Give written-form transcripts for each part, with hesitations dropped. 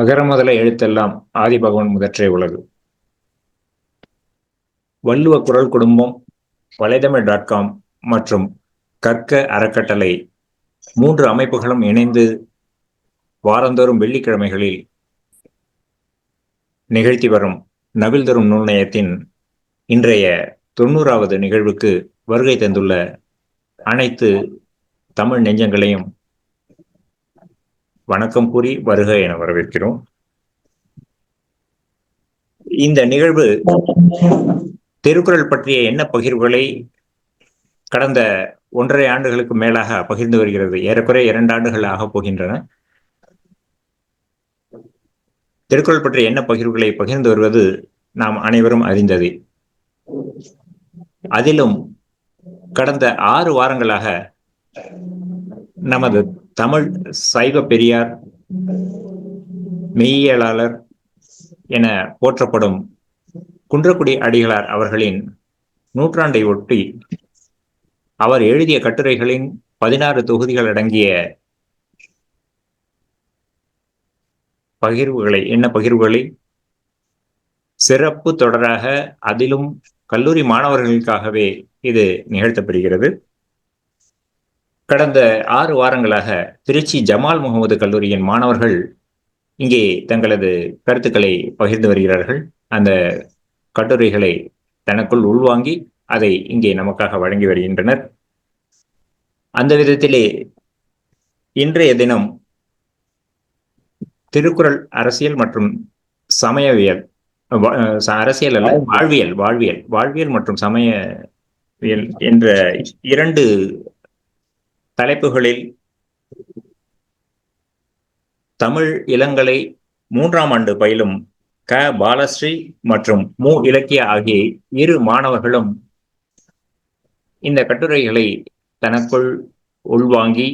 அகர முதல எழுத்தெல்லாம் ஆதிபகவன் முதற்றே உலகு. வள்ளுவ குரல் குடும்பம், வலைதமிழ்.com மற்றும் கற்க அறக்கட்டளை 3 அமைப்புகளும் இணைந்து வாரந்தோறும் வெள்ளிக்கிழமைகளில் நிகழ்த்தி வரும் நவில் தரும் நூல் நேயத்தின் இன்றைய 90வது நிகழ்வுக்கு வருகை தந்துள்ள அனைத்து தமிழ் நெஞ்சங்களையும் வணக்கம் கூறி வருக என வரவேற்கிறோம். இந்த நிகழ்வு திருக்குறள் பற்றிய என்ன பகிர்வுகளை கடந்த 1.5 ஆண்டுகளுக்கு மேலாக பகிர்ந்து வருகிறது. ஏறக்குறைய 2 ஆண்டுகள் ஆக போகின்றன. திருக்குறள் பற்றிய என்ன பகிர்வுகளை பகிர்ந்து வருவது நாம் அனைவரும் அறிந்தது. அதிலும் கடந்த 6 வாரங்களாக நமது தமிழ் சைவ பெரியார், மெய்யியலாளர் என போற்றப்படும் குன்றக்குடி அடிகளார் அவர்களின் நூற்றாண்டை ஒட்டி அவர் எழுதிய கட்டுரைகளின் 16 தொகுதிகள் அடங்கிய பகிர்வுகளை சிறப்பு தொடராக, அதிலும் கல்லூரி மாணவர்களுக்காகவே இது நிகழ்த்தப்படுகிறது. கடந்த 6 வாரங்களாக திருச்சி ஜமால் முகமது கல்லூரியின் மாணவர்கள் இங்கே தங்களது கருத்துக்களை பகிர்ந்து வருகிறார்கள். அந்த கட்டுரைகளை தனக்குள் உள்வாங்கி அதை இங்கே நமக்காக வழங்கி வருகின்றனர். அந்த விதத்திலே இன்றைய தினம் திருக்குறள் அரசியல் மற்றும் சமயவியல், அரசியல் அல்ல, வாழ்வியல் மற்றும் சமயவியல் என்ற 2 தலைப்புகளில் தமிழ் இளங்கலை 3ஆம் ஆண்டு பயிலும் க பாலஸ்ரீ மற்றும் மு இலக்கியா ஆகிய 2 மாணவர்களும் இந்த கட்டுரைகளை தனக்குள் உள்வாங்கி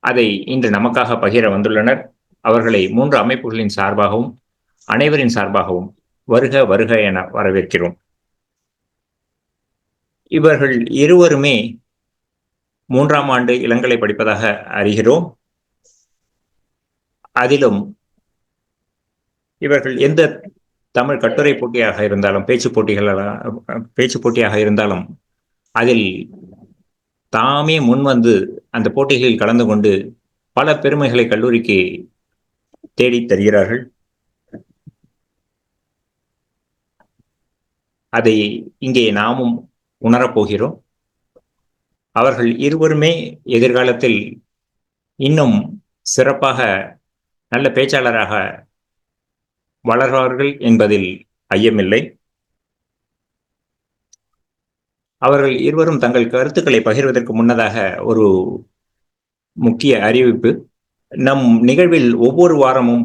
அதை இன்று நமக்காக பகிர வந்துள்ளனர். அவர்களை 3 அமைப்புகளின் சார்பாகவும் அனைவரின் சார்பாகவும் வருக வருக என வரவேற்கிறோம். இவர்கள் இருவருமே 3ஆம் ஆண்டு இளங்கலை படிப்பதாக அறிகிறோம். அதிலும் இவர்கள் எந்த தமிழ் கட்டுரை போட்டியாக இருந்தாலும், பேச்சு போட்டியாக இருந்தாலும் அதில் தாமே முன்வந்து அந்த போட்டிகளில் கலந்து கொண்டு பல பெருமைகளை கல்லூரிக்கு தேடி தருகிறார்கள். அதை இங்கே நாமும் உணரப்போகிறோம். அவர்கள் இருவருமே எதிர்காலத்தில் இன்னும் சிறப்பாக நல்ல பேச்சாளராக வளர்வார்கள் என்பதில் ஐயமில்லை. அவர்கள் இருவரும் தங்கள் கருத்துக்களை பகிர்வதற்கு முன்னதாக ஒரு முக்கிய அறிவிப்பு. நம் நிகழ்வில் ஒவ்வொரு வாரமும்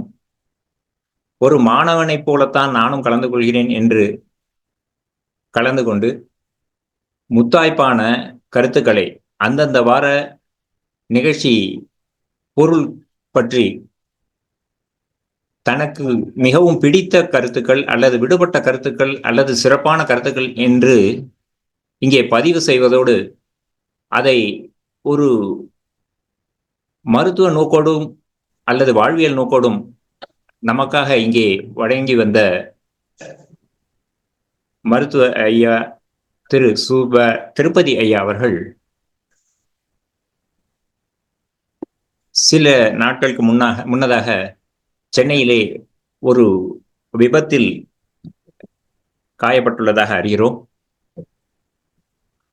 ஒரு மாணவனைப் போலத்தான் நானும் கலந்து கொள்கிறேன் என்று கலந்து கொண்டு முத்தாய்ப்பான கருத்துக்களை அந்தந்த வார நிகழ்ச்சி பொருள் பற்றி தனக்கு மிகவும் பிடித்த கருத்துக்கள் அல்லது விடுபட்ட கருத்துக்கள் அல்லது சிறப்பான கருத்துக்கள் என்று இங்கே பதிவு செய்வதோடு அதை ஒரு மருத்துவ நோக்கோடும் அல்லது வாழ்வியல் நோக்கோடும் நமக்காக இங்கே வழங்கி வந்த மருத்துவ ஐயா திரு திருப்பதி ஐயா அவர்கள் சில நாட்களுக்கு முன்னதாக சென்னையிலே ஒரு விபத்தில் காயப்பட்டுள்ளதாக அறிகிறோம்.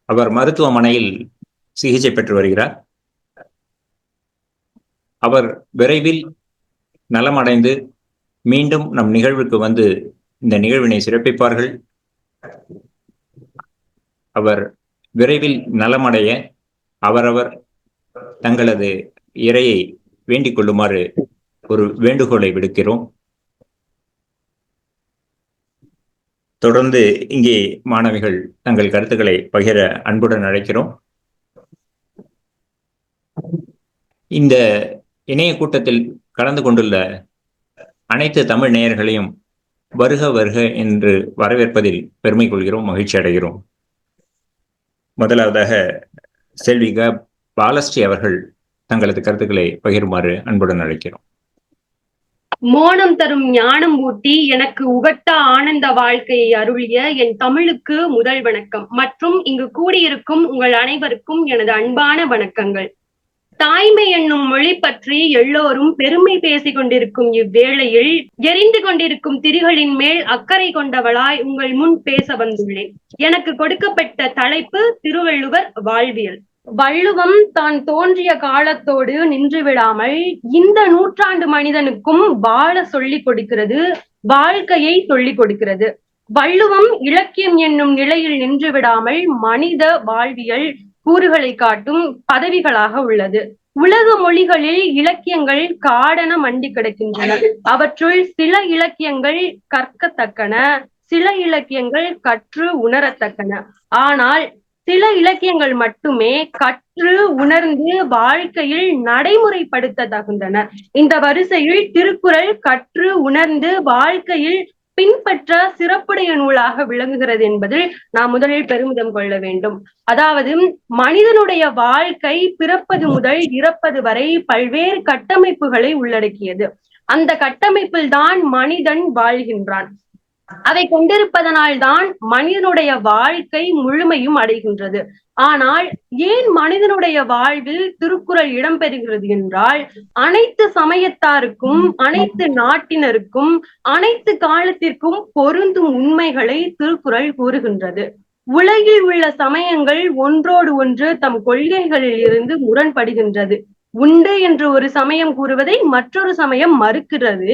அவர் மருத்துவமனையில் சிகிச்சை பெற்று வருகிறார். அவர் விரைவில் நலமடைந்து மீண்டும் நம் நிகழ்வுக்கு வந்து இந்த நிகழ்வினை சிறப்பிப்பார்கள். அவர் விரைவில் நலமடைய அவரவர் தங்களது இறையை வேண்டிக் கொள்ளுமாறு ஒரு வேண்டுகோளை விடுக்கிறோம். தொடர்ந்து இங்கே மாணவிகள் தங்கள் கருத்துக்களை பகிர அன்புடன் அழைக்கிறோம். இந்த இணைய கூட்டத்தில் கலந்து கொண்டுள்ள அனைத்து தமிழ் நேயர்களையும் வருக வருக என்று வரவேற்பதில் பெருமை கொள்கிறோம், மகிழ்ச்சி அடைகிறோம். முதலாவதாக செல்வி க பாலஸ்ரீ அவர்கள் தங்களது கருத்துக்களை பகிருமாறு அன்புடன் அழைக்கிறோம். மோனம் தரும் ஞானம் ஊட்டி எனக்கு உகட்ட ஆனந்த வாழ்க்கையை அருளிய என் தமிழுக்கு முதல் வணக்கம் மற்றும் இங்கு கூடியிருக்கும் உங்கள் அனைவருக்கும் எனது அன்பான வணக்கங்கள். தாய்மை என்னும் மொழி பற்றி எல்லோரும் பெருமை பேசிக் கொண்டிருக்கும் இவ்வேளையில் எரிந்து கொண்டிருக்கும் திரிகளின் மேல் அக்கறை கொண்டவளாய் உங்கள் முன் பேச வந்துள்ளேன். எனக்கு கொடுக்கப்பட்ட தலைப்பு திருவள்ளுவர் வாழ்வியல். வள்ளுவம் தான் தோன்றிய காலத்தோடு நின்று விடாமல் இந்த நூற்றாண்டு மனிதனுக்கும் வாழ சொல்லிக் கொடுக்கிறது, வாழ்க்கையை சொல்லிக் கொடுக்கிறது. வள்ளுவம் இலக்கியம் என்னும் நிலையில் நின்று விடாமல் மனித வாழ்வியல் கூறுகளை காட்டும் பதவிகளாக உள்ளது. உலக மொழிகளில் இலக்கியங்கள் காடென மண்டி கிடக்கின்றன. அவற்றுள் சில இலக்கியங்கள் கற்கத்தக்கன, சில இலக்கியங்கள் கற்று உணரத்தக்கன. ஆனால் சில இலக்கியங்கள் மட்டுமே கற்று உணர்ந்து வாழ்க்கையில் நடைமுறைப்படுத்த தகுந்தன. இந்த வரிசையில் திருக்குறள் கற்று உணர்ந்து வாழ்க்கையில் பின்பற்ற சிறப்புடைய நூலாக விளங்குகிறது என்பதில் நாம் முதலில் பெருமிதம் கொள்ள வேண்டும். அதாவது மனிதனுடைய வாழ்க்கை பிறப்பது முதல் இறப்பது வரை பல்வேறு கட்டமைப்புகளை உள்ளடக்கியது. அந்த கட்டமைப்பில் தான் மனிதன் வாழ்கின்றான். அதை கொண்டிருப்பதனால் தான் மனிதனுடைய வாழ்க்கை முழுமையும் அடைகின்றது. ஆனால் ஏன் மனிதனுடைய வாழ்வில் திருக்குறள் இடம்பெறுகிறது என்றால், அனைத்து சமயத்தாருக்கும், அனைத்து நாட்டினருக்கும், அனைத்து காலத்திற்கும் பொருந்தும் உண்மைகளை திருக்குறள் கூறுகின்றது. உலகில் உள்ள சமயங்கள் ஒன்றோடு ஒன்று தம் கொள்கைகளில் இருந்து முரண்படுகின்றது. உண்டு என்று ஒரு சமயம் கூறுவதை மற்றொரு சமயம் மறுக்கிறது,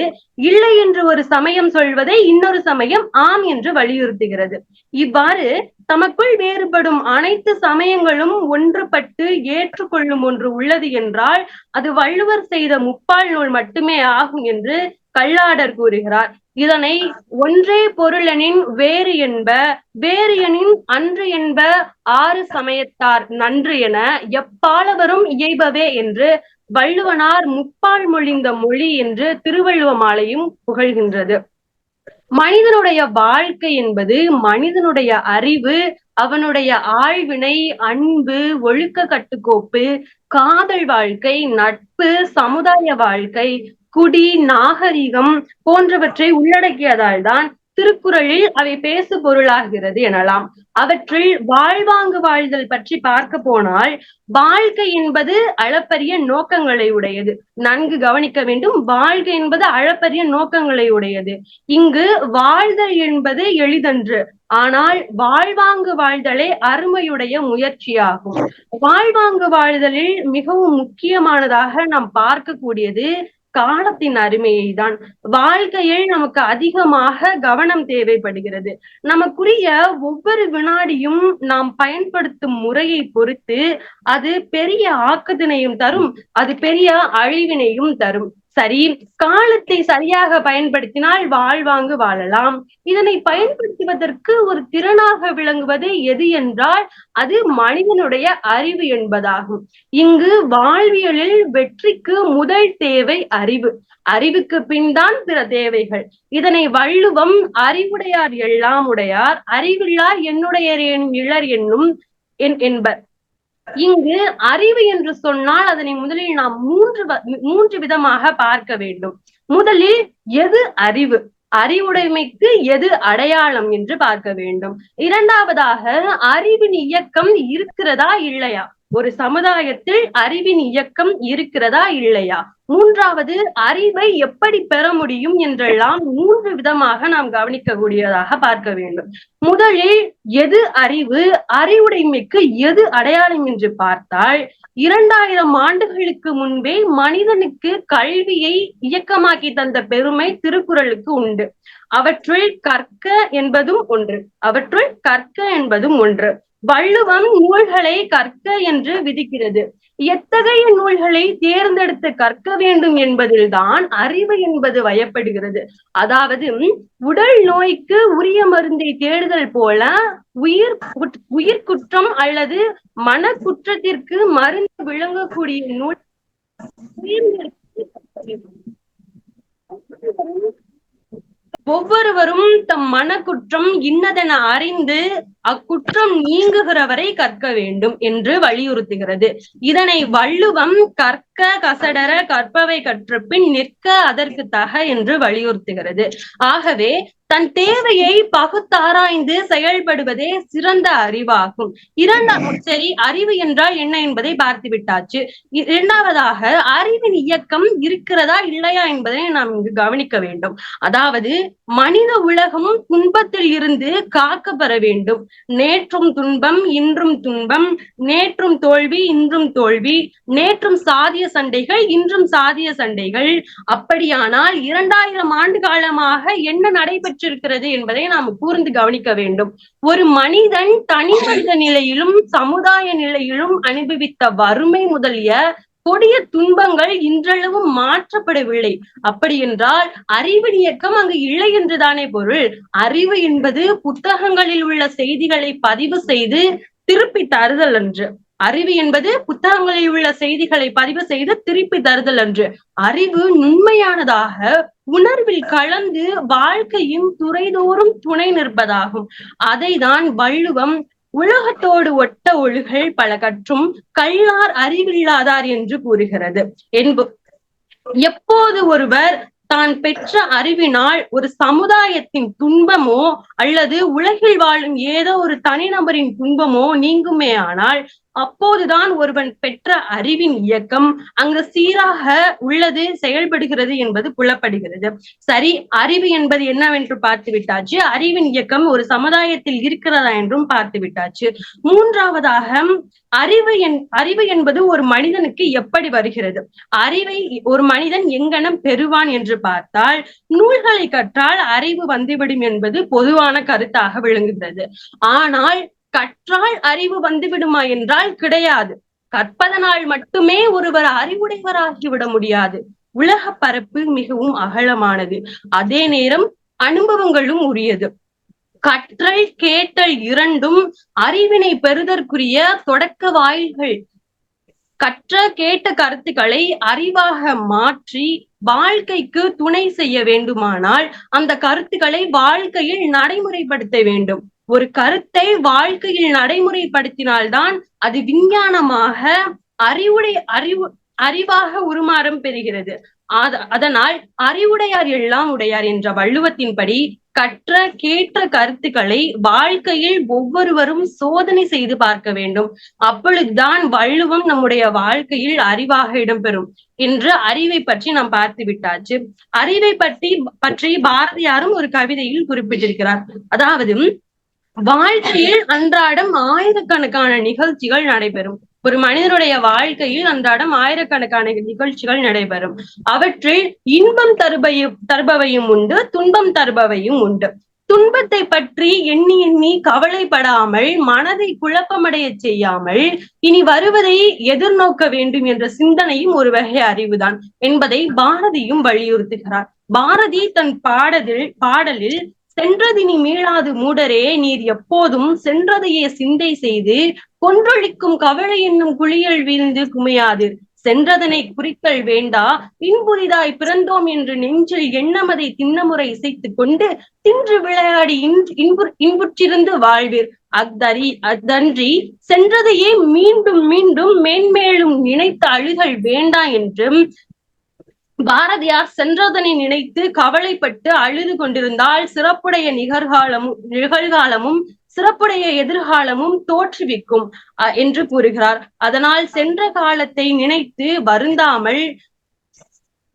இல்லை என்று ஒரு சமயம் சொல்வதை இன்னொரு சமயம் ஆம் என்று வலியுறுத்துகிறது. இவ்வாறு தமக்குள் வேறுபடும் அனைத்து சமயங்களும் ஒன்றுபட்டு ஏற்றுக்கொள்ளும் ஒன்று உள்ளது என்றால் அது வள்ளுவர் செய்த முப்பால் நூல் மட்டுமே ஆகும் என்று கல்லாடர் கூறுகிறார். இதனை ஒன்றே பொருளெனின் வேறு என்ப, வேறு எனின் அன்று என்ப, ஆறு சமயத்தார் நன்று என எப்பாலவரும் இயைபவே என்று வள்ளுவனார் முப்பால் மொழிந்த மொழி என்று திருவள்ளுவ மாலையும் புகழ்கின்றது. மனிதனுடைய வாழ்க்கை என்பது மனிதனுடைய அறிவு, அவனுடைய ஆழ்வினை, அன்பு, ஒழுக்க கட்டுக்கோப்பு, காதல் வாழ்க்கை, நட்பு, சமுதாய வாழ்க்கை, குடி, நாகரிகம் போன்றவற்றை உள்ளடக்கியதால் தான் திருக்குறளில் அவை பேசு பொருளாகிறது எனலாம். அவற்றில் வாழ்வாங்கு வாழ்தல் பற்றி பார்க்க போனால், வாழ்க்கை என்பது அளப்பரிய நோக்கங்களை உடையது. நன்கு கவனிக்க வேண்டும், வாழ்க்கை என்பது அளப்பரிய நோக்கங்களை உடையது. இங்கு வாழ்தல் என்பது எளிதன்று, ஆனால் வாழ்வாங்கு வாழ்தலே அருமையுடைய முயற்சியாகும். வாழ்வாங்கு வாழ்தலில் மிகவும் முக்கியமானதாக நாம் பார்க்கக்கூடியது காலத்தின் அருமையை தான். வாழ்க்கையில் நமக்கு அதிகமாக கவனம் தேவைப்படுகிறது. நமக்குரிய ஒவ்வொரு வினாடியும் நாம் பயன்படுத்தும் முறையை பொறுத்து அது பெரிய ஆக்கத்தினையும் தரும், அது பெரிய அழிவினையும் தரும். சரி, காலத்தை சரியாக பயன்படுத்தினால் வாழ்வாங்கு வாழலாம். இதனை பயன்படுத்துவதற்கு ஒரு திறனாக விளங்குவது எது என்றால் அது மனிதனுடைய அறிவு என்பதாகும். இங்கு வாழ்வியலில் வெற்றிக்கு முதல் தேவை அறிவு. அறிவுக்கு பின் தான் பிற தேவைகள். இதனை வள்ளுவம் அறிவுடையார் எல்லாம் உடையார், அறிவில்லார் என்னுடையர் இளர் என்னும் என்பர். இங்கு அறிவு என்று சொன்னால் அதனை முதலில் நாம் மூன்று விதமாக பார்க்க வேண்டும். முதலில் எது அறிவு, அறிவுடைமைக்கு எது அடையாளம் என்று பார்க்க வேண்டும். இரண்டாவதாக அறிவின் இயக்கம் இருக்கிறதா இல்லையா, ஒரு சமுதாயத்தில் அறிவின் இயக்கம் இருக்கிறதா இல்லையா. மூன்றாவது, அறிவை எப்படி பெற முடியும் என்றெல்லாம் மூன்று விதமாக நாம் கவனிக்கக்கூடியதாக பார்க்க வேண்டும். முதலில் எது அறிவு, அறிவுடைமைக்கு எது அடையாளம் என்று பார்த்தால், 2000 ஆண்டுகளுக்கு முன்பே மனிதனுக்கு கல்வியை இயக்கமாக்கி தந்த பெருமை திருக்குறளுக்கு உண்டு. அவற்றுள் கற்க என்பதும் ஒன்று. வள்ளுவம் நூல்களை கற்க என்று விதிக்கிறது. எத்தகைய நூல்களை தேர்ந்தெடுத்து கற்க வேண்டும் என்பதில்தான் அறிவு என்பது வயப்படுகிறது. அதாவது உடல் நோய்க்கு உரிய மருந்தை தேடுதல் போல உயிர் குற்றம் அல்லது மன குற்றத்திற்கு மருந்து விளங்கக்கூடிய நூல் ஒவ்வொருவரும் தம் மன குற்றம் இன்னதென அறிந்து அக்குற்றம் நீங்குகிற வரை கற்க வேண்டும் என்று வலியுறுத்துகிறது. இதனை வள்ளுவம் கற்க கசடர கற்பவை கற்ற பின் நிற்க அதற்கு தக என்று வலியுறுத்துகிறது. ஆகவே தன் தேவையை பகுத்தாராய்ந்து செயல்படுவதே சிறந்த அறிவாகும். சரி, அறிவு என்றால் என்ன என்பதை பார்த்து விட்டாச்சு. இரண்டாவதாக அறிவின் இயக்கம் இருக்கிறதா இல்லையா என்பதை நாம் இங்கு கவனிக்க வேண்டும். அதாவது மனித உலகம் துன்பத்தில் இருந்து காக்கப்பெற வேண்டும். நேற்றும் துன்பம் இன்றும் துன்பம், நேற்றும் தோல்வி இன்றும் தோல்வி, நேற்றும் சாதிய சண்டைகள் இன்றும் சாதிய சண்டைகள். அப்படியானால் 2000 ஆண்டு காலமாக என்ன நடைபெற்றிருக்கிறது என்பதை நாம் கூர்ந்து கவனிக்க வேண்டும். ஒரு மனிதன் தனி மனித நிலையிலும் சமுதாய நிலையிலும் அனுபவித்த வறுமை முதலிய கொடிய துன்பங்கள் இன்றளவும் மாற்றப்படவில்லை. அப்படி என்றால் அறிவின் இயக்கம் அங்கு இல்லை என்றுதானே பொருள். அறிவு என்பது புத்தகங்களில் உள்ள செய்திகளை பதிவு செய்து திருப்பி தருதல் அன்று. அறிவு என்பது புத்தகங்களில் உள்ள செய்திகளை பதிவு செய்து திருப்பி தருதல் அன்று. அறிவு நுண்மையானதாக உணர்வில் கலந்து வாழ்க்கையும் துறைதோறும் துணை நிற்பதாகும். அதைதான் வள்ளுவம் உலகத்தோடு ஒட்ட ஒழுகல் பல கற்றும் கல்லார் அறிவில்லாதார் என்று கூறுகிறது. எப்போது ஒருவர் தான் பெற்ற அறிவினால் ஒரு சமுதாயத்தின் துன்பமோ அல்லது உலகில் வாழும் ஏதோ ஒரு தனிநபரின் துன்பமோ நீங்குமே ஆனால் அப்போதுதான் ஒருவன் பெற்ற அறிவின் இயக்கம் அங்கு சீராக உள்ளது, செயல்படுகிறது என்பது புலப்படுகிறது. சரி, அறிவு என்பது என்னவென்று பார்த்து விட்டாச்சு. அறிவின் இயக்கம் ஒரு சமுதாயத்தில் இருக்கிறதா என்றும் பார்த்து விட்டாச்சு. மூன்றாவதாக அறிவு என்பது ஒரு மனிதனுக்கு எப்படி வருகிறது? அறிவை ஒரு மனிதன் எங்கனம் பெறுவான் என்று பார்த்தால், நூல்களை கற்றால் அறிவு வந்துவிடும் என்பது பொதுவான கருத்தாக விளங்குகிறது. ஆனால் கற்றால் அறிவு வந்துவிடுமா என்றால் கிடையாது. கற்பதனால் மட்டுமே ஒருவர் அறிவுடையவராகிவிட முடியாது. உலக பரப்பு மிகவும் அகலமானது, அதே நேரம் அனுபவங்களும் உரியது. கற்றல் கேட்டல் இரண்டும் அறிவினை பெறுதற்குரிய தொடக்க வாயில்கள். கற்ற கேட்ட கருத்துக்களை அறிவாக மாற்றி வாழ்க்கைக்கு துணை செய்ய வேண்டுமானால் அந்த கருத்துக்களை வாழ்க்கையில் நடைமுறைப்படுத்த வேண்டும். ஒரு கருத்தை வாழ்க்கையில் நடைமுறைப்படுத்தினால்தான் அது விஞ்ஞானமாக அறிவாக உருமாறம் பெறுகிறது. அதனால் அறிவுடையார் எல்லாம் உடையார் என்ற வள்ளுவத்தின்படி கற்ற கேட்ட கருத்துக்களை வாழ்க்கையில் ஒவ்வொருவரும் சோதனை செய்து பார்க்க வேண்டும். அப்பொழுதுதான் வள்ளுவம் நம்முடைய வாழ்க்கையில் அறிவாக இடம்பெறும் என்று அறிவை பற்றி நாம் பார்த்து விட்டாச்சு. அறிவை பற்றி பாரதியாரும் ஒரு கவிதையில் குறிப்பிட்டிருக்கிறார். அதாவது வாழ்க்கையில் அன்றாடம் ஆயிரக்கணக்கான நிகழ்ச்சிகள் நடைபெறும். ஒரு மனிதனுடைய வாழ்க்கையில் அன்றாடம் ஆயிரக்கணக்கான நிகழ்ச்சிகள் நடைபெறும். அவற்றில் இன்பம் தருபவையும் உண்டு, துன்பம் தருபவையும் உண்டு. துன்பத்தை பற்றி எண்ணி எண்ணி கவலைப்படாமல் மனதை குழப்பமடைய செய்யாமல் இனி வருவதை எதிர்நோக்க வேண்டும் என்ற சிந்தனையும் ஒரு வகை அறிவுதான் என்பதை பாரதியும் வலியுறுத்துகிறார். பாரதி தன் பாடலில் சென்றதினி மீளாது மூடரே நீர் எப்போதும் சென்றதையே சிந்தை செய்து கொன்றொழிக்கும் கவலை என்னும் குளியல் வீழ்ந்து குமையாது சென்றதனை குறித்தல் வேண்டா இன்புரிதாய் பிறந்தோம் என்று நெஞ்சில் எண்ணமதை திண்ணமுறை இசைத்துக் கொண்டு தின்று விளையாடி இன்புற்றிருந்து வாழ்வீர். அதன்றி சென்றதையே மீண்டும் மீண்டும் மேன்மேலும் நினைத்து அழுதல் வேண்டா என்றும் பாரதியார் சென்றதனை நினைத்து கவலைப்பட்டு அழுது கொண்டிருந்தால் சிறப்புடைய நிகழ்காலமும் சிறப்புடைய எதிர்காலமும் தோற்றுவிக்கும் என்று கூறுகிறார். அதனால் சென்ற காலத்தை நினைத்து வருந்தாமல்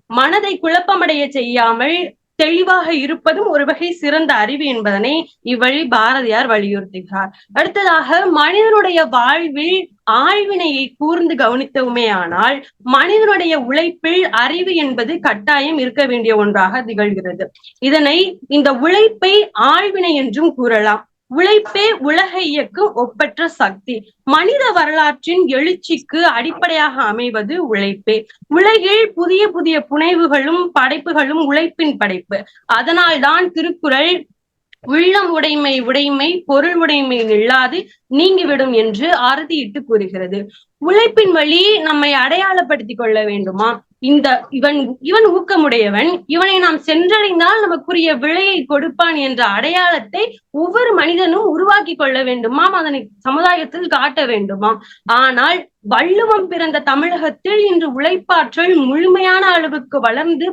மனதை குழப்பமடைய செய்யாமல் தெளிவாக இருப்பதும் ஒரு வகை சிறந்த அறிவு என்பதனை இவ்வழி பாரதியார் வலியுறுத்துகிறார். அடுத்ததாக மனிதனுடைய வாழ்வில் ஆழ்வினையை கூர்ந்து கவனித்தவுமே ஆனால் மனிதனுடைய உழைப்பில் அறிவு என்பது கட்டாயம் இருக்க வேண்டிய ஒன்றாக திகழ்கிறது. இந்த உழைப்பை ஆழ்வினை என்றும் கூறலாம். உழைப்பே உலக இயக்கும் ஒப்பற்ற சக்தி. மனித வரலாற்றின் எழுச்சிக்கு அடிப்படையாக அமைவது உழைப்பே. உலகில் புதிய புதிய புனைவுகளும் படைப்புகளும் உழைப்பின் படைப்பு. அதனால்தான் திருக்குறள் உள்ளம் உடைமை பொருள் உடைமை நில்லாது நீங்கிவிடும் என்று அறுதியிட்டு கூறுகிறது. உழைப்பின் வழி நம்மை அடையாளப்படுத்திக் கொள்ள வேண்டுமா? இவன் இவன் ஊக்கமுடையவன், இவனை நாம் சென்றடைந்தால் நமக்குரிய விலையை கொடுப்பான் என்ற அடையாளத்தை ஒவ்வொரு மனிதனும் உருவாக்கி கொள்ள வேண்டுமாம், அதனை சமுதாயத்தில் காட்ட வேண்டுமாம். ஆனால் வள்ளுவம் பிறந்த தமிழகத்தில் இன்று உழைப்பாற்றல் முழுமையான அளவுக்கு வளர்ந்து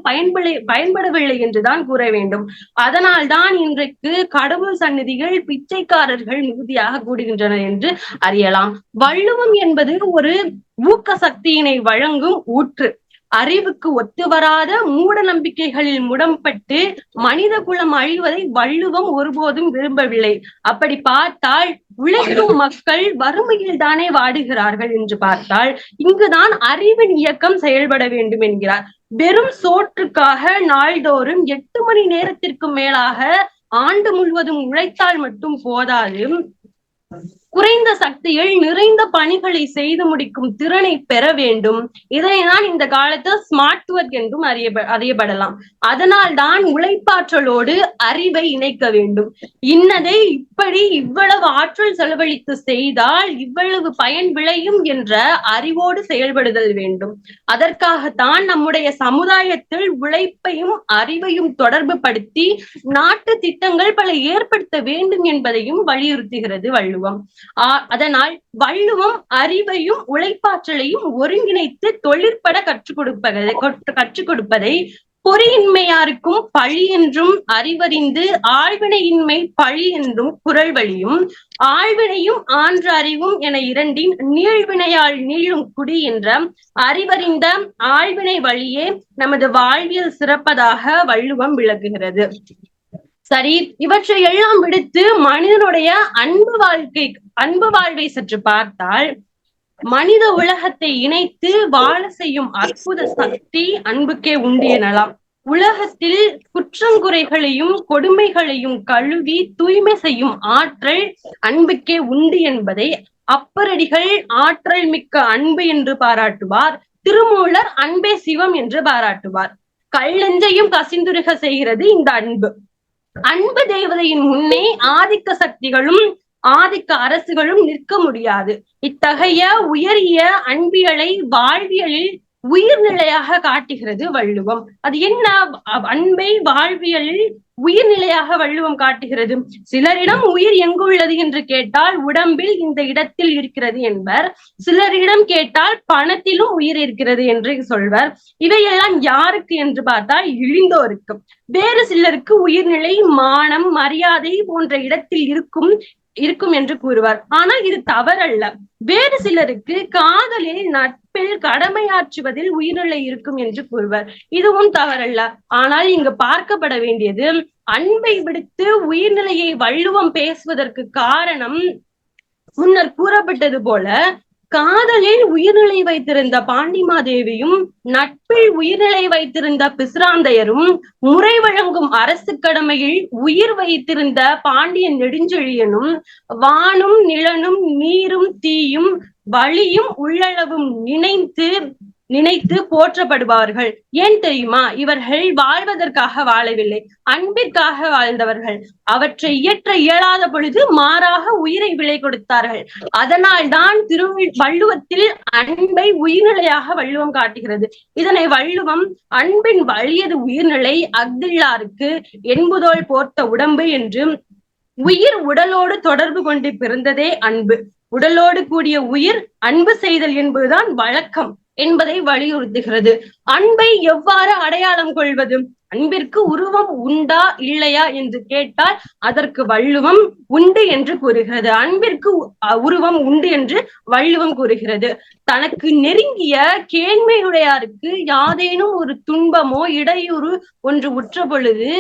பயன்படவில்லை என்றுதான் கூற வேண்டும். அதனால் தான் இன்றைக்கு கடவுள் சந்நிதிகள் பிச்சைக்காரர்கள் மிகுதியாக கூடுகின்றனர் என்று அறியலாம். வள்ளுவம் என்பது ஒரு ஊக்க சக்தியினை வழங்கும் ஊற்று. அறிவுக்கு ஒத்து வராத மூட நம்பிக்கைகளில் முடம்பட்டு மனித குலம் அழிவதை வள்ளுவம் ஒருபோதும் விரும்பவில்லை. அப்படி பார்த்தால் உழைக்கும் மக்கள் வறுமையில் தானே வாடுகிறார்கள் என்று பார்த்தால் இங்குதான் அறிவின் இயக்கம் செயல்பட வேண்டும் என்கிறார். வெறும் சோற்றுக்காக நாள்தோறும் 8 மணி நேரத்திற்கு மேலாக ஆண்டு முழுவதும் உழைத்தால் மட்டும் போதாது, குறைந்த சக்தியில் நிறைந்த பணிகளை செய்து முடிக்கும் திறனை பெற வேண்டும். இதனைதான் இந்த காலத்தில் ஸ்மார்ட் ஒர்க் என்றும் அறியப்படலாம். அதனால் தான் உழைப்பாற்றலோடு அறிவை இணைக்க வேண்டும். இன்னதை இப்படி இவ்வளவு ஆற்றல் செலவழித்து செய்தால் இவ்வளவு பயன் விளையும் என்ற அறிவோடு செயல்படுதல் வேண்டும். அதற்காகத்தான் நம்முடைய சமுதாயத்தில் உழைப்பையும் அறிவையும் தொடர்பு படுத்தி நாட்டு திட்டங்கள் பல ஏற்படுத்த வேண்டும் என்பதையும் வலியுறுத்துகிறது வள்ளுவம். அதனால் வள்ளுவம் அறிவையும் உழைப்பாற்றலையும் ஒருங்கிணைத்து தொழிற்பட கற்றுக் கொடுப்பதை பொறியின்மையாருக்கும் பழி என்றும் அறிவறிந்து ஆழ்வினையின்மை பழி என்றும் குறள் வழியும், ஆழ்வினையும் ஆன்ற அறிவும் என இரண்டின் நீழ்வினையால் நீளும் குடி என்ற அறிவறிந்த ஆழ்வினை வழியே நமது வாழ்வியல் சிறப்பதாக வள்ளுவம் விளக்குகிறது. சரி, இவற்றை எல்லாம் விடுத்து மனிதனுடைய அன்பு வாழ்வை சற்று பார்த்தால், மனித உலகத்தை இணைத்து வாழ செய்யும் அற்புத சக்தி அன்புக்கே உண்டு எனலாம். உலகத்தில் குற்றங்குறைகளையும் கொடுமைகளையும் கழுவி தூய்மை செய்யும் ஆற்றல் அன்புக்கே உண்டு என்பதை அப்பரடிகள் ஆற்றல் மிக்க அன்பு என்று பாராட்டுவார். திருமூலர் அன்பே சிவம் என்று பாராட்டுவார். கல்லெஞ்சையும் கசிந்துருக செய்கிறது இந்த அன்பு. அன்பு தேவதையின் முன்னே ஆதிக்க சக்திகளும் ஆதிக்க அரசுகளும் நிற்க முடியாது. இத்தகைய உயரிய அன்பியலை வாழ்வியலில் உயிர்நிலையாக காட்டுகிறது வள்ளுவம். அது என்ன? அன்பை வாழ்வியலில் உயிர்நிலையாக வள்ளுவம் காட்டுகிறது. சிலரிடம் உயிர் எங்குள்ளது என்று கேட்டால் உடம்பில் இந்த இடத்தில் இருக்கிறது என்பர். சிலரிடம் கேட்டால் பணத்திலும் உயிர் இருக்கிறது என்று சொல்வர். இவையெல்லாம் யாருக்கு என்று பார்த்தால் இழிந்தோருக்கு. வேறு சிலருக்கு உயிர்நிலை மானம் மரியாதை போன்ற இடத்தில் இருக்கும் என்று கூறுவார். ஆனால் இது தவறல்ல. வேறு சிலருக்கு காதலில் நட்பில் கடமையாற்றுவதில் உயிர்நிலை இருக்கும் என்று கூறுவர். இதுவும் தவறல்ல. ஆனால் இங்கு பார்க்கப்பட வேண்டியது அன்பை விடுத்து உயிர்நிலையை வள்ளுவம் பேசுவதற்கு காரணம் முன்னர் கூறப்பட்டது போல காதலில் உயிர்நிலை வைத்திருந்த பாண்டிமாதேவியும் நட்பில் உயிர்நிலை வைத்திருந்த பிசிராந்தையரும் முறை வழங்கும் அரசு கடமையில் உயிர் வைத்திருந்த பாண்டியன் நெடுஞ்செழியனும் வானும் நிலனும் நீரும் தீயும் வழியும் உள்ளளவும் நினைத்து போற்றப்படுவார்கள். ஏன் தெரியுமா? இவர்கள் வாழ்வதற்காக வாழவில்லை, அன்பிற்காக வாழ்ந்தவர்கள். அவற்றை இயற்ற இயலாத பொழுது மாறாக உயிரை விலை கொடுத்தார்கள். அதனால் தான் வள்ளுவத்தில் அன்பை உயிர்நிலையாக வள்ளுவம் காட்டுகிறது. இதனை வள்ளுவம் அன்பின் வலியது உயிர்நிலை அஃதில்லாருக்கு என்பதோல் போர்த்த உடம்பு என்று, உயிர் உடலோடு தொடர்பு கொண்டு பிறந்ததே அன்பு. உடலோடு கூடிய உயிர் அன்பு செய்தல் என்பதுதான் வழக்கம் என்பதை வலியுறுத்துகிறது. அன்பை எவ்வாறு அடையாளம் கொள்வது? அன்பிற்கு உருவம் உண்டா இல்லையா என்று கேட்டால் அதற்கு வள்ளுவம் உண்டு என்று கூறுகிறது. அன்பிற்கு உருவம் உண்டு என்று வள்ளுவம் கூறுகிறது. தனக்கு நெருங்கிய கேண்மையுடையாருக்கு யாதேனும் ஒரு துன்பமோ இடையூறு ஒன்று உற்ற பொழுது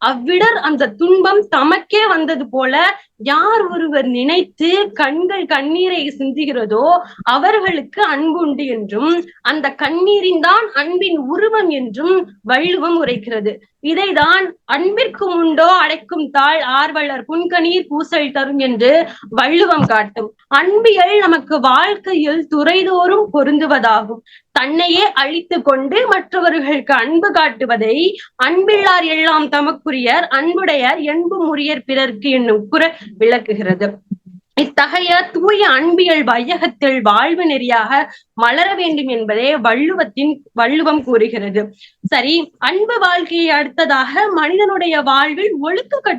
அவ்விடர் அந்த துன்பம் தமக்கே வந்தது போல யார் ஒருவர் நினைத்து கண்கள் கண்ணீரை சிந்துகிறதோ அவர்களுக்கு அன்பு உண்டு என்றும், அந்த கண்ணீரின் தான் அன்பின் உருவம் என்றும் வள்ளுவம் உரைக்கிறது. இதைதான் அன்பிற்கு உண்டோ அடைக்கும் தாழ் ஆர்வலர் புன்கணீர் பூசல் தரும் என்று வள்ளுவம் காட்டும். அன்பியல் நமக்கு வாழ்க்கையில் துறைதோறும் பொருந்துவதாகும். தன்னையே அழித்து கொண்டு மற்றவர்களுக்கு அன்பு காட்டுவதை அன்பில்லார் எல்லாம் தமக்குரியர் அன்புடையர் என்பும் உரியர் பிறர்க்கு என்னும் குறள் விளக்குகிறது. இத்தகைய தூய அன்பியல் வையகத்தில் வாழ்வு நெறியாக மலர வேண்டும் என்பதே வள்ளுவம் கூறுகிறது. சரி, அன்பு வாழ்க்கையை அடுத்ததாக மனிதனுடைய வாழ்வில் ஒழுக்க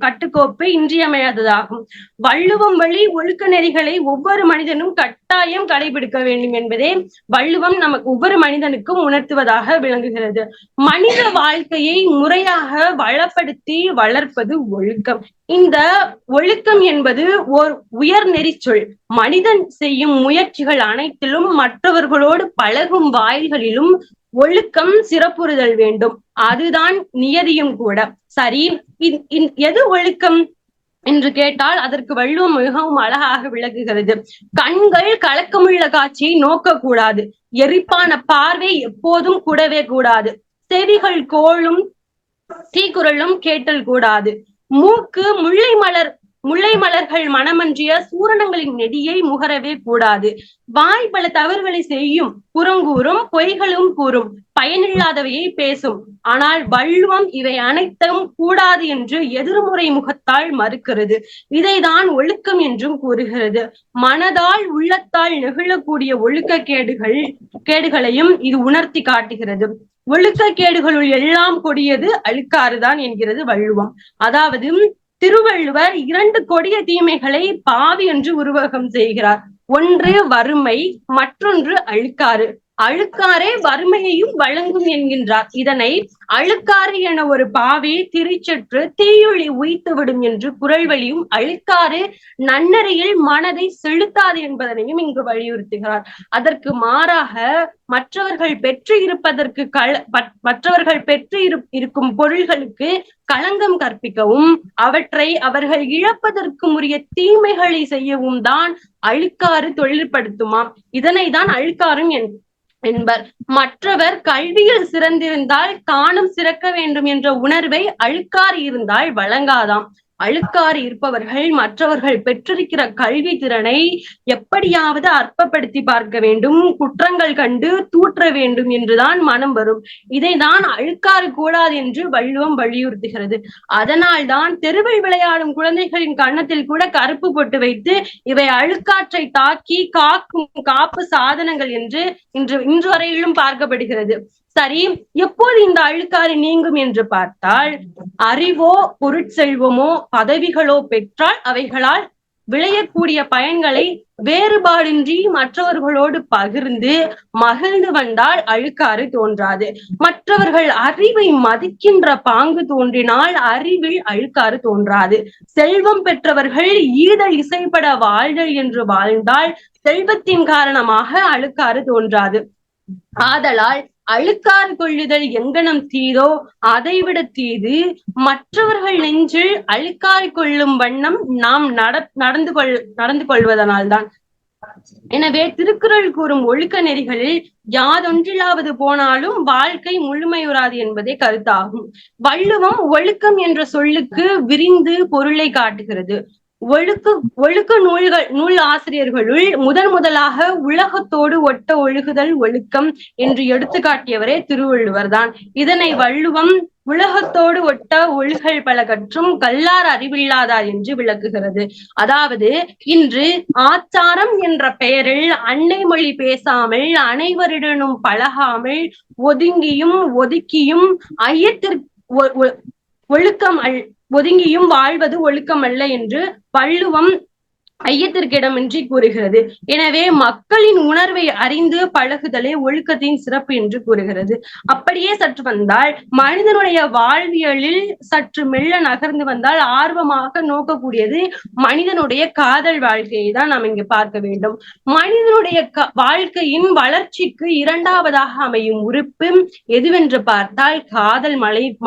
கட்டுக்கோப்பு இன்றியமையாததாகும். வள்ளுவம் வழி ஒழுக்க நெறிகளை ஒவ்வொரு மனிதனும் கட்டாயம் கடைபிடிக்க வேண்டும் என்பதே வள்ளுவம் நமக்கு ஒவ்வொரு மனிதனுக்கும் உணர்த்துவதாக விளங்குகிறது. மனித வாழ்க்கையை முறையாக வளப்படுத்தி வளர்ப்பது ஒழுக்கம். இந்த ஒழுக்கம் என்பது ஓர் உயர் நெறிச்சொல். மனிதன் செய்யும் முயற்சிகள் அனைத்திலும் மற்றவர்களோடு பழகும் வாயில்களிலும் ஒழுக்கம் சிறப்புறுதல் வேண்டும். அதுதான் நியதியும் கூட. சரி, எது ஒழுக்கம் என்று கேட்டால் அதற்கு வள்ளுவம் மிகவும் அழகாக விளக்குகிறது. கண்கள் கலக்கமுள்ள காட்சியை நோக்கக்கூடாது. எரிப்பான பார்வை எப்போதும் கூடவே கூடாது. செவிகள் கோளும் தீக்குறளும் கேட்டல் கூடாது. மூக்கு முல்லை மலர்கள் மனமன்றிய சூரணங்களின் நெடியை முகரவே கூடாது. வாய் பல தவறுகளை செய்யும், புறங்கூறும், பொய்களும் கூறும், பயனில்லாதவையை பேசும். ஆனால் வள்ளுவம் இவை அனைத்தும் கூடாது என்று எதிர்முறை முகத்தால் மறுக்கிறது. இதைதான் ஒழுக்கம் என்றும் கூறுகிறது. மனதால் உள்ளத்தால் நெகிழக்கூடிய ஒழுக்க கேடுகளையும் இது உணர்த்தி காட்டுகிறது. ஒழுக்க கேடுகளுள் எல்லாம் கொடியது அழுக்காறுதான் என்கிறது வள்ளுவம். அதாவது திருவள்ளுவர் 2 கொடிய தீமைகளை பாவி என்று உருவகம் செய்கிறார். ஒன்று வறுமை, மற்றொன்று அழுக்காறு. அழுக்காரே வறுமையையும் வழங்கும் என்கின்றார். இதனை அழுக்காறு என ஒரு பாவி திரிச்சற்று தீயுளி உய்த்துவிடும் என்று குறள் வழியும், அழுக்காறு நன்னறையில் மனதை செலுத்தாது என்பதனையும் இங்கு வலியுறுத்துகிறார். அதற்கு மாறாக மற்றவர்கள் பெற்று இருக்கும் பொருள்களுக்கு களங்கம் கற்பிக்கவும், அவற்றை அவர்கள் இழப்பதற்கும் உரிய தீமைகளை செய்யவும் தான் அழுக்காறு தொழில்படுத்துமாம். இதனை தான் அழுக்காறும் என்பர். மற்றவர் கல்வியில் சிறந்திருந்தால் தானும் சிறக்க வேண்டும் என்ற உணர்வை அழுக்காறு இருந்தால் வழங்காதாம். அழுக்காறு இருப்பவர்கள் மற்றவர்கள் பெற்றிருக்கிற கல்வி திறனை எப்படியாவது அற்பப்படுத்தி பார்க்க வேண்டும், குற்றங்கள் கண்டு தூற்ற வேண்டும் என்றுதான் மனம் வரும். இதைதான் அழுக்காறு கூடாது என்று வள்ளுவம் வலியுறுத்துகிறது. அதனால் தான் தெருவில் விளையாடும் குழந்தைகளின் கன்னத்தில் கூட கருப்பு பொட்டு வைத்து இவை அழுக்காற்றை தாக்கி காக்கும் காப்பு சாதனங்கள் என்று இன்று வரையிலும் பார்க்கப்படுகிறது. சரி, எப்போது இந்த அழுக்காறு நீங்கும் என்று பார்த்தால், அறிவோ பொருட்செல்வமோ பதவிகளோ பெற்றால் அவைகளால் விளையக்கூடிய பயன்களை வேறுபாடின்றி மற்றவர்களோடு பகிர்ந்து மகிழ்ந்து வந்தால் அழுக்காறு தோன்றாது. மற்றவர்கள் அறிவை மதிக்கின்ற பாங்கு தோன்றினால் அறிவில் அழுக்காறு தோன்றாது. செல்வம் பெற்றவர்கள் ஈதல் இசைப்பட வாழ்தல் என்று வாழ்ந்தால் செல்வத்தின் காரணமாக அழுக்காறு தோன்றாது. ஆதலால் அழுக்காறு கொள்ளுதல் எங்கனம் தீதோ அதைவிட தீது மற்றவர்கள் நெஞ்சில் அழுக்காறு கொள்ளும் வண்ணம் நாம் நடந்து கொள்வதனால்தான். எனவே திருக்குறள் கூறும் ஒழுக்க நெறிகளில் யாதொன்றிலாவது போனாலும் வாழ்க்கை முழுமையுறாது என்பதே கருத்தாகும். வள்ளுவம் ஒழுக்கம் என்ற சொல்லுக்கு விரிந்து பொருளை காட்டுகிறது. ஒழுக்க நூல் ஆசிரியர்களுள் முதலாக உலகத்தோடு ஒட்ட ஒழுகுதல் ஒழுக்கம் என்று எடுத்துக்காட்டியவரே திருவள்ளுவர் தான். இதனை வள்ளுவம் உலகத்தோடு ஒட்ட ஒழுகல் பல கற்றும் கல்லார் அறிவில்லாதார் என்று விளக்குகிறது. அதாவது இன்று ஆச்சாரம் என்ற பெயரில் அன்னை மொழி பேசாமல், அனைவரிடனும் பழகாமல், ஒதுக்கியும் ஒதுங்கியும் வாழ்வது ஒழுக்கம் அல்ல என்று வள்ளுவம் ஐயத்திற்கிடமின்றி கூறுகிறது. எனவே மக்களின் உணர்வை அறிந்து பழகுதலே ஒழுக்கத்தின் சிறப்பு என்று கூறுகிறது. அப்படியே சற்று வந்தால் மனிதனுடைய வாழ்வியலில் சற்று மெல்ல நகர்ந்து வந்தால் ஆர்வமாக நோக்கக்கூடியது மனிதனுடைய காதல் வாழ்க்கையை தான் நாம் இங்கு பார்க்க வேண்டும். மனிதனுடைய வாழ்க்கையின் வளர்ச்சிக்கு 2வதாக அமையும் உறுப்பு எதுவென்று பார்த்தால் காதல்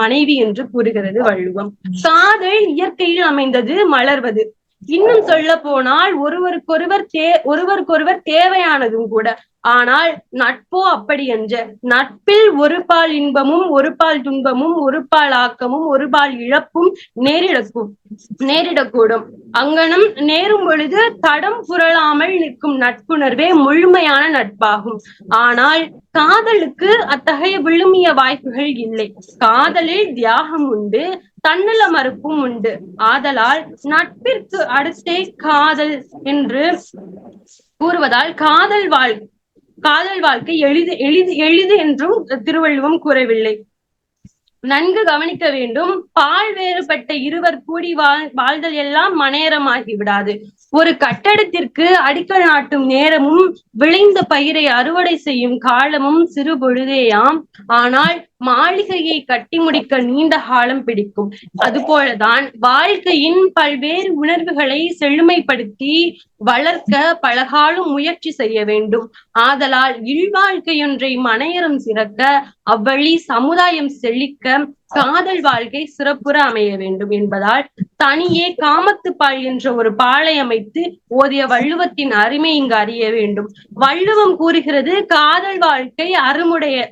மனைவி என்று கூறுகிறது வள்ளுவம். காதல் இயற்கையில் அமைந்தது, மலர்வது. இன்னும் சொல்ல போனால் ஒருவருக்கொருவர் தேவையானதும் கூட. ஆனால் நட்போ அப்படி என்ற நட்பில் ஒரு பால் இன்பமும் ஒரு பால் துன்பமும் ஒரு பால் ஆக்கமும் ஒரு பால் இழப்பும் நேரிடக்கூடும். அங்கனம் நேரும் பொழுது தடம் புரளாமல் நிற்கும் நட்புணர்வே முழுமையான நட்பாகும். ஆனால் காதலுக்கு அத்தகைய விழுமிய வாய்ப்புகள் இல்லை. காதலில் தியாகம் உண்டு, தன்னல மறுப்பும் உண்டு. ஆதலால் நட்பிற்கு அடுத்தே காதல் என்று கூறுவதால் காதல் வாழ்க்கை எளிது எளிது எளிது என்றும் திருவள்ளுவம் கூறவில்லை. நன்கு கவனிக்க வேண்டும். பால் வேறுபட்ட இருவர் கூடி வாழ்தல் எல்லாம் மனையறமாகி விடாது. ஒரு கட்டடத்திற்கு அடிக்கல் நாட்டும் நேரமும் விளைந்த பயிரை அறுவடை செய்யும் காலமும் சிறு பொழுதேயாம். ஆனால் மாளிகையை கட்டி முடிக்க நீண்ட காலம் பிடிக்கும். அதுபோலதான் வாழ்க்கையின் பல்வேறு உணர்வுகளை செழுமைப்படுத்தி வளர்க்க பலகாலம் முயற்சி செய்ய வேண்டும். ஆதலால் இல்வாழ்க்கையொன்றை மனையறம் சிறக்க அவ்வழி சமுதாயம் செழிக்க காதல் வாழ்க்கை சிறப்புற அமைய வேண்டும் என்பதால் தனியே காமத்துப்பால் என்ற ஒரு பாலை அமைத்து ஓதிய வள்ளுவத்தின் அருமை இங்கு அறிய வேண்டும். வள்ளுவம் கூறுகிறது காதல் வாழ்க்கை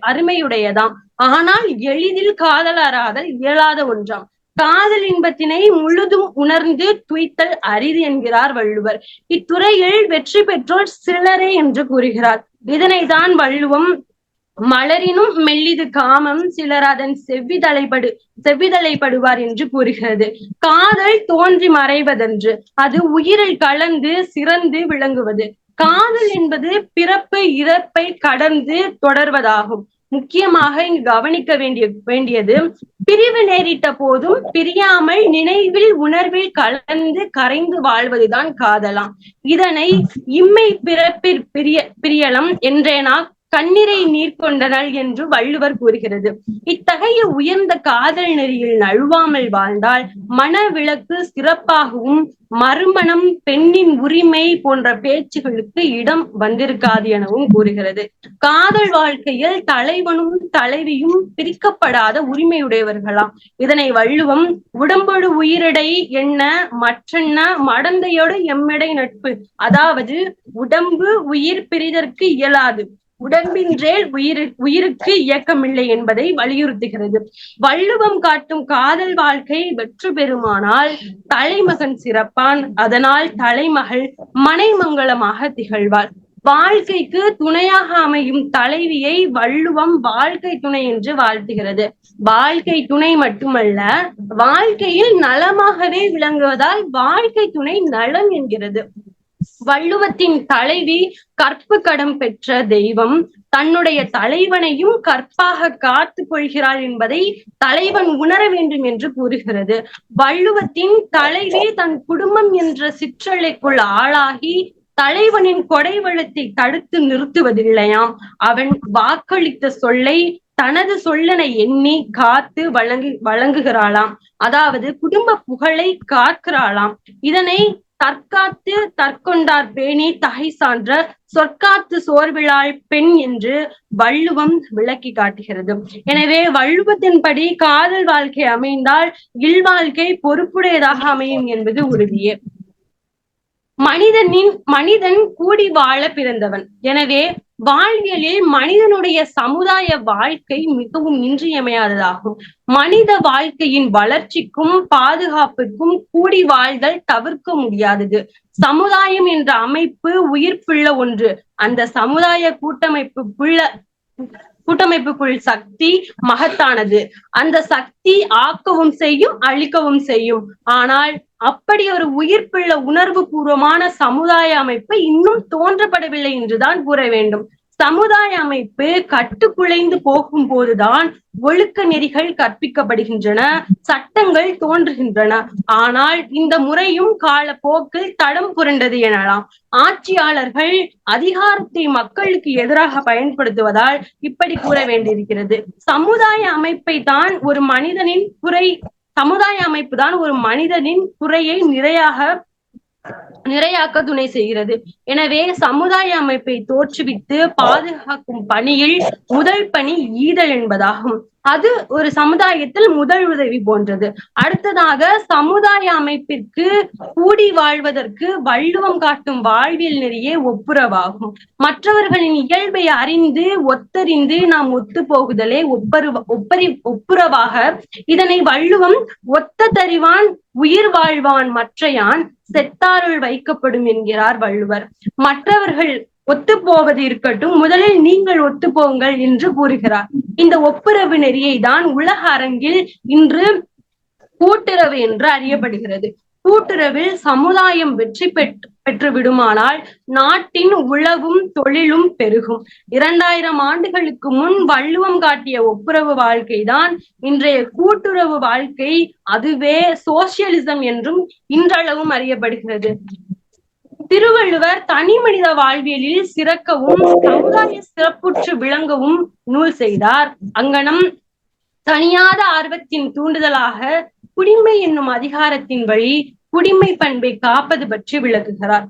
அருமையுடையதாம். ஆனால் எளிதில் காதலராதல் இயலாத ஒன்றாம். காதல் இன்பத்தினை முழுதும் உணர்ந்து துய்த்தல் அரிது என்கிறார் வள்ளுவர். இத்துறையில் வெற்றி பெற்றோர் சிலரே என்று கூறுகிறார். இதனைதான் வள்ளுவம் மலரினும் மெல்லிது காமம் சிலர் அதன் செவ்விதழைப்படுவார் என்று கூறுகிறது. காதல் தோன்றி மறைவதென்று, அது உயிரில் கலந்து சிறந்து விளங்குவது. காதல் என்பது பிறப்பு இறப்பை கடந்து தொடர்வதாகும். முக்கியமாக இங்கு கவனிக்க வேண்டியது பிரிவு நேரிட்ட போதும் பிரியாமல் நினைவில் உணர்வில் கலந்து கரைந்து வாழ்வதுதான் காதலாம். இதனை இம்மை பிரியலம் என்றேனா கண்ணீரை நீர் கொண்டனள் என்று வள்ளுவர் கூறுகிறது. இத்தகைய உயர்ந்த காதல் நெறியில் நழுவாமல் வாழ்ந்தால் மனவிலக்கு சிறப்பாகவும் மறுமணம் பெண்ணின் உரிமை போன்ற பேச்சுகளுக்கு இடம் வந்திருக்காது எனவும் கூறுகிறது. காதல் வாழ்க்கையில் தலைவனும் தலைவியும் பிரிக்கப்படாத உரிமையுடையவர்களாம். இதனை வள்ளுவம் உடம்பொடு உயிரிடை என்ன மற்றென்ன மடந்தையோடு எம்மிடை நட்பு, அதாவது உடம்பு உயிர் பிரிதற்கு இயலாது, உடம்பின்றேல் உயிருக்கு இயக்கமில்லை என்பதை வலியுறுத்துகிறது. வள்ளுவம் காட்டும் காதல் வாழ்க்கை வெற்றி பெறுமானால் தலைமகன் சிறப்பான், அதனால் தலைமகள் மனைமங்கலமாக திகழ்வாள். வாழ்க்கைக்கு துணையாக அமையும் தலைவியை வள்ளுவம் வாழ்க்கை துணை என்று வாழ்த்துகிறது. வாழ்க்கை துணை மட்டுமல்ல, வாழ்க்கையில் நலமாகவே விளங்குவதால் வாழ்க்கை துணை நலம் என்கிறது. வள்ளுவத்தின் தலைவி கற்பு கடம் பெற்ற தெய்வம் தன்னுடைய தலைவனையும் கற்பாக காத்து கொள்கிறாள் என்பதை தலைவன் உணர வேண்டும் என்று கூறுகிறது. வள்ளுவத்தின் தலைவி தன் குடும்பம் என்ற சிற்றலைக்குள் ஆளாகி தலைவனின் கொடைவளத்தை தடுத்து நிறுத்துவதில்லையாம். அவன் வாக்களித்த சொல்லை தனது சொல்லென எண்ணி காத்து வழங்குகிறாளாம். அதாவது குடும்ப புகழை காக்கிறாளாம். இதனை தற்காத்து தற்கொண்டார் பேணி தகை சான்ற சொற்காத்து சோர்விழாள் பெண் என்று வள்ளுவம் விளக்கி காட்டுகிறது. எனவே வள்ளுவத்தின்படி காதல் வாழ்க்கை அமைந்தால் இல்வாழ்க்கை பொறுப்புடையதாக அமையும் என்பது உறுதியே. மனிதன் கூடி வாழ பிறந்தவன். எனவே வாழ்வியலில் மனிதனுடைய சமுதாய வாழ்க்கை மிகவும் இன்றியமையாததாகும். மனித வாழ்க்கையின் வளர்ச்சிக்கும் பாதுகாப்புக்கும் கூடி வாழ்தல் தவிர்க்க முடியாதது. சமுதாயம் என்ற அமைப்பு உயிர்ப்புள்ள ஒன்று. அந்த சமுதாய கூட்டமைப்புக்குள் சக்தி மகத்தானது. அந்த சக்தி ஆக்கவும் செய்யும், அழிக்கவும் செய்யும். ஆனால் அப்படி ஒரு உயிர்ப்புள்ள உணர்வு பூர்வமான சமுதாய அமைப்பு இன்னும் தோன்றப்படவில்லை என்றுதான் கூற வேண்டும். சமுதாய அமைப்பு கட்டுக்குலைந்து போகும் போதுதான் ஒழுக்க நெறிகள் கற்பிக்கப்படுகின்றன, சட்டங்கள் தோன்றுகின்றன. ஆனால் இந்த முறையும் காலப்போக்கில் தடம் புரண்டது எனலாம். ஆட்சியாளர்கள் அதிகாரத்தை மக்களுக்கு எதிராக பயன்படுத்துவதால் இப்படி கூற வேண்டியிருக்கிறது. சமுதாய அமைப்பு தான் ஒரு மனிதனின் குறையை நிறையாக்க துணை செய்கிறது. எனவே சமுதாய அமைப்பை தோற்றுவித்து பாதுகாக்கும் பணியில் முதல் பணி ஈதல் என்பதாகும். அது ஒரு சமுதாயத்தில் முதல் உதவி போன்றது. அடுத்ததாக சமுதாய அமைப்பிற்கு கூடி வாழ்வதற்கு வள்ளுவம் காட்டும் வாழ்வியல் நெறியே ஒப்புரவாகும். மற்றவர்களின் இயல்பை அறிந்து ஒத்தறிந்து நாம் ஒத்து போகுதலே ஒப்புரவாக. இதனை வள்ளுவம் ஒத்த தறிவான் உயிர் வாழ்வான் மற்றையான் செத்தாருள் வைக்கப்படும் என்கிறார் வள்ளுவர். மற்றவர்கள் ஒத்து போவது இருக்கட்டும், முதலில் நீங்கள் ஒத்து போங்கள் என்று கூறுகிறார். இந்த ஒப்புரவு நெறியை தான் உலக அரங்கில் இன்று கூட்டுறவு என்று அறியப்படுகிறது. கூட்டுறவில் சமுதாயம் வெற்றி பெற்று விடுமானால் நாட்டின் உழவும் தொழிலும் பெருகும். 2000 ஆண்டுகளுக்கு முன் வள்ளுவம் காட்டிய ஒப்புரவு வாழ்க்கைதான் இன்றைய கூட்டுறவு வாழ்க்கை. அதுவே சோசியலிசம் என்றும் இன்றளவும் அறியப்படுகிறது. திருவள்ளுவர் தனி மனித வாழ்வியலில் சிறக்கவும் சமுதாய சிறப்புற்று விளங்கவும் நூல் செய்தார். அங்கனம் தனியாத ஆர்வத்தின் தூண்டுதலாக குடிமை என்னும் அதிகாரத்தின் வழி குடிமை பண்பை காப்பது பற்றி விளக்குகிறார்.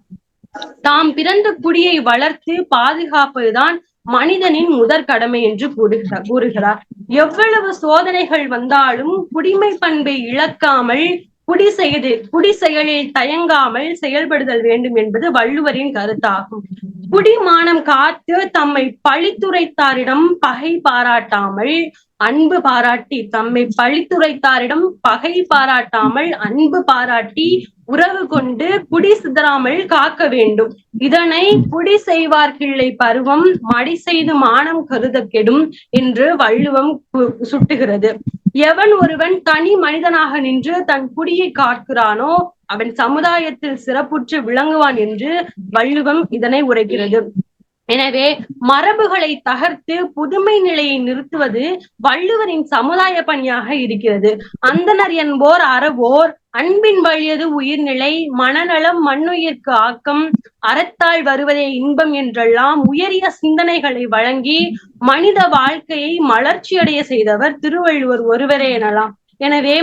தாம் பிறந்த குடியை வளர்த்து பாதுகாப்பதுதான் மனிதனின் முதற் கடமை என்று கூறுகிறார். எவ்வளவு சோதனைகள் வந்தாலும் குடிமை பண்பை இழக்காமல் குடி செயலில் தயங்காமல் செயல்படுதல் வேண்டும் என்பது வள்ளுவரின் கருத்தாகும். குடிமானம் காத்து தம்மை பழித்துரைத்தாரிடம் பகை பாராட்டாமல் அன்பு பாராட்டி அன்பு பாராட்டி உறவு கொண்டு குடி சிதறாமல் காக்க வேண்டும். இதனை குடி செய்வார்கிள்ளை பருவம் மடி செய்து மானம் கருத கெடும் என்று வள்ளுவம் சுட்டுகிறது. எவன் ஒருவன் தனி மனிதனாக நின்று தன் குடியை காக்கிறானோ அவன் சமுதாயத்தில் சிறப்புற்று விளங்குவான் என்று வள்ளுவம் இதனை உரைக்கிறது. எனவே மரபுகளை தகர்த்து புதுமை நிலையை நிறுத்துவது வள்ளுவரின் சமுதாய பணியாக இருக்கிறது. அந்தனர் என்போர் அறவோர் அன்பின் வழியது உயிர்நிலை மனநலம் மண்ணுயிர்க்கு ஆக்கம் அறத்தால் வருவதே இன்பம் என்றெல்லாம் உயரிய சிந்தனைகளை வழங்கி மனித வாழ்க்கையை மலர்ச்சியடைய செய்தவர் திருவள்ளுவர் ஒருவரே எனலாம். எனவே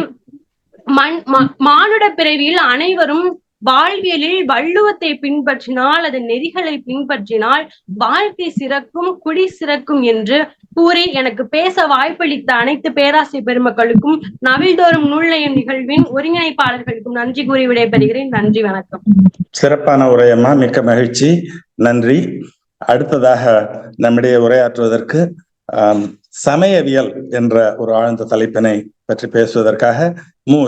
மானுட பிறவியில் அனைவரும் வாழ்வியலில் வள்ளுவத்தை பின்பற்றினால் அதன் நெறிகளை பின்பற்றினால் வாழ்க்கை சிறக்கும் குடி சிறக்கும் என்று கூறி எனக்கு பேச வாய்ப்பளித்த அனைத்து பேராசிரியர் பெருமக்களுக்கும் நவில்தோறும் நூல்நயம் நிகழ்வின் ஒருங்கிணைப்பாளர்களுக்கும் நன்றி கூறி விடைபெறுகிறேன். நன்றி, வணக்கம். சிறப்பான உரையம்மா, மிக்க மகிழ்ச்சி, நன்றி. அடுத்ததாக நம்மிடையே உரையாற்றுவதற்கு சமயவியல் என்ற ஒரு ஆழ்ந்த தலைப்பினை பற்றி பேசுவதற்காக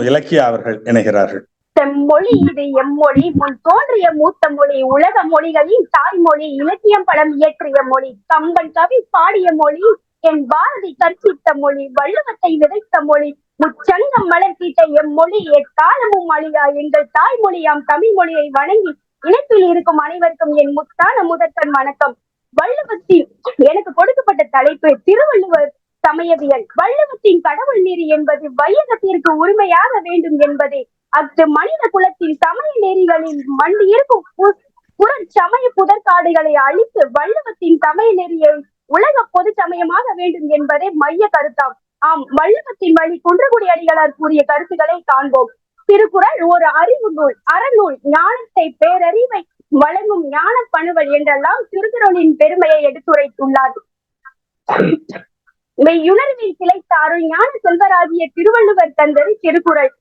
இலக்கியா அவர்கள் இணைகிறார்கள். செம்மொழி இது எம்மொழி, முன் தோன்றிய மூத்த மொழி, உலக மொழிகளின் தாய்மொழி, இலக்கியம் பலம் இயற்றிய மொழி, கம்பன் கவி பாடிய மொழி, என் பாரதி கற்பித்த மொழி, வள்ளுவத்தை விதைத்த மொழி, முச்சங்கம் மலர்த்திட்ட எம்மொழி, எக்காலமும் அழியா எங்கள் தாய்மொழியாம் தமிழ் மொழியை வணங்கி இணைப்பில் இருக்கும் அனைவருக்கும் என் முத்தான முதற்கண் வணக்கம். வள்ளுவத்தின் எனக்கு கொடுக்கப்பட்ட தலைப்பு திருவள்ளுவர் சமயவியல். வள்ளுவத்தின் கடவுள் நெறி என்பது வையகத்திற்கு உரிமையாக வேண்டும் என்பதே. அத்து மனித குலத்தின் சமய நெறிகளில் மண்டி இருக்கும் சமய புதற்காடுகளை அழித்து வள்ளுவத்தின் சமய நெறியை உலக பொது சமயமாக வேண்டும் என்பதே மைய கருத்தாம். ஆம், வள்ளுவத்தின் வழி குன்றக்குடி அடிகளார் கூறிய கருத்துக்களை காண்போம். திருக்குறள் ஒரு அறிவு நூல், அறநூல், ஞானத்தை பேரறிவை வழங்கும் ஞான பணுவல் என்றெல்லாம் திருக்குறளின் பெருமையை எடுத்துரைத்துள்ளார். மெய்யுணர்வில் திளைத்த அருள் ஞான செல்வராகிய திருவள்ளுவர் தந்தது திருக்குறள்.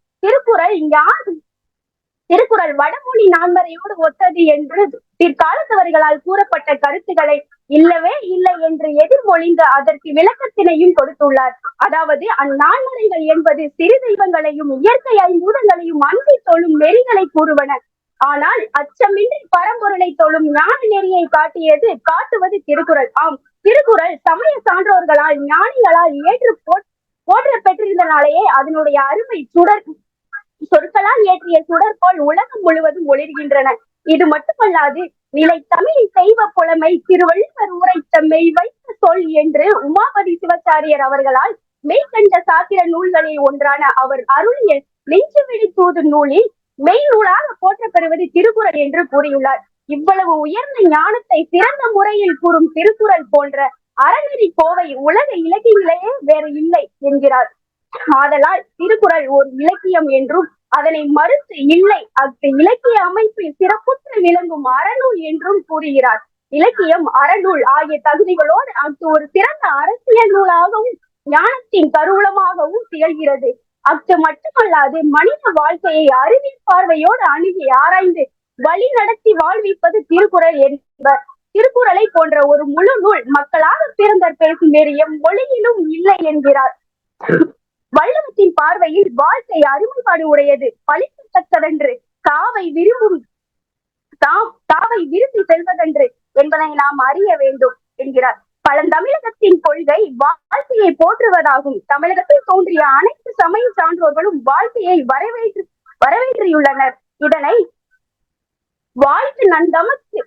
திருக்குறள் வடமொழி நான்மறையோடு ஒத்தது என்று பிற்காலத்தவர்களால் கூறப்பட்ட கருத்துக்களை இல்லவே இல்லை என்று எதிர்மொழிந்து அதற்கு விளக்கத்தினையும் கொடுத்துள்ளார். அதாவது அந்நான்மறைகள் என்பது சிறு தெய்வங்களையும் இயற்கை ஐம்பூதங்களையும் அன்பை தொழும் நெறிகளை கூறுவன. ஆனால் அச்சமின்றி பரம்பொருளை தொழும் ஞான நெறியை காட்டுவது திருக்குறள். ஆம், திருக்குறள் சமய சான்றோர்களால் ஞானிகளால் ஏற்று போற்ற பெற்றிருந்தனாலேயே அதனுடைய அருமை சொற்களால் ஏற்றிய சுடற்போல் உலகம் முழுவதும் ஒளிர்கின்றன. இது மட்டுமல்லாது நிலை தமிழின் தெய்வ புலமை திருவள்ளுவர் உரைத்த மெய் வைத்த சொல் என்று உமாபதி சிவாச்சாரியர் அவர்களால் மெய்கண்ட சாத்திர நூல்களில் ஒன்றான அவர் அருளிய நெஞ்சுவெளி தூது நூலில் மெய் நூலாக போற்றப்பெறுவது திருக்குறள் என்று கூறியுள்ளார். இவ்வளவு உயர்ந்த ஞானத்தை சிறந்த முறையில் கூறும் திருக்குறள் போன்ற அறநெறி கோவை உலக இலக்கியங்களே வேறு இல்லை என்கிறார். ஆதலால் திருக்குறள் ஒரு இலக்கியம் என்றும் அதனை மறுத்து இல்லை அக்கு இலக்கிய அமைப்பில் சிறப்புற்று விளங்கும் அறநூல் என்றும் கூறுகிறார். இலக்கியம் அறநூல் ஆகிய தகுதிகளோடு அங்கு ஒரு சிறந்த அரசியல் நூலாகவும் ஞானத்தின் கருவூலமாகவும் திகழ்கிறது. அக்கு மட்டுமல்லாது மனித வாழ்க்கையை அறிவியல் பார்வையோடு அணுகி ஆராய்ந்து வழி நடத்தி வாழ்விப்பது திருக்குறள் என்பர். திருக்குறளை போன்ற ஒரு முழு நூல் மக்களாக பிறந்தர் பேசும் வேறு எம்மொழியிலும் இல்லை என்கிறார். வள்ளுவத்தின் பார்வையில் வாழ்க்கை அருமைப்பாடு உடையது, பழிக்கத்தக்கதென்று, தாவை விரும்பி செல்வதென்று என்பதை நாம் அறிய வேண்டும் என்கிறார். பழந்தமிழகத்தின் கொள்கை வாழ்க்கையை போற்றுவதாகும். தமிழகத்தில் தோன்றிய அனைத்து சமய சான்றோர்களும் வாழ்க்கையை வரவேற்றியுள்ளனர். இதனை வாழ்த்து நந்தமக்கு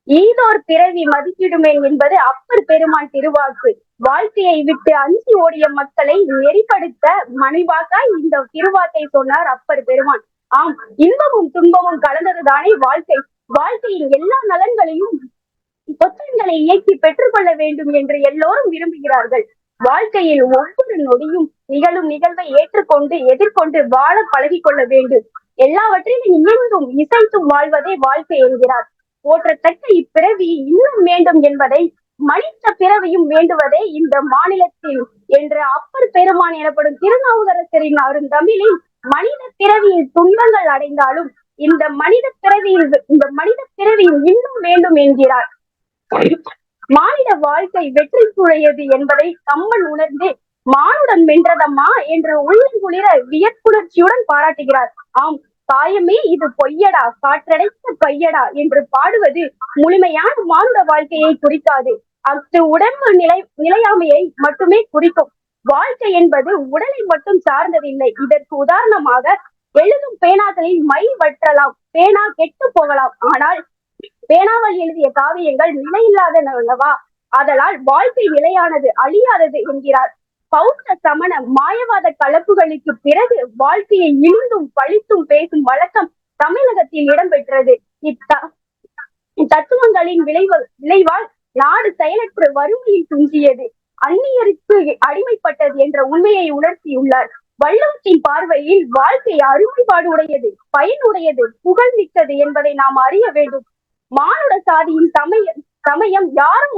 ஈதோர் பிறவி மதிப்பிடுமேன் என்பது அப்பர் பெருமான் திருவாக்கு. வாழ்க்கையை விட்டு அஞ்சி ஓடிய மக்களை நெறிப்படுத்த மணிவாக்காய் இந்த திருவாக்கை சொன்னார் அப்பர் பெருமான். ஆம், இன்பமும் துன்பமும் கலந்ததுதானே வாழ்க்கை. வாழ்க்கையின் எல்லா நலன்களையும் பொத்தன்களை இயக்கி பெற்றுக்கொள்ள வேண்டும் என்று எல்லோரும் விரும்புகிறார்கள். வாழ்க்கையில் ஒவ்வொரு நொடியும் நிகழும் நிகழ்வை ஏற்றுக்கொண்டு எதிர்கொண்டு வாழ பழகி கொள்ள வேண்டும். எல்லாவற்றிலும் இயங்கும் இசைத்தும் வாழ்வதே வாழ்க்கை என்கிறார். போற்றத்தக்க இப்பிறவி இன்னும் வேண்டும் என்பதை மனித பிறவியும் வேண்டுவதே இந்த மாநிலத்தில் என்ற அப்பர் பெருமான் எனப்படும் திருநாவுக்கரசரின் அருந்தமிழில் மனித பிறவியில் துன்பங்கள் அடைந்தாலும் இந்த மனித பிறவியில் இன்னும் வேண்டும் என்கிறார். மானிட வாழ்க்கை வெற்றிக்குரியது என்பதை கம்பன் உணர்ந்து மானுடம் வென்றதம்மா என்று உள்ளங்குளிர வியப்புணர்ச்சியுடன் பாராட்டுகிறார். ஆம், காயமே இது பொய்யடா, காற்றடைத்த பையடா என்று பாடுவது முழுமையான மானுட வாழ்க்கையை குறிக்காது. அஃது உடம்பு நிலையாமையை மட்டுமே குறிக்கும். வாழ்க்கை என்பது உடலை மட்டும் சார்ந்ததில்லை. இதற்கு உதாரணமாக எழுதும் பேனாக்களில் மை வற்றலாம், பேனா கெட்டு போகலாம். ஆனால் பேனாவால் எழுதிய காவியங்கள் நிலையில்லாதனவா, அதனால் வாழ்க்கை நிலையானது, அழியாதது என்கிறார். பௌத்த சமண மாயவாத கலப்புகளுக்கு பிறகு வாழ்க்கையை இழிந்தும் பழித்தும் பேசும் வழக்கம் தமிழகத்தில் இடம்பெற்றது. இத்தத்துவங்களின் விளைவால் நாடு செயலற்று வறுமையில் துஞ்சியது, அந்நியருக்கு அடிமைப்பட்டது என்ற உண்மையை உணர்த்தியுள்ளார். வள்ளுவத்தின் பார்வையில் வாழ்க்கை அருமைப்பாடு உடையது, பயனுடையது, புகழ்மிக்கது என்பதை நாம் அறிய வேண்டும். மானுட சாதியின் சமயம் யாரும்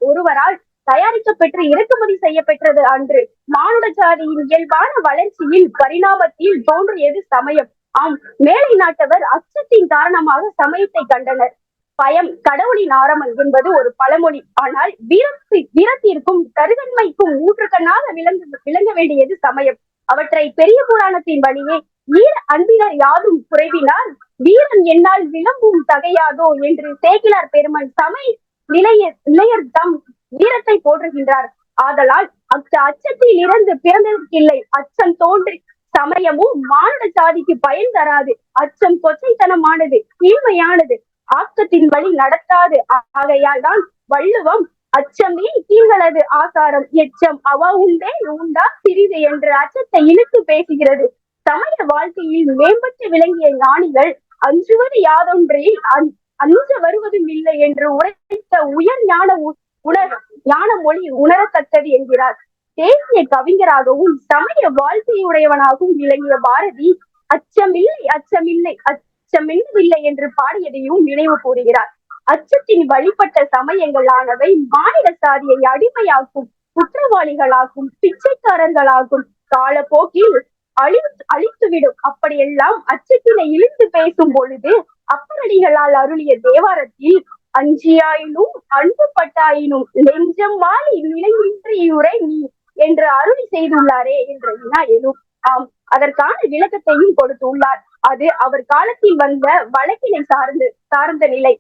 ஒருவரால் தயாரிக்கப்பெற்று இறக்குமதி செய்யப்பெற்றது அன்று. மானுட சாதியின் இயல்பான வளர்ச்சியில் பரிணாமத்தில் தோன்றியது சமயம். ஆம், மேலை நாட்டவர் அச்சத்தின் காரணமாக சமயத்தை கண்டனர். பயம் கடவுளின் ஆரம்பம் என்பது ஒரு பழமொழி. ஆனால் வீரத்திற்கும் கருதன்மைக்கும் ஊற்றுக்கண்ணாக விளங்க வேண்டியது சமயம். அவற்றை பெரிய புராணத்தின் வழியே ஈர அன்பினர் யாரும் குறைவினார் வீரன் என்னால் விளம்பும் தகையாதோ என்று சேக்கிலார் பெருமன் சமய நிலையர் தம் வீரத்தை போற்றுகின்றார். ஆதலால் அச்சத்தில் இருந்து பிறந்ததற்கில்லை. அச்சம் தோன்றி சமயமும் மானுட சாதிக்கு பயன் தராது. அச்சம் கொச்சைத்தனமானது, தீமையானது, ஆக்கத்தின் வழி நடத்தாது. ஆகையால் தான் வள்ளுவம் அச்சமே தீங்களது ஆசாரம், எச்சம் அவ உண்டே உண்டா சிறிது என்று அச்சத்தை இழுத்து பேசுகிறது. சமய வாழ்க்கையில் மேம்பட்டு விளங்கிய ஞானிகள் அஞ்சுவது யாதொன்றில் அஞ்ச வருவதும் இல்லை என்று உரைத்த உயர் ஞான மொழி உணரத்தக்கது என்கிறார். தேசிய கவிஞராகவும் சமய வாழ்க்கையுடையவனாகவும் விளங்கிய பாரதி அச்சமில்லை அச்சமில்லை அச்சமென்பதில்லை என்று பாடியதையும் நினைவு கூறுகிறார். அச்சத்தின் வழிபட்ட சமயங்களானவை மாநில சாதியை அடிமையாக்கும், குற்றவாளிகளாக்கும், பிச்சைக்காரர்களாக்கும், காலப்போக்கில் அழித்துவிடும். அப்படியெல்லாம் அச்சத்தினை இழுத்து பேசும் பொழுது அப்பரடிகளால் அருளிய தேவாரத்தில் அஞ்சியாயினும் அன்பு பட்டாயினும் நெஞ்சம் வாழி நிலையின்றியுரை நீ என்று அருளி செய்துள்ளாரே என்ற வினா எழும். ஆம், அதற்கான விளக்கத்தையும் கொடுத்துள்ளார். அது அவர் காலத்தில் வந்த வழக்கினை சார்ந்த நிலை.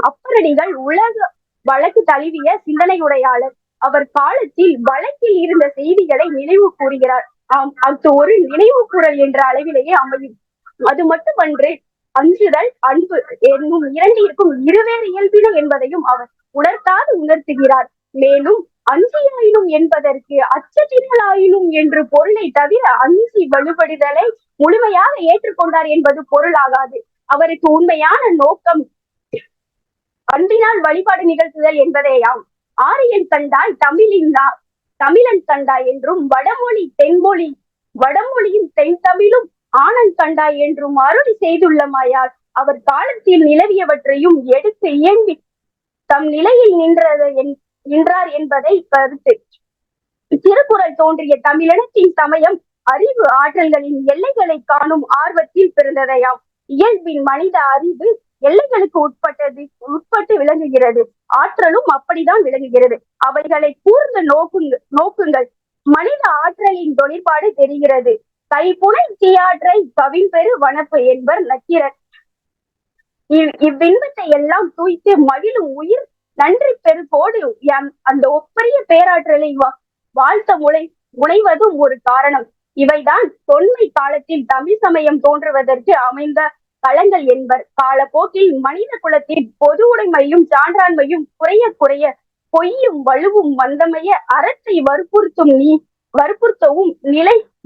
அப்பரடிகள் உலக வழக்கு தழுவிய சிந்தனையுடையாளர். அவர் காலத்தில் வழக்கில் இருந்த செய்திகளை நினைவு கூறுகிறார். ஆம், அது ஒரு நினைவு கூறல் என்ற அளவிலேயே அமையும். அது மட்டுமன்று, அஞ்சுதல் அன்பு என்னும் இரண்டிற்கும் இருவேறு இயல்பின என்பதையும் அவர் உணர்த்துகிறார். மேலும் அஞ்சியாயினும் என்பதற்கு அச்சத்தினாயினும் என்று பொருளை தவிர அஞ்சி வலுப்படுதலை முழுமையாக ஏற்றுக்கொண்டார் என்பது பொருளாகாது. அவருக்கு உண்மையான நோக்கம் அன்பினால் வழிபாடு நிகழ்த்துதல் என்பதேயாம். ஆரியன் கண்டாய் தமிழன் கண்டாய் என்றும் வடமொழியும் தென் தமிழும் ஆனந்த் கண்டாய் என்றும் அருளி செய்துள்ளமையால் அவர் காலத்தில் நிலவியவற்றையும் எடுத்து இயங்கி தம் நிலையில் நின்றார் என்பதை கருத்து. திருக்குறள் தோன்றிய தமிழினத்தின் சமயம் அறிவு ஆற்றல்களின் எல்லைகளை காணும் ஆர்வத்தில் பிறந்ததையாம். இயல்பின் மனித அறிவு எல்லைகளுக்கு உட்பட்டு விளங்குகிறது. ஆற்றலும் அப்படிதான் விளங்குகிறது. அவைகளை கூர்ந்து நோக்குங்கள். மனித ஆற்றலின் தொழிற்பாடு தெரிகிறது. கைப்புனை தீயாற்றை கவின்பெரு வனப்பு என்பர் நக்கீரர். இவ்வின்பத்தை எல்லாம் தூய்த்து மகிழும் உயிர் நன்றி பெருகோடு அந்த ஒப்பரிய பேராற்றலை வாழ்த்த முனைவதும் ஒரு காரணம். இவைதான் தொன்மை காலத்தில் தமிழ் சமயம் தோன்றுவதற்கு அமைந்த களங்கள் என்பர். காலப்போக்கில் மனித குலத்தின் பொது உடைமையும் சான்றாண்மையும் குறைய குறைய பொய்யும் வலுவும் வந்தமைய அறத்தை வற்புறுத்தவும்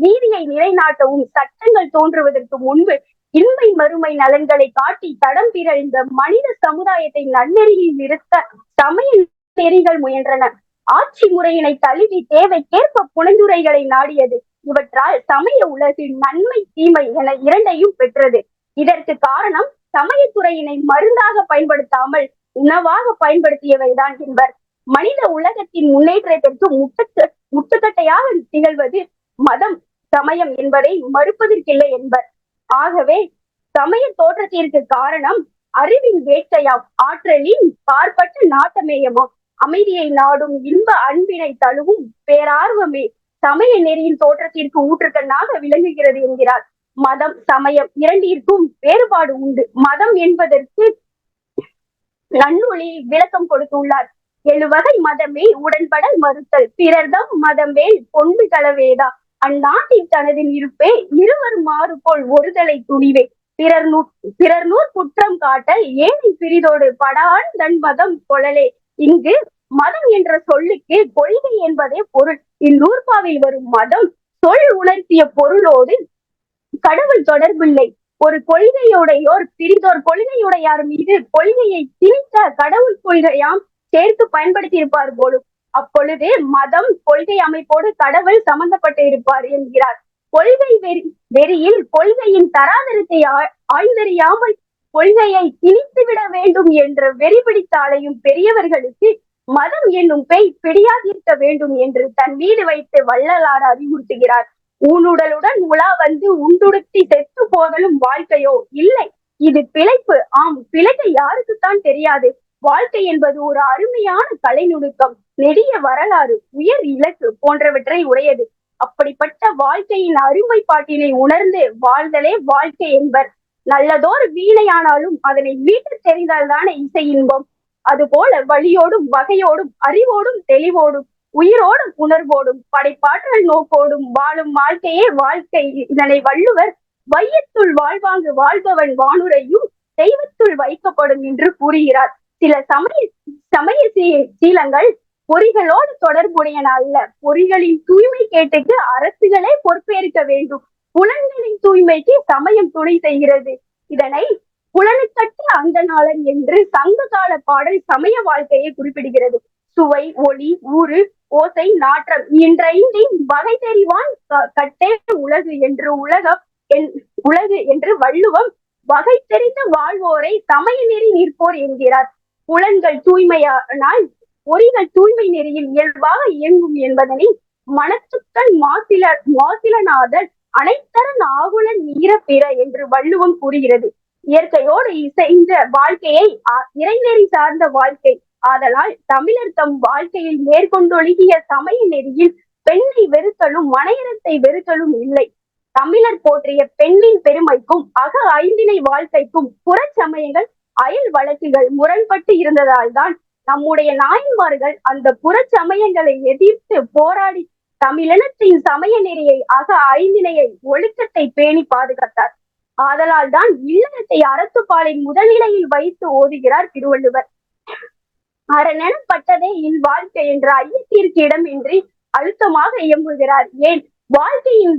நீதியை நிலைநாட்டவும் சட்டங்கள் தோன்றுவதற்கு முன்பு இன்மை மறுமை நலன்களை காட்டி தடம் பிறழ்ந்த மனித சமுதாயத்தை நன்னெறியில் நிறுத்த சமய நெறிகள் முயன்றன. ஆட்சி முறையினை தழுவி தேவைக்கேற்ப புனைந்துரைகளை நாடியது. இவற்றால் சமய உலகு நன்மை தீமை என இரண்டையும் பெற்றது. இதற்கு காரணம் சமயத்துறையினை மருந்தாக பயன்படுத்தாமல் உணவாக பயன்படுத்தியவைதான் என்பர். மனித உலகத்தின் முன்னேற்றத்திற்கு முட்டுக்கட்டையாக திகழ்வது மதம் சமயம் என்பதை மறுப்பதற்கில்லை என்பர். ஆகவே சமய தோற்றத்திற்கு காரணம் அறிவின் வேட்கையாம், ஆற்றலின் பார்ப்பட்ட நாட்டமேயமாம், அமைதியை நாடும் இன்ப அன்பினை தழுவும் பேரார்வமே சமய நெறியின் தோற்றத்திற்கு ஊற்றுக்கண்ணாக விளங்குகிறது என்கிறார். மதம் சமயம் இரண்டிற்கும் வேறுபாடு உண்டு. மதம் என்பதற்கு நன்னூலில் விளக்கம் கொடுத்துள்ளார். 7 வகை மதமே உடன்பட மறுத்தல், பிறர்தம் மதமேல் பொன்பு களவேதா, அந்நாட்டில் தனது இருப்பே இருவர் மாறுபோல் ஒருதலை துணிவே, பிறர் நூற் குற்றம் காட்டல் ஏனை பிரிதோடு படான் தன் மதம் கொளலே. இங்கு மதம் என்ற சொல்லுக்கு கொள்கை என்பதே பொருள். இந்நூற்பாவில் வரும் மதம் சொல் உணர்த்திய பொருளோடு கடவுள் தொடர்பில்லை. ஒரு கொள்கையுடையோர் பிரிதோர் கொள்கையுடையார் மீது கொள்கையை திணித்த கடவுள் கொள்கையாம் சேர்த்து பயன்படுத்தியிருப்பார் போலும். அப்பொழுது மதம் கொள்கை அமைப்போடு கடவுள் சம்பந்தப்பட்டு இருப்பார் என்கிறார். கொள்கை வெறியில் கொள்கையின் தராதரத்தை ஆய்ந்தறியாமல் கொள்கையை திணித்துவிட வேண்டும் என்ற வெறி பிடித்த அலையும் பெரியவர்களுக்கு மதம் என்னும் பேய் பிடியாதிருக்க வேண்டும் என்று தன் மீது வைத்து வள்ளலார் அறிவுறுத்துகிறார். ஊனுடலுடன் உலா வந்து உண்டுடுத்தி செத்து போதலும் வாழ்க்கையோ இல்லை, இது பிழைப்பு. ஆம், பிழைக்க யாருக்குத்தான் தெரியாது. வாழ்க்கை என்பது ஒரு அருமையான கலை நுணுக்கம், நெடிய வரலாறு, உயர் இலக்கு போன்றவற்றை உடையது. அப்படிப்பட்ட வாழ்க்கையின் அருமைப்பாட்டினை உணர்ந்து வாழ்தலே வாழ்க்கை என்பர். நல்லதோர் வீணையானாலும் அதனை மீட்டு தெரிந்தால்தானே இசை இன்பம். அதுபோல வழியோடும் வகையோடும் அறிவோடும் தெளிவோடும் உயிரோடும் உணர்வோடும் படைப்பாற்றல் நோக்கோடும் வாழும் வாழ்க்கையே வாழ்க்கை. இதனை வள்ளுவர் வையத்துள் வாழ்வாங்கு வாழ்பவன் வானுரையும் தெய்வத்துள் வைக்கப்படும் என்று கூறுகிறார். சில சமய சீலங்கள் பொறிகளோடு தொடர்புடையன அல்ல. பொறிகளின் தூய்மை கேட்டுக்கு அரசுகளே பொறுப்பேற்க வேண்டும். புலன்களின் தூய்மைக்கு சமயம் துணை செய்கிறது. இதனை புலனுக்கட்டு அந்த நாளன் என்று சங்க கால பாடல் சமய வாழ்க்கையை குறிப்பிடுகிறது. சுவை, ஒளி, ஊறு, ஓசை, நாற்றம் இன்றைந்தின் வகை தெரிவான் கட்டே உலகு என்று வள்ளுவம் வகை தெரிந்து வாழ்வோரை சமய நெறி நிற்போர் என்கிறார். புலன்கள் தூய்மையானால் பொறிகள் தூய்மை நெறியில் இயல்பாக இயங்கும் என்பதனை மனத்துக்கள் மாசிலநாதல் அனைத்தரன் ஆகுலன் நீர பிற என்று வள்ளுவம் கூறுகிறது. இயற்கையோடு இசைந்த வாழ்க்கையை இறைநெறி சார்ந்த வாழ்க்கை. ஆதலால் தமிழர் தம் வாழ்க்கையில் மேற்கொண்டொழுகிய சமய நெறியில் பெண்ணை வெறுத்தலும் மனையறத்தை வெறுத்தலும் இல்லை. தமிழர் போற்றிய பெண்ணின் பெருமைக்கும் அக ஐந்திணை வாழ்க்கைக்கும் புற சமயங்கள் அயல் வழக்குகள் முரண்பட்டு இருந்ததால் தான் நம்முடைய நாயன்மார்கள் அந்த புற சமயங்களை எதிர்த்து போராடி தமிழினத்தின் சமய நெறியை அக ஐந்திணையை ஒழுக்கத்தை பேணி பாதுகாத்தார். ஆதலால் தான் இல்லறத்தை அறத்துப்பாலின் முதல்நிலையில் வைத்து ஓதுகிறார் திருவள்ளுவர். அறனெனப்பட்டதே இல் வாழ்க்கை என்ற ஐயத்திற்கு இடமின்றி அழுத்தமாக இயம்புகிறார். ஏன் வாழ்க்கையின்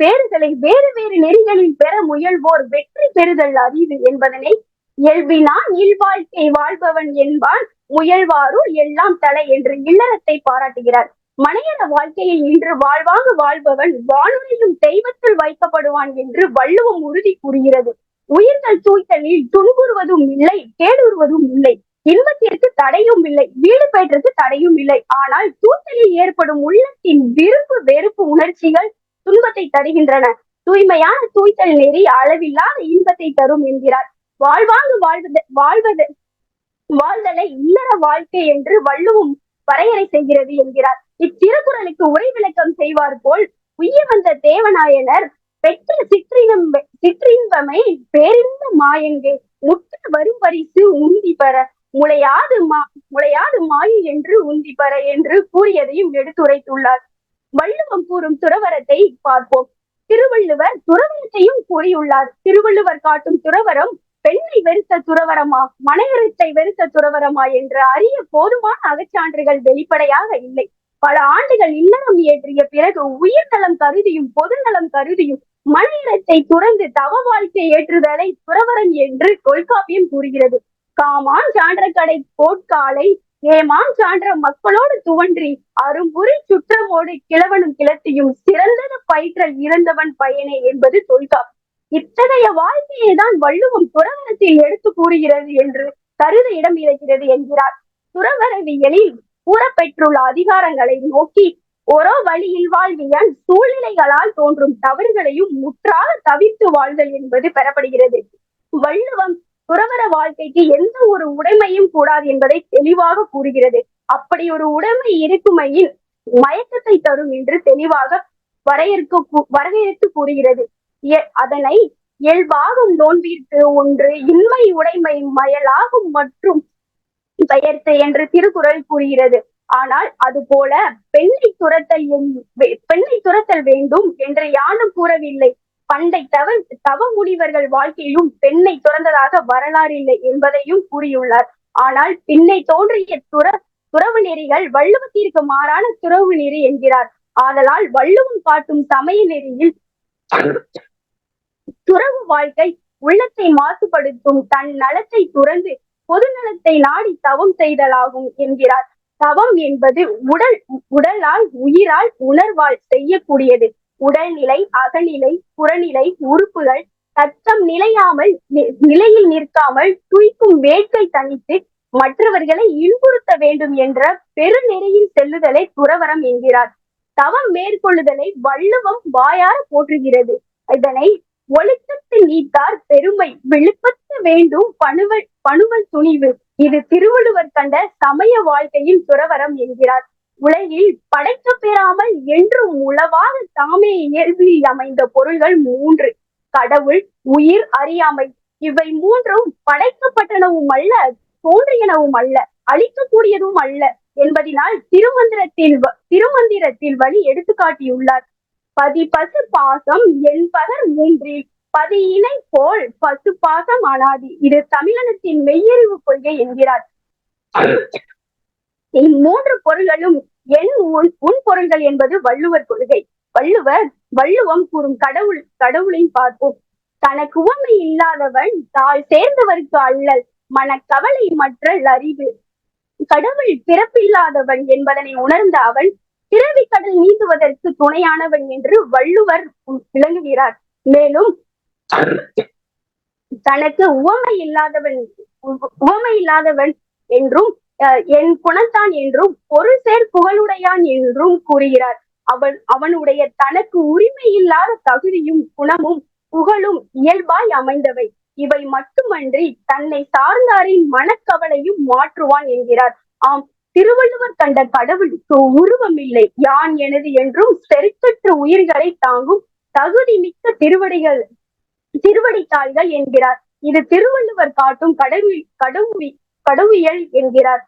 பேறுகளை வேறு வேறு நெறிகளில் பெற முயல்வோர் வெற்றி பெறுதல் அறிவு என்பதனை இயல்பினான் இல்வாழ்க்கை வாழ்பவன் என்பான் முயல்வாருள் எல்லாம் தலை என்று இல்லறத்தை பாராட்டுகிறார். மனையற வாழ்க்கையை இன்று வாழ்வாங்க வாழ்பவன் வானுரையும் தெய்வத்தில் வைக்கப்படுவான் என்று வள்ளுவம் உறுதி கூறுகிறது. உயிர்கள் தூய்த்தலில் துன்புறுவதும் இல்லை, கேடுறுவதும் இல்லை, இன்பத்திற்கு தடையும் இல்லை, வீடு பெற்றற்கு தடையும் இல்லை. ஆனால் தூய்த்தலில் ஏற்படும் உள்ளத்தின் விருப்பு வெறுப்பு உணர்ச்சிகள் துன்பத்தை தருகின்றன. தூய்மையான தூய்த்தல் நெறி அளவில்லாத இன்பத்தை தரும் என்கிறார். வாழ்தலை இல்லற வாழ்க்கை என்று வள்ளுவம் வரையறை செய்கிறது என்கிறார். இத்திருக்குறளுக்கு உரை விளக்கம் செய்வார் போல் உய்ய வந்த தேவநாயனர் பெற்ற சிற்றின்பமை பேரின்ப மாயங்கே முற்ற வரும் பரிசு உந்தி பெற முளையாது மாயு என்று உந்தி பெற என்று கூறியதையும் எடுத்துரைத்துள்ளார். வள்ளுவம் கூறும் துறவரத்தை பார்ப்போம். திருவள்ளுவர் துறவரத்தையும் கூறியுள்ளார். திருவள்ளுவர் காட்டும் துறவரம் பெண்ணை வெறுத்த துறவரமா, மனையறத்தை வெறுத்த துறவரமா என்ற அறிய போதுமான அகச்சான்றுகள் வெளிப்படையாக இல்லை. பல ஆண்டுகள் இல்லறம் இயற்றிய பிறகு உயிர் நலம் கருதியும் பொது நலம் கருதியும் மனையறத்தை துறந்து தவ வாழ்க்கை ஏற்றுதலை துறவரம் என்று தொல்காப்பியம் கூறுகிறது. காமான் சான்ற கடை கோட்காலை ஏமான் சான்ற மக்களோடு துவன்றி அரும்புரி சுற்றமோடு கிழவனும் கிளத்தியும் சிறந்தது பயிற்றல் இறந்தவன் பயனே என்பது தொல்காப்பு. இத்தகைய வாழ்க்கையை தான் வள்ளுவம் துறவரத்தில் எடுத்து கூறுகிறது என்று கருத இடம் இருக்கிறது என்கிறார். துறவரவியலில் கூறப்பெற்றுள்ள அதிகாரங்களை நோக்கி ஓரோ வழியில் வாழ்வியன் சூழ்நிலைகளால் தோன்றும் தவறுகளையும் முற்றாக தவிர்த்து வாழ்தல் என்பது பெறப்படுகிறது. வள்ளுவம் துறவர வாழ்க்கைக்கு எந்த ஒரு உடைமையும் கூடாது என்பதை தெளிவாக கூறுகிறது. அப்படி ஒரு உடைமை இருக்குமையில் மயக்கத்தை தரும் என்று தெளிவாக வரையறுத்து கூறுகிறது. அதனை இயல்பாகும் நோன்பிற்கு ஒன்று இன்மை உடைமை மயலாகும் மற்றும் பெயர்த்து என்று திருக்குறள் கூறுகிறது. ஆனால் அது போல பெண்ணை துரத்தல் வேண்டும் என்று யாரும் கூறவில்லை. பண்டை தவ முனிவர்கள் வாழ்க்கையிலும் பெண்ணை துறந்ததாக வரலாறு இல்லை என்பதையும் கூறியுள்ளார். ஆனால் பின்னை தோன்றிய துறவு நெறிகள் வள்ளுவத்திற்கு மாறான துறவு நெறி என்கிறார். ஆதலால் வள்ளுவம் காட்டும் சமய நெறியில் துறவு வாழ்க்கை உள்ளத்தை மாசுபடுத்தும் தன் நலத்தை துறந்து பொது நலத்தை நாடி தவம் செய்தலாகும் என்கிறார். தவம் என்பது உடலால் உயிரால் உணர்வால் செய்யக்கூடியது. உடல்நிலை, அகநிலை, புறநிலை உறுப்புகள் தத்தம் நிலையில் நிற்காமல் துய்க்கும் வேட்கை தனித்து மற்றவர்களை இன்புறுத்த வேண்டும் என்ற பெருநெறியில் செல்லுதலை துறவரம் என்கிறார். தவம் மேற்கொள்ளுதலை வள்ளுவம் வாயார போற்றுகிறது. இதனை ஒழுக்கத்து நீத்தார் பெருமை விழுப்பத்த வேண்டும் பணுவல் துணிவு, இது திருவள்ளுவர் கண்ட சமய வாழ்க்கையின் துறவரம் என்கிறார். உலகில் படைக்க பெறாமல் என்றும் உளவாக தாமே இயல்பில் அமைந்த பொருள்கள் 3: கடவுள், உயிர், அறியாமை. இவை 3ம் படைக்கப்பட்டனவும் அல்ல, தோன்றியனவும் அல்ல, அழிக்கக்கூடியதும் அல்ல என்பதனால் திருமந்திரத்தில் வழி எடுத்துக்காட்டியுள்ளார். பதி பசு பாசம் என்பதர் 3இல் பதி இணை போல் பசு பாசம் அனாதி, இது தமிழகத்தின் மெய்யறிவு கொள்கை என்கிறார். இம்மூன்று பொருள்களும் உன் பொருள்கள் என்பது வள்ளுவர் கொள்கை. வள்ளுவம் கூறும் கடவுளின் பார்ப்போம். தனக்கு உவமை இல்லாதவன் தாழ் சேர்ந்தவருக்கு அல்லல், மனக்கவலை மற்றல் அறிவு. கடவுள் பிறப்பில்லாதவன் என்பதனை உணர்ந்த அவன் பிறவி கடல் நீந்துவதற்கு துணையானவன் என்று வள்ளுவர் விளங்குகிறார். மேலும் தனக்கு உவமை இல்லாதவன் என்றும் என் குணத்தான் என்றும் பொருள் சேர் புகழுடையான் என்றும் கூறுகிறார். அவனுடைய தனக்கு உரிமை இல்லாத தகுதியும் குணமும் புகழும் இயல்பாய் அமைந்தவை. இவை மட்டுமன்றி தன்னை சார்ந்தாரின் மனக்கவலையும் மாற்றுவான் என்கிறார். ஆம், திருவள்ளுவர் கண்ட கடவுளுக்கு உருவம் இல்லை, யான் எனது என்றும் செருக்கற்ற உயிர்களை தாங்கும் தகுதி மிக்க திருவடித்தாள்கள் என்கிறார். இது திருவள்ளுவர் காட்டும் கடவுவியல் என்கிறார்.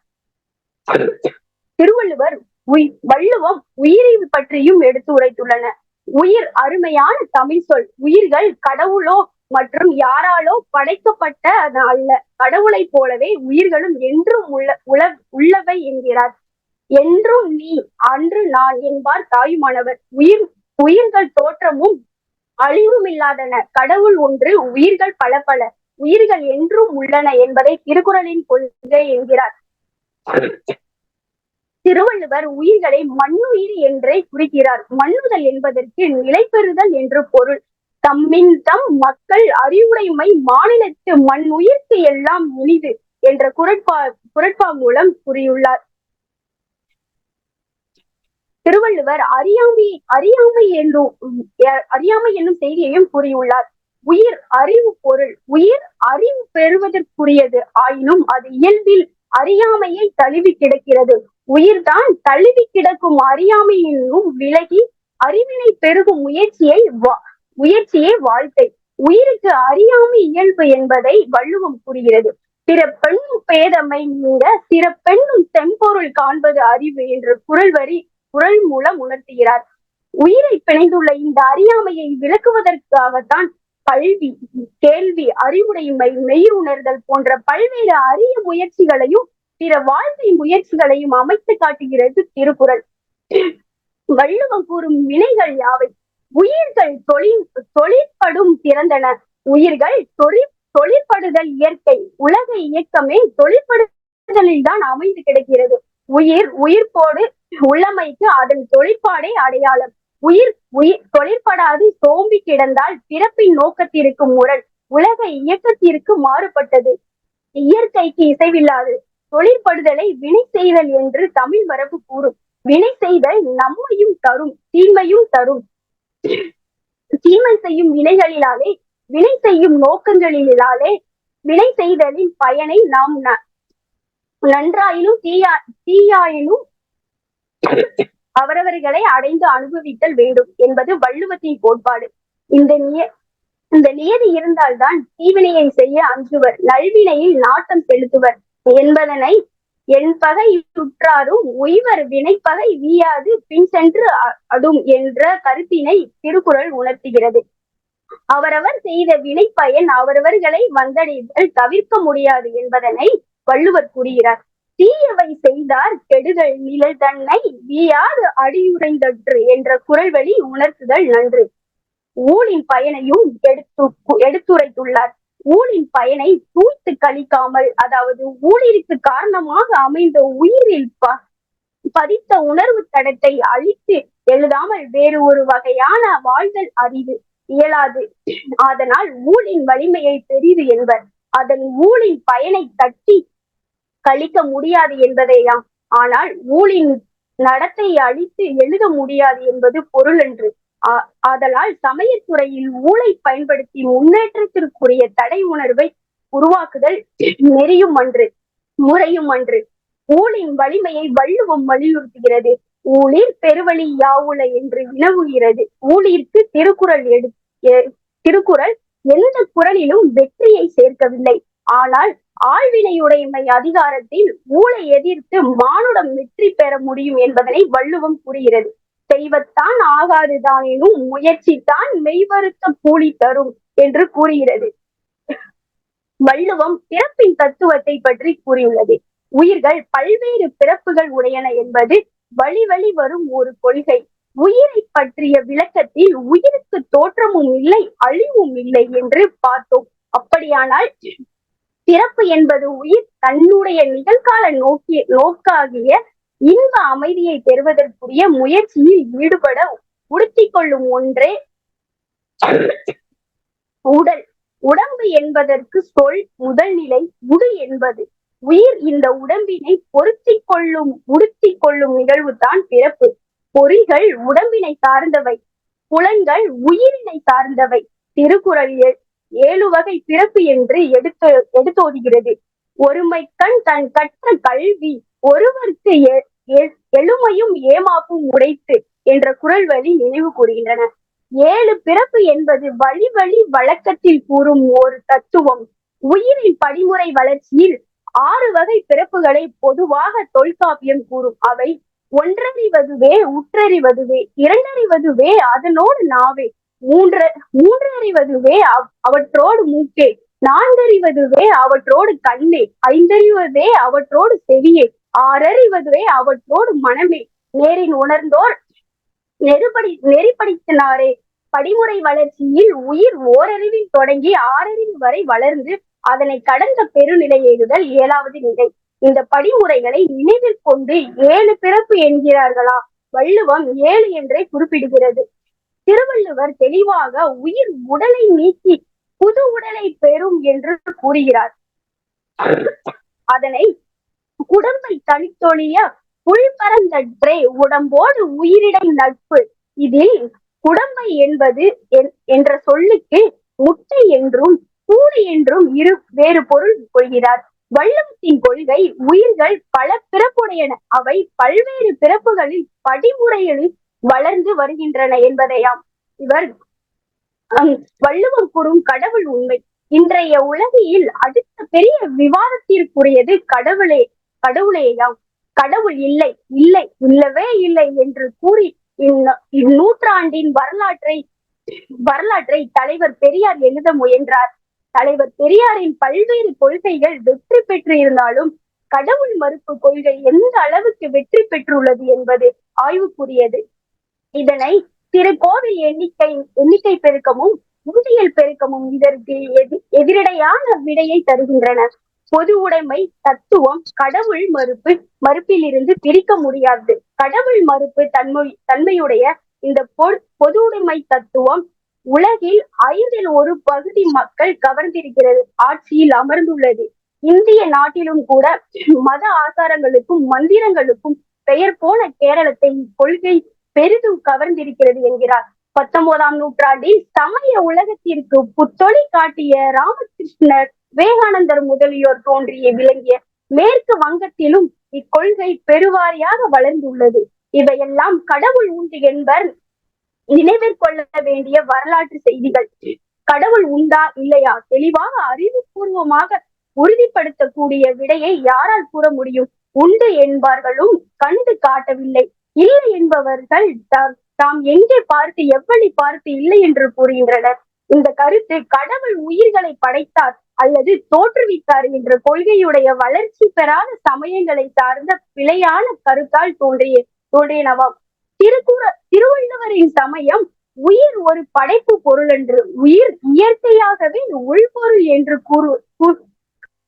வள்ளுவம் உயிரை பற்றியும் எடுத்து உரைத்துள்ளன. உயிர் அருமையான தமிழ் சொல். உயிர்கள் கடவுளோ மற்றும் யாராலோ படைக்கப்பட்ட அல்ல. கடவுளை போலவே உயிர்களும் என்றும் உள்ளவை என்கிறார். என்றும் நீ அன்று நான் என்பார் தாயுமானவர். உயிர்கள் தோற்றமும் அழிவும் இல்லாதன. கடவுள் ஒன்று, உயிர்கள் பல பல. உயிர்கள் என்றும் உள்ளன என்பதை திருக்குறளின் கொள்கை என்கிறார். திருவள்ளுவர் உயிர்களை மண்ணுயிர் என்றே குறிக்கிறார். மண்ணுதல் என்பதற்கு நிலை பெறுதல் என்று பொருள். தம் மக்கள் அறிவுடைமை மாநிலத்து மண் உயிர்க்கு எல்லாம் இனிது என்ற குறட்பா மூலம் கூறியுள்ளார். திருவள்ளுவர் அறியாமை என்னும் செய்தியையும் கூறியுள்ளார். உயிர் அறிவு பொருள். உயிர் அறிவு பெறுவதற்குரியது ஆயினும் அது இயல்பில் அறியாமையை தழுவி கிடக்கிறது. உயிர்தான் தழுவி கிடக்கும் அறியாமையிலும் விலகி அறிவினை பெருகும் முயற்சியே வாழ்க்கை. உயிருக்கு அறியாமை இயல்பு என்பதை வள்ளுவம் கூறுகிறது. பிற பெண்ணும் பேதமை நீங்க சிற பெண்ணும் செம்பொருள் காண்பது அறிவு என்ற குரல் மூலம் உணர்த்துகிறார். உயிரை பிணைந்துள்ள இந்த அறியாமையை விளக்குவதற்காகத்தான் கல்வி, கேள்வி, அறிவுடைமை, மெய்யுணர்தல் போன்ற பல்வேறு அரிய முயற்சிகளையும் பிற வாழ்க்கை முயற்சிகளையும் அமைத்து காட்டுகிறது திருக்குறள். வள்ளுவம் கூறும் வினைகள் யாவை? உயிர்கள் தொழிற்படும் திறந்தன. உயிர்கள் தொழிற்படுதல் இயற்கை. உலக இயக்கமே தொழிற்படுதலில் தான் அமைந்து கிடக்கிறது. உயிர்ப்போடு உள்ளமைக்கு அதன் தொழிற்பாடே அடையாளம். உயிர் தொழிற்படாது சோம்பி கிடந்தால் பிறப்பின் நோக்கத்திற்கு முரண், உலக இயக்கத்திற்கு மாறுபட்டது, இயற்கைக்கு இசைவில்லாது. தொழிற்படுதலை வினை செய்தல் என்று தமிழ் மரபு கூறும். வினை செய்தல் நம்மையும் தரும், தீமையும் தரும். தீமை செய்யும் வினைகளினாலே, வினை செய்யும் நோக்கங்களினாலே வினை செய்தலின் பயனை நாம் நன்றாயினும் தீயாயினும் அவரவர்களை அடைந்து அனுபவித்தல் வேண்டும் என்பது வள்ளுவத்தின் கோட்பாடு. இந்த நியதி இருந்தால்தான் தீவினையை செய்ய அஞ்சுவர், நல்வினையில் நாட்டம் செலுத்துவர் என்பதனை என்பகை சுற்றாரும் உய்வர் வினைப்பகை வீயாது பின் சென்று அடும் என்ற கருத்தினை திருக்குறள் உணர்த்துகிறது. அவரவர் செய்த வினை பயன் அவரவர்களை வந்தடைதல் தவிர்க்க முடியாது என்பதனை வள்ளுவர் கூறுகிறார். தீயவை செய்தார் கெடுதல் நிழல் தன்னை வீயாது அடியுறைந்தற்று என்ற குறள் வழி உணர்த்துதல் நன்று. ஊழின் பயனையும் எடுத்துரைத்துள்ளார். ஊழின் பயனை தூய்த்து கழிக்காமல், அதாவது ஊழிற்கு காரணமாக அமைந்த உயிரில் பதித்த உணர்வு தடத்தை அழித்து எழுதாமல் வேறு ஒரு வகையான வாழ்தல் அறிவு இயலாது. அதனால் ஊழின் வலிமையை பெரிது என்பர். அதன் ஊழின் பயனை தட்டி கழிக்க முடியாது என்பதேயாம். ஆனால் ஊழின் நடத்தை அழித்து எழுத முடியாது என்பது பொருள் என்று. ஆதலால் சமயத்துறையில் ஊழை பயன்படுத்தி முன்னேற்றத்திற்குரிய தடை உணர்வை உருவாக்குதல் நெறியும் அன்று, முறையும் அன்று. ஊழின் வலிமையை வள்ளுவம் வலியுறுத்துகிறது. ஊழிர் பெருவழி யாவுல என்று வினவுகிறது. ஊழிற்கு திருக்குறள் எந்த குறளிலும் வெற்றியை சேர்க்கவில்லை. ஆனால் ஆழ்வினையுடைமை அதிகாரத்தில் ஊழை எதிர்த்து மானுடம் வெற்றி பெற முடியும் என்பதனை வள்ளுவம் கூறுகிறது. செய்வத்தான் ஆகாதுதான் எனும் முயற்சி தான் மெய்வருத்த கூலி தரும் என்று கூறுகிறது. வள்ளுவம் பிறப்பின் தத்துவத்தை பற்றி கூறியுள்ளது. உயிர்கள் பல்வேறு பிறப்புகள் உடையன என்பது வழி வரும் ஒரு கொள்கை. உயிரை பற்றிய விளக்கத்தில் உயிருக்கு தோற்றமும் இல்லை, அழிவும் இல்லை என்று பார்த்தோம். அப்படியானால் பிறப்பு என்பது உயிர் தன்னுடைய நிகழ்கால நோக்காகிய இன்ப அமைதியை பெறுவதற்குரிய முயற்சியில் ஈடுபட உடுத்திக் கொள்ளும் ஒன்றே உடல். உடம்பு என்பதற்கு சொல் முதல் நிலை. உடு என்பது உயிர். இந்த உடம்பினை உடுத்திக் கொள்ளும் நிகழ்வு தான் பிறப்பு. பொறிகள் உடம்பினை சார்ந்தவை, புலன்கள் உயிரினை சார்ந்தவை. திருக்குறள் 7 வகை பிறப்பு என்று எடுத்தோதுகிறது. ஒருமைக்கண் தன் கற்ற கல்வி ஒருவருக்கு எழுமையும் ஏமாப்பும் உடைத்து என்ற குறள் வழி நினைவு கூறுகின்றன. 7 பிறப்பு என்பது வழி வழக்கத்தில் கூறும் ஒரு தத்துவம். உயிரின் படிமுறை வளர்ச்சியில் 6 வகை பிறப்புகளை பொதுவாக தொல்காப்பியம் கூறும். அவை: ஒன்றறிவதுவே, உற்றறிவதுவே, இரண்டறிவதுவே, அதனோடு நாவே, மூன்றறிவதுவே அவற்றோடு மூக்கே, நான்கறிவதுவே அவற்றோடு கண்ணே, ஐந்தறிவதே அவற்றோடு செவியே, ஆறறிவதுவே அவற்றோடு மனமே, நேரின் உணர்ந்தோர் நெறிப்படுத்தினாரே. படிமுறை வளர்ச்சியில் உயிர் ஓரறிவில் தொடங்கி 6 வரை வளர்ந்து அதனை கடந்த பெருநிலை எய்துதல் 7வது நிலை. இந்த படிமுறைகளை நினைவில் கொண்டு 7 பிறப்பு என்கிறார்களா? வள்ளுவம் 7 என்றே குறிப்பிடுகிறது. திருவள்ளுவர் தெளிவாக உயிர் உடலை நீக்கி புது உடலை பெறும் என்று கூறுகிறார். அதனை குடம்பை தனித்தொழிய புல்பரந்தற்றே உடம்போடு உயிரிடை நட்பு. இதில் குடம்பை என்பது என்ற சொல்லுக்கு முட்டை என்றும் கூடு என்றும் வேறு பொருள் கொள்கிறார். வள்ளுவத்தின் கொள்கை உயிர்கள் பல பிறப்புடையன, அவை பல்வேறு பிறப்புகளில் படிமுறைகளில் வளர்ந்து வருகின்றன என்பதையாம். இவர் வள்ளுவம் கூறும் கடவுள் உண்மை. இன்றைய உலகில் அடுத்த பெரிய விவாதத்திற்குரியது கடவுளேயாம். கடவுள் இல்லை இல்லை இல்லவே இல்லை என்று கூறி இந்நூற்றாண்டின் வரலாற்றை தலைவர் பெரியார் எழுத முயன்றார். தலைவர் பெரியாரின் பல்வேறு கொள்கைகள் வெற்றி பெற்று இருந்தாலும் கடவுள் மறுப்பு கொள்கை எந்த அளவுக்கு வெற்றி பெற்றுள்ளது என்பது ஆய்வுக்குரியது. இதனை திருக்கோவில் எண்ணிக்கை பெருக்கமும் உண்டியல் பெருக்கமும் இதற்கு எதிரடையான விடையை தருகின்றன. பொது உடைமை தத்துவம் கடவுள் மறுப்பிலிருந்து பிரிக்க முடியாது. கடவுள் மறுப்பு தன்மையுடைய இந்த பொது உடைமை தத்துவம் உலகில் 1/5 பகுதி மக்கள் கவர்ந்திருக்கிறது, ஆட்சியில் அமர்ந்துள்ளது. இந்திய நாட்டிலும் கூட மத ஆசாரங்களுக்கும் மந்திரங்களுக்கும் பெயர் போன கேரளத்தை கொள்கை பெரிதும் கவர்ந்திருக்கிறது என்கிறார். 19ஆம் நூற்றாண்டில் சமய உலகத்திற்கு புத்தொளி காட்டிய ராமகிருஷ்ணர், விவேகானந்தர் முதலியோர் தோன்றிய விளங்கிய மேற்கு வங்கத்திலும் இக்கொள்கை பெருவாரியாக வளர்ந்துள்ளது. இவையெல்லாம் கடவுள் உண்டு என்பர் நினைவிற்கொள்ள வேண்டிய வரலாற்று செய்திகள். கடவுள் உண்டா இல்லையா தெளிவாக அறிவுபூர்வமாக உறுதிப்படுத்தக்கூடிய விடையை யாரால் கூற முடியும்? உண்டு என்பவர்களும் கண்டு காட்டவில்லை, இல்லை என்பவர்கள் தாம் எங்கே பார்த்து எவ்வளி பார்த்து இல்லை என்று கூறுகின்றனர். இந்த கருத்து கடவுள் உயிர்களை படைத்தார் அல்லது தோற்றுவித்தார் என்ற கொள்கையுடைய வளர்ச்சி பெறாத சமயங்களை சார்ந்த பிழையான கருத்தால் தோன்றியனவாம். திருவள்ளுவரின் சமயம் உயிர் ஒரு படைப்பு பொருள் என்று, உயிர் இயற்கையாகவே உள்பொருள் என்று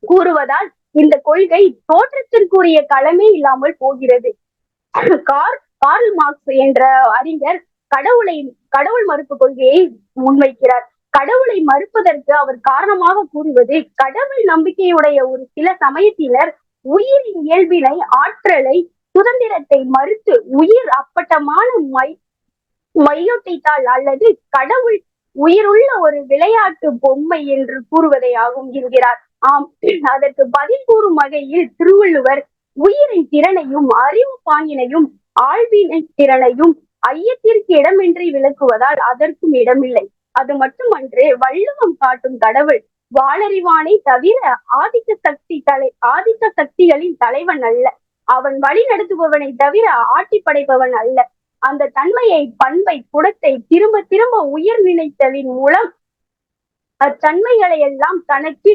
கூறுவதால் இந்த கொள்கை தோற்றத்திற்குரிய களமே இல்லாமல் போகிறது. கார்ல் மார்க்ஸ் என்ற அறிஞர் கடவுள் மறுப்பு கொள்கையை முன்வைக்கிறார். கடவுளை மறுப்பதற்கு அவர் காரணமாக கூறுவது, கடவுள் நம்பிக்கையுடைய ஒரு சில சமயத்தினர் உயிரின் இயல்பினை, ஆற்றலை, சுதந்திரத்தை மறுத்து உயிர் அப்பட்டமான மையொட்டித்தால் அல்லது கடவுள் உயிருள்ள ஒரு விளையாட்டு பொம்மை என்று கூறுவதே ஆகும் என்கிறார். ஆம், அதற்கு பதில் கூறும் வகையில் திருவள்ளுவர் உயிரின் திறனையும் அறிவு பாங்கினையும் ஆழ்வினை திறனையும் ஐயத்திற்கு இடமின்றி விளக்குவதால் அதற்கும் இடமில்லை. அது மட்டுமன்று, வள்ளுவம் காட்டும் கடவுள் வாளறிவானை தவிர ஆதிக்க சக்திகளின் தலைவன் அல்ல, அவன் வழி நடத்துபவனை தவிர ஆட்டி படைப்பவன் அல்ல. அந்த தன்மையை, பண்பை, குணத்தை திரும்ப திரும்ப உயிர் நினைத்தலின் மூலம் அத்தன்மைகளை எல்லாம் தனக்கு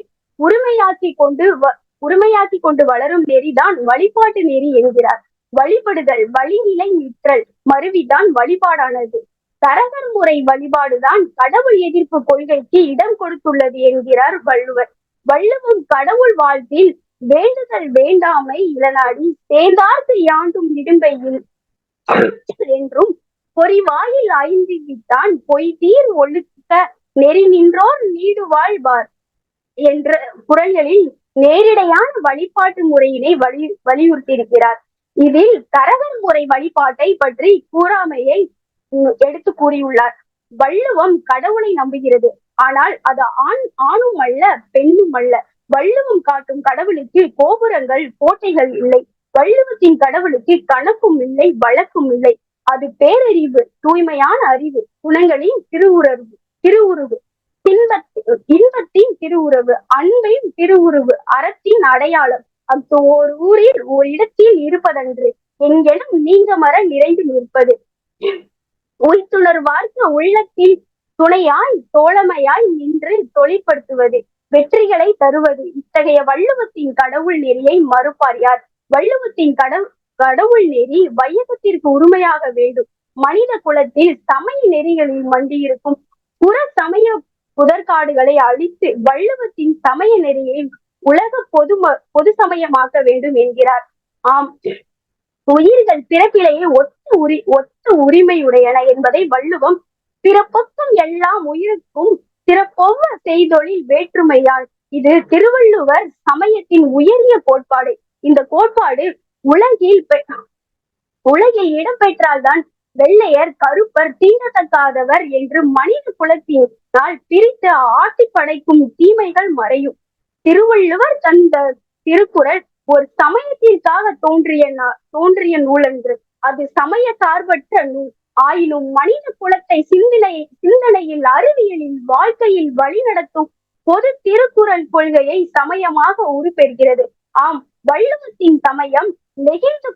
உரிமையாக்கி கொண்டு வளரும் நெறிதான் வழிபாட்டு நெறி என்கிறார். வழிபடுதல், வழிநிலை நிற்றல், மருவிதான் வழிபாடானது. தரகர் முறை வழிபாடுதான் கடவுள் எதிர்ப்பு கொள்கைக்கு இடம் கொடுத்துள்ளது என்கிறார் வள்ளுவர். வள்ளுவம் கடவுள் வாழ்த்தில் வேண்டுதல் வேண்டாமை இளநாடி சேர்ந்தார்க்கு யாண்டும் இடும்பையில் என்றும், பொறிவாயில் ஐந்து விட்டான் பொய்தீர் ஒழுக்க நெறி நின்றோர் நீடு வாழ்வார் என்ற குறள்களில் நேரிடையான வழிபாட்டு முறையினை வலியுறுத்தியிருக்கிறார். இதில் தரகர் முறை வழிபாட்டை பற்றி கூறாமையை எடுத்து கூறியுள்ளார். வள்ளுவம் கடவுளை நம்புகிறது, ஆனால் அது ஆணும் அல்ல பெண்ணும் அல்ல. வள்ளுவம் காட்டும் கடவுளுக்கு கோபுரங்கள், கோட்டைகள் இல்லை. வள்ளுவத்தின் கடவுளுக்கு கணக்கும் இல்லை, வழக்கும் இல்லை. அது பேரறிவு, தூய்மையான அறிவு, குணங்களின் திருவுருவு, இன்பத்தின் திருவுருவு, அன்பின் திருவுருவு, அறத்தின் அடையாளம். அது ஓர் ஊரில் ஓர் இடத்தில் இருப்பதன்று எங்கெனும் நீங்க மர நிறைந்து நிற்பது. உய்த்துணர்வார்க்கு உள்ளத்தில் துணையாய் தோழமையாய் நின்று தொழிற்படுத்துவது, வெற்றிகளை தருவது. இத்தகைய வள்ளுவத்தின் கடவுள் நெறியை மறுப்பார் யார்? வள்ளுவத்தின் கடவுள் நெறி வையகத்திற்கு உரிமையாக வேண்டும். மனித குலத்தில் சமய நெறிகளில் மண்டியிருக்கும் புற சமய புதற்காடுகளை அழித்து வள்ளுவத்தின் சமய நெறியை உலக பொது சமயமாக்க வேண்டும் என்கிறார். ஆம், உயிர்கள் பிறப்பிலேயே ஒத்த உரிமையுடையன என்பதை வள்ளுவம் பிறப்பொக்கும் எல்லாம் உயிருக்கும் சிறப்பொவ்வ செய்தொழில் வேற்றுமையால். இது திருவள்ளுவர் சமயத்தின் உயரிய கோட்பாடு. இந்த கோட்பாடு உலகில் இடம்பெற்றால்தான் வெள்ளையர், கருப்பர், தீண்டத்தக்காதவர் என்று மனித குலத்தினால் பிரித்து ஆட்டி படைக்கும் தீமைகள் மறையும். திருவள்ளுவர் தந்த திருக்குறள் ஒரு சமயத்திற்காக தோன்றிய நூலன்று, அது சமய சார்பற்ற நூல். ஆயினும் மனித குலத்தை சிந்தனையில், அறிவியலில், வாழ்க்கையில் வழிநடத்தும் பொது திருக்குறள் கொள்கையை சமயமாக உருப்பெறுகிறது. ஆம், வள்ளுவத்தின் சமயம் நெகிழ்ந்து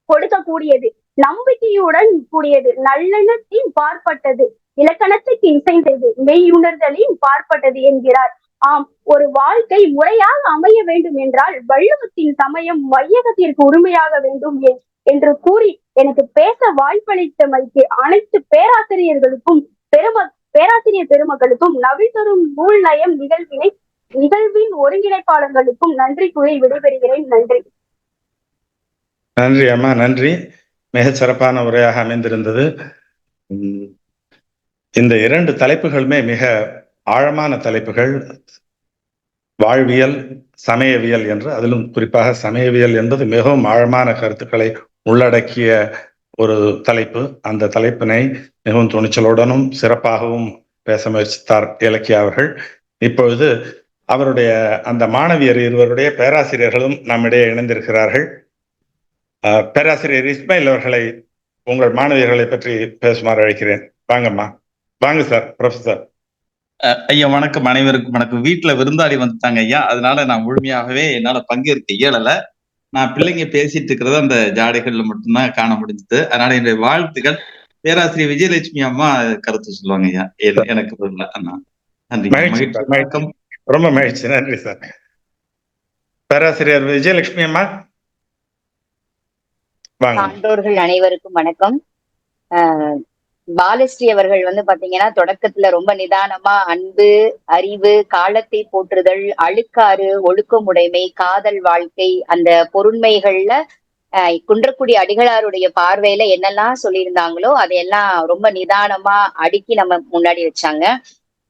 கொடுக்கக்கூடியது, நம்பிக்கையுடன் கூடியது, நல்லெண்ணத்தின் பார்ப்பட்டது, இலக்கணத்துக்கு இசைந்தது, மெய்யுணர்தலின் பார்ப்பட்டது என்கிறார். ஆம், ஒரு வாழ்க்கை முறையாக அமைய வேண்டும் என்றால் வள்ளுவத்தின் சமயம் வையகத்திற்கு உரிமையாக வேண்டும் என்று கூறி எனக்கு பேச வாய்ப்பளித்தமைக்கு அனைத்து பேராசிரியர்களுக்கும் பேராசிரியர் பெருமக்களுக்கும் நவில்தரும் நூல் நயம் நிகழ்வின் ஒருங்கிணைப்பாளர்களுக்கும் நன்றி கூறி விடைபெறுகிறேன். நன்றி. நன்றி அம்மா, நன்றி. மிக சிறப்பான உரையாக அமைந்திருந்தது. இந்த 2 தலைப்புகளுமே மிக ஆழமான தலைப்புகள். வாழ்வியல், சமயவியல் என்று, அதிலும் குறிப்பாக சமயவியல் என்பது மிகவும் ஆழமான கருத்துக்களை உள்ளடக்கிய ஒரு தலைப்பு. அந்த தலைப்பினை மிகவும் துணிச்சலுடனும் சிறப்பாகவும் பேச முயற்சித்தார் இலக்கியா அவர்கள். இப்பொழுது அவருடைய அந்த மாணவியர் இருவருடைய பேராசிரியர்களும் நம்மிடையே இணைந்திருக்கிறார்கள். பேராசிரியர் இஸ்மாயில் அவர்களை உங்கள் மாணவியர்களை பற்றி பேசுமாறு அழைக்கிறேன். வாங்கம்மா. வாங்க சார், ப்ரொஃபசர். ஐயா வணக்கம். அனைவருக்கும் வணக்கம். வீட்டுல விருந்தாளி வந்துட்டாங்க ஐயா, அதனால நான் முழுமையாகவே என்னால பங்கேற்க இயலல. நான் பிள்ளைங்க பேசிட்டு இருக்கிறத அந்த ஜாடைகள்ல மட்டும்தான் காண முடிஞ்சது. அதனால என்னுடைய வாழ்த்துக்கள். பேராசிரியர் விஜயலட்சுமி அம்மா கருத்து சொல்லுவாங்க ஐயா, எனக்கு நன்றி. வணக்கம். ரொம்ப மகிழ்ச்சி. நன்றி சார். பேராசிரியர் விஜயலட்சுமி அம்மா வாங்க. சான்றோர்கள் அனைவருக்கும் வணக்கம். பாலஸ்ரீ அவர்கள் பாத்தீங்கன்னா தொடக்கத்துல ரொம்ப நிதானமா அன்பு, அறிவு, காலத்தை போற்றுதல், அழுக்காறு, ஒழுக்கமுடைமை, காதல் வாழ்க்கை, அந்த பொருண்மைகள்ல குன்றக்குடி அடிகளாருடைய பார்வையில என்னெல்லாம் சொல்லியிருந்தாங்களோ அதையெல்லாம் ரொம்ப நிதானமா அடுக்கி நம்ம முன்னாடி வச்சாங்க.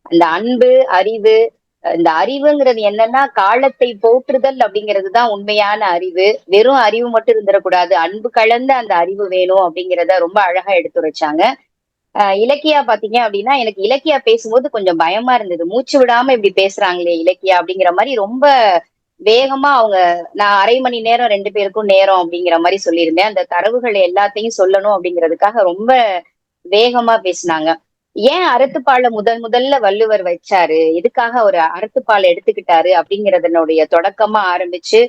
அந்த அன்பு, அறிவு, இந்த அறிவுங்கிறது என்னன்னா காலத்தை போற்றுதல் அப்படிங்கிறதுதான் உண்மையான அறிவு. வெறும் அறிவு மட்டும் இருந்துடக்கூடாது, அன்பு கலந்த அந்த அறிவு வேணும் அப்படிங்கிறத ரொம்ப அழகா எடுத்துரைச்சாங்க. இலக்கியா பாத்தீங்க அப்படின்னா எனக்கு இலக்கியா பேசும்போது கொஞ்சம் பயமா இருந்தது. மூச்சு விடாம இப்படி பேசுறாங்களே இலக்கியா அப்படிங்கிற மாதிரி ரொம்ப வேகமா அவங்க, நான் அரை மணி நேரம் 2 பேருக்கும் நேரம் அப்படிங்கிற மாதிரி சொல்லியிருந்தேன். அந்த தரவுகள் எல்லாத்தையும் சொல்லணும் அப்படிங்கிறதுக்காக ரொம்ப வேகமா பேசினாங்க. ஏன் அறத்துப்பாலை முதல்ல வள்ளுவர் வச்சாரு, எதுக்காக ஒரு அறத்துப்பாலை எடுத்துக்கிட்டாரு அப்படிங்கிறதனுடைய தொடக்கமா ஆரம்பிச்சு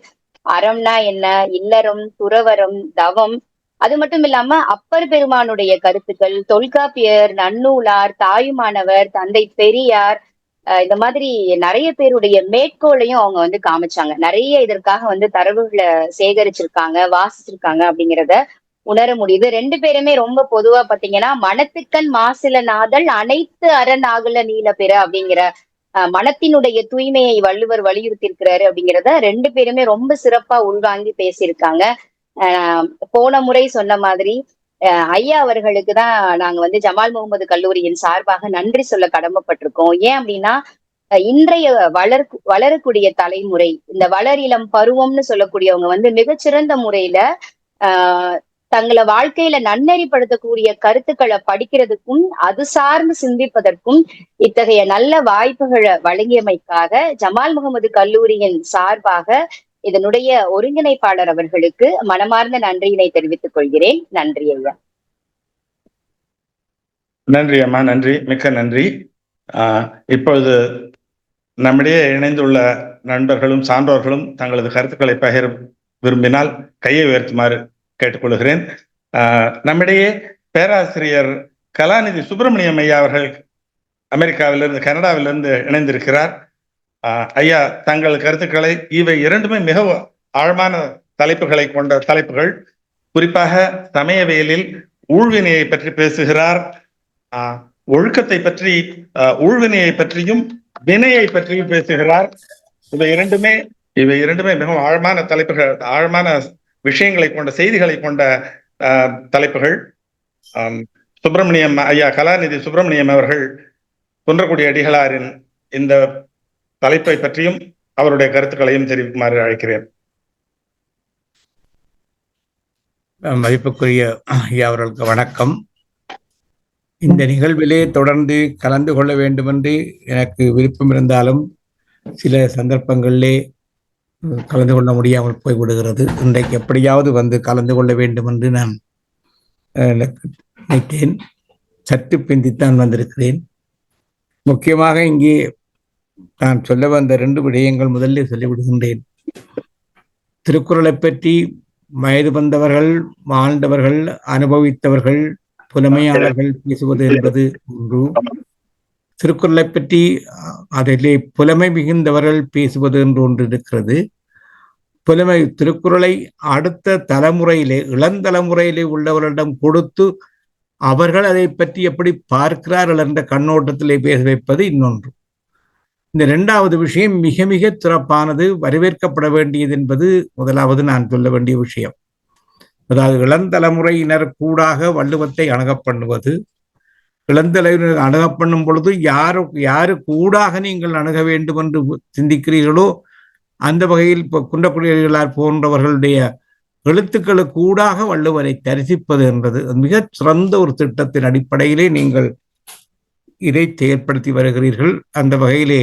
அறம்னா என்ன, இல்லறம், துறவரம், தவம், அது மட்டும் இல்லாம அப்பர் பெருமானுடைய கருத்துக்கள், தொல்காப்பியர், நன்னூலார், தாயுமானவர், தந்தை பெரியார், இந்த மாதிரி நிறைய பேருடைய மேற்கோளையும் அவங்க காமிச்சாங்க. நிறைய இதற்காக தரவுகளை சேகரிச்சிருக்காங்க, வாசிச்சிருக்காங்க அப்படிங்கிறத உணர முடியுது. 2 பேருமே ரொம்ப பொதுவா பாத்தீங்கன்னா மனத்துக்கண் மாசில நாதல் அனைத்து அரணாகுல நீல பெற அப்படிங்கிற மனத்தினுடைய தூய்மையை வள்ளுவர் வலியுறுத்தி இருக்கிறாரு அப்படிங்கிறத 2 பேருமே ரொம்ப சிறப்பா உள்வாங்கி பேசியிருக்காங்க. போன முறை சொன்ன மாதிரி ஐயா அவர்களுக்கு தான் நாங்க ஜமால் முகமது கல்லூரியின் சார்பாக நன்றி சொல்ல கடமைப்பட்டிருக்கோம். ஏன் அப்படின்னா இன்றைய வளரக்கூடிய தலைமுறை, இந்த வளரிளம் பருவம்னு சொல்லக்கூடியவங்க மிகச்சிறந்த முறையில தங்களை வாழ்க்கையில நன்னெறிப்படுத்தக்கூடிய கருத்துக்களை படிக்கிறதுக்கும் அது சார்ந்து சிந்திப்பதற்கும் இத்தகைய நல்ல வாய்ப்புகளை வழங்கியமைக்காக ஜமால் முகமது கல்லூரியின் சார்பாக இதனுடைய ஒருங்கிணைப்பாளர் அவர்களுக்கு மனமார்ந்த நன்றியினை தெரிவித்துக் கொள்கிறேன். நன்றி ஐயா. நன்றி அம்மா, நன்றி, மிக்க நன்றி. இப்பொழுது நம்மிடையே இணைந்துள்ள நண்பர்களும் சான்றோர்களும் தங்களது கருத்துக்களை பகிர விரும்பினால் கையை உயர்த்துமாறு கேட்டுக்கொள்கிறேன். நம்மிடையே பேராசிரியர் கலாநிதி சுப்பிரமணியம் ஐயா அவர்கள் அமெரிக்காவிலிருந்து, கனடாவிலிருந்து இணைந்திருக்கிறார். ஐயா, தங்கள் கருத்துக்களை, இவை 2மே மிக ஆழமான தலைப்புகளை கொண்ட தலைப்புகள். குறிப்பாக சமயவியலில் ஊழ்வினையை பற்றி பேசுகிறார். ஒழுக்கத்தை பற்றி, ஊழ்வினையை பற்றியும் வினையை பற்றியும் பேசுகிறார். இவை இரண்டுமே மிகவும் ஆழமான தலைப்புகள், ஆழமான விஷயங்களை கொண்ட, செய்திகளை கொண்ட தலைப்புகள். சுப்பிரமணியம் ஐயா, கலாநிதி சுப்பிரமணியம் அவர்கள் குன்றக்குடி அடிகளாரின் இந்த தலைப்பை பற்றியும் அவருடைய கருத்துக்களையும் தெரிவிக்குமாறு அழைக்கிறேன். மதிப்புக்குரிய ஐயா அவர்களுக்கு வணக்கம். இந்த நிகழ்விலே தொடர்ந்து கலந்து கொள்ள வேண்டும் என்று எனக்கு விருப்பம் இருந்தாலும் சில சந்தர்ப்பங்களிலே கலந்து கொள்ள முடியாமல் போய்விடுகிறது. இன்றைக்கு எப்படியாவது கலந்து கொள்ள வேண்டும் என்று நான் நினைத்தேன். சற்று பிந்தித்தான் வந்திருக்கிறேன். முக்கியமாக இங்கே நான் சொல்ல வந்த 2 விடயங்கள் முதலில் சொல்லிவிடுகின்றேன். திருக்குறளை பற்றி வயது வந்தவர்கள், வாழ்ந்தவர்கள், அனுபவித்தவர்கள், புலமையாளர்கள் பேசுவது என்பது ஒன்று. திருக்குறளை பற்றி அதிலே புலமை மிகுந்தவர்கள் பேசுவது என்று ஒன்று இருக்கிறது. திருக்குறளை அடுத்த தலைமுறையிலே, இளந்தலைமுறையிலே உள்ளவர்களிடம் கொடுத்து அவர்கள் அதை பற்றி எப்படி பார்க்கிறார்கள் என்ற கண்ணோட்டத்திலே பேச வைப்பது இன்னொன்று. இந்த 2வது விஷயம் மிக மிக சிறப்பானது, வரவேற்கப்பட வேண்டியது என்பது முதலாவது நான் சொல்ல வேண்டிய விஷயம். அதாவது இளந்தலைமுறையினர் கூடாக வள்ளுவத்தை அணுகப்பண்ணுவது. இளந்தலைமுறை அணுகப்பண்ணும் பொழுது யாரு கூடாக நீங்கள் அணுக வேண்டும் என்று சிந்திக்கிறீர்களோ அந்த வகையில் இப்போ குன்றக்குடியார் போன்றவர்களுடைய எழுத்துக்களுக்கு ஊடாக வள்ளுவரை தரிசிப்பது என்பது மிக சிறந்த ஒரு திட்டத்தின் அடிப்படையிலே நீங்கள் இதை செயற்படுத்தி வருகிறீர்கள். அந்த வகையிலே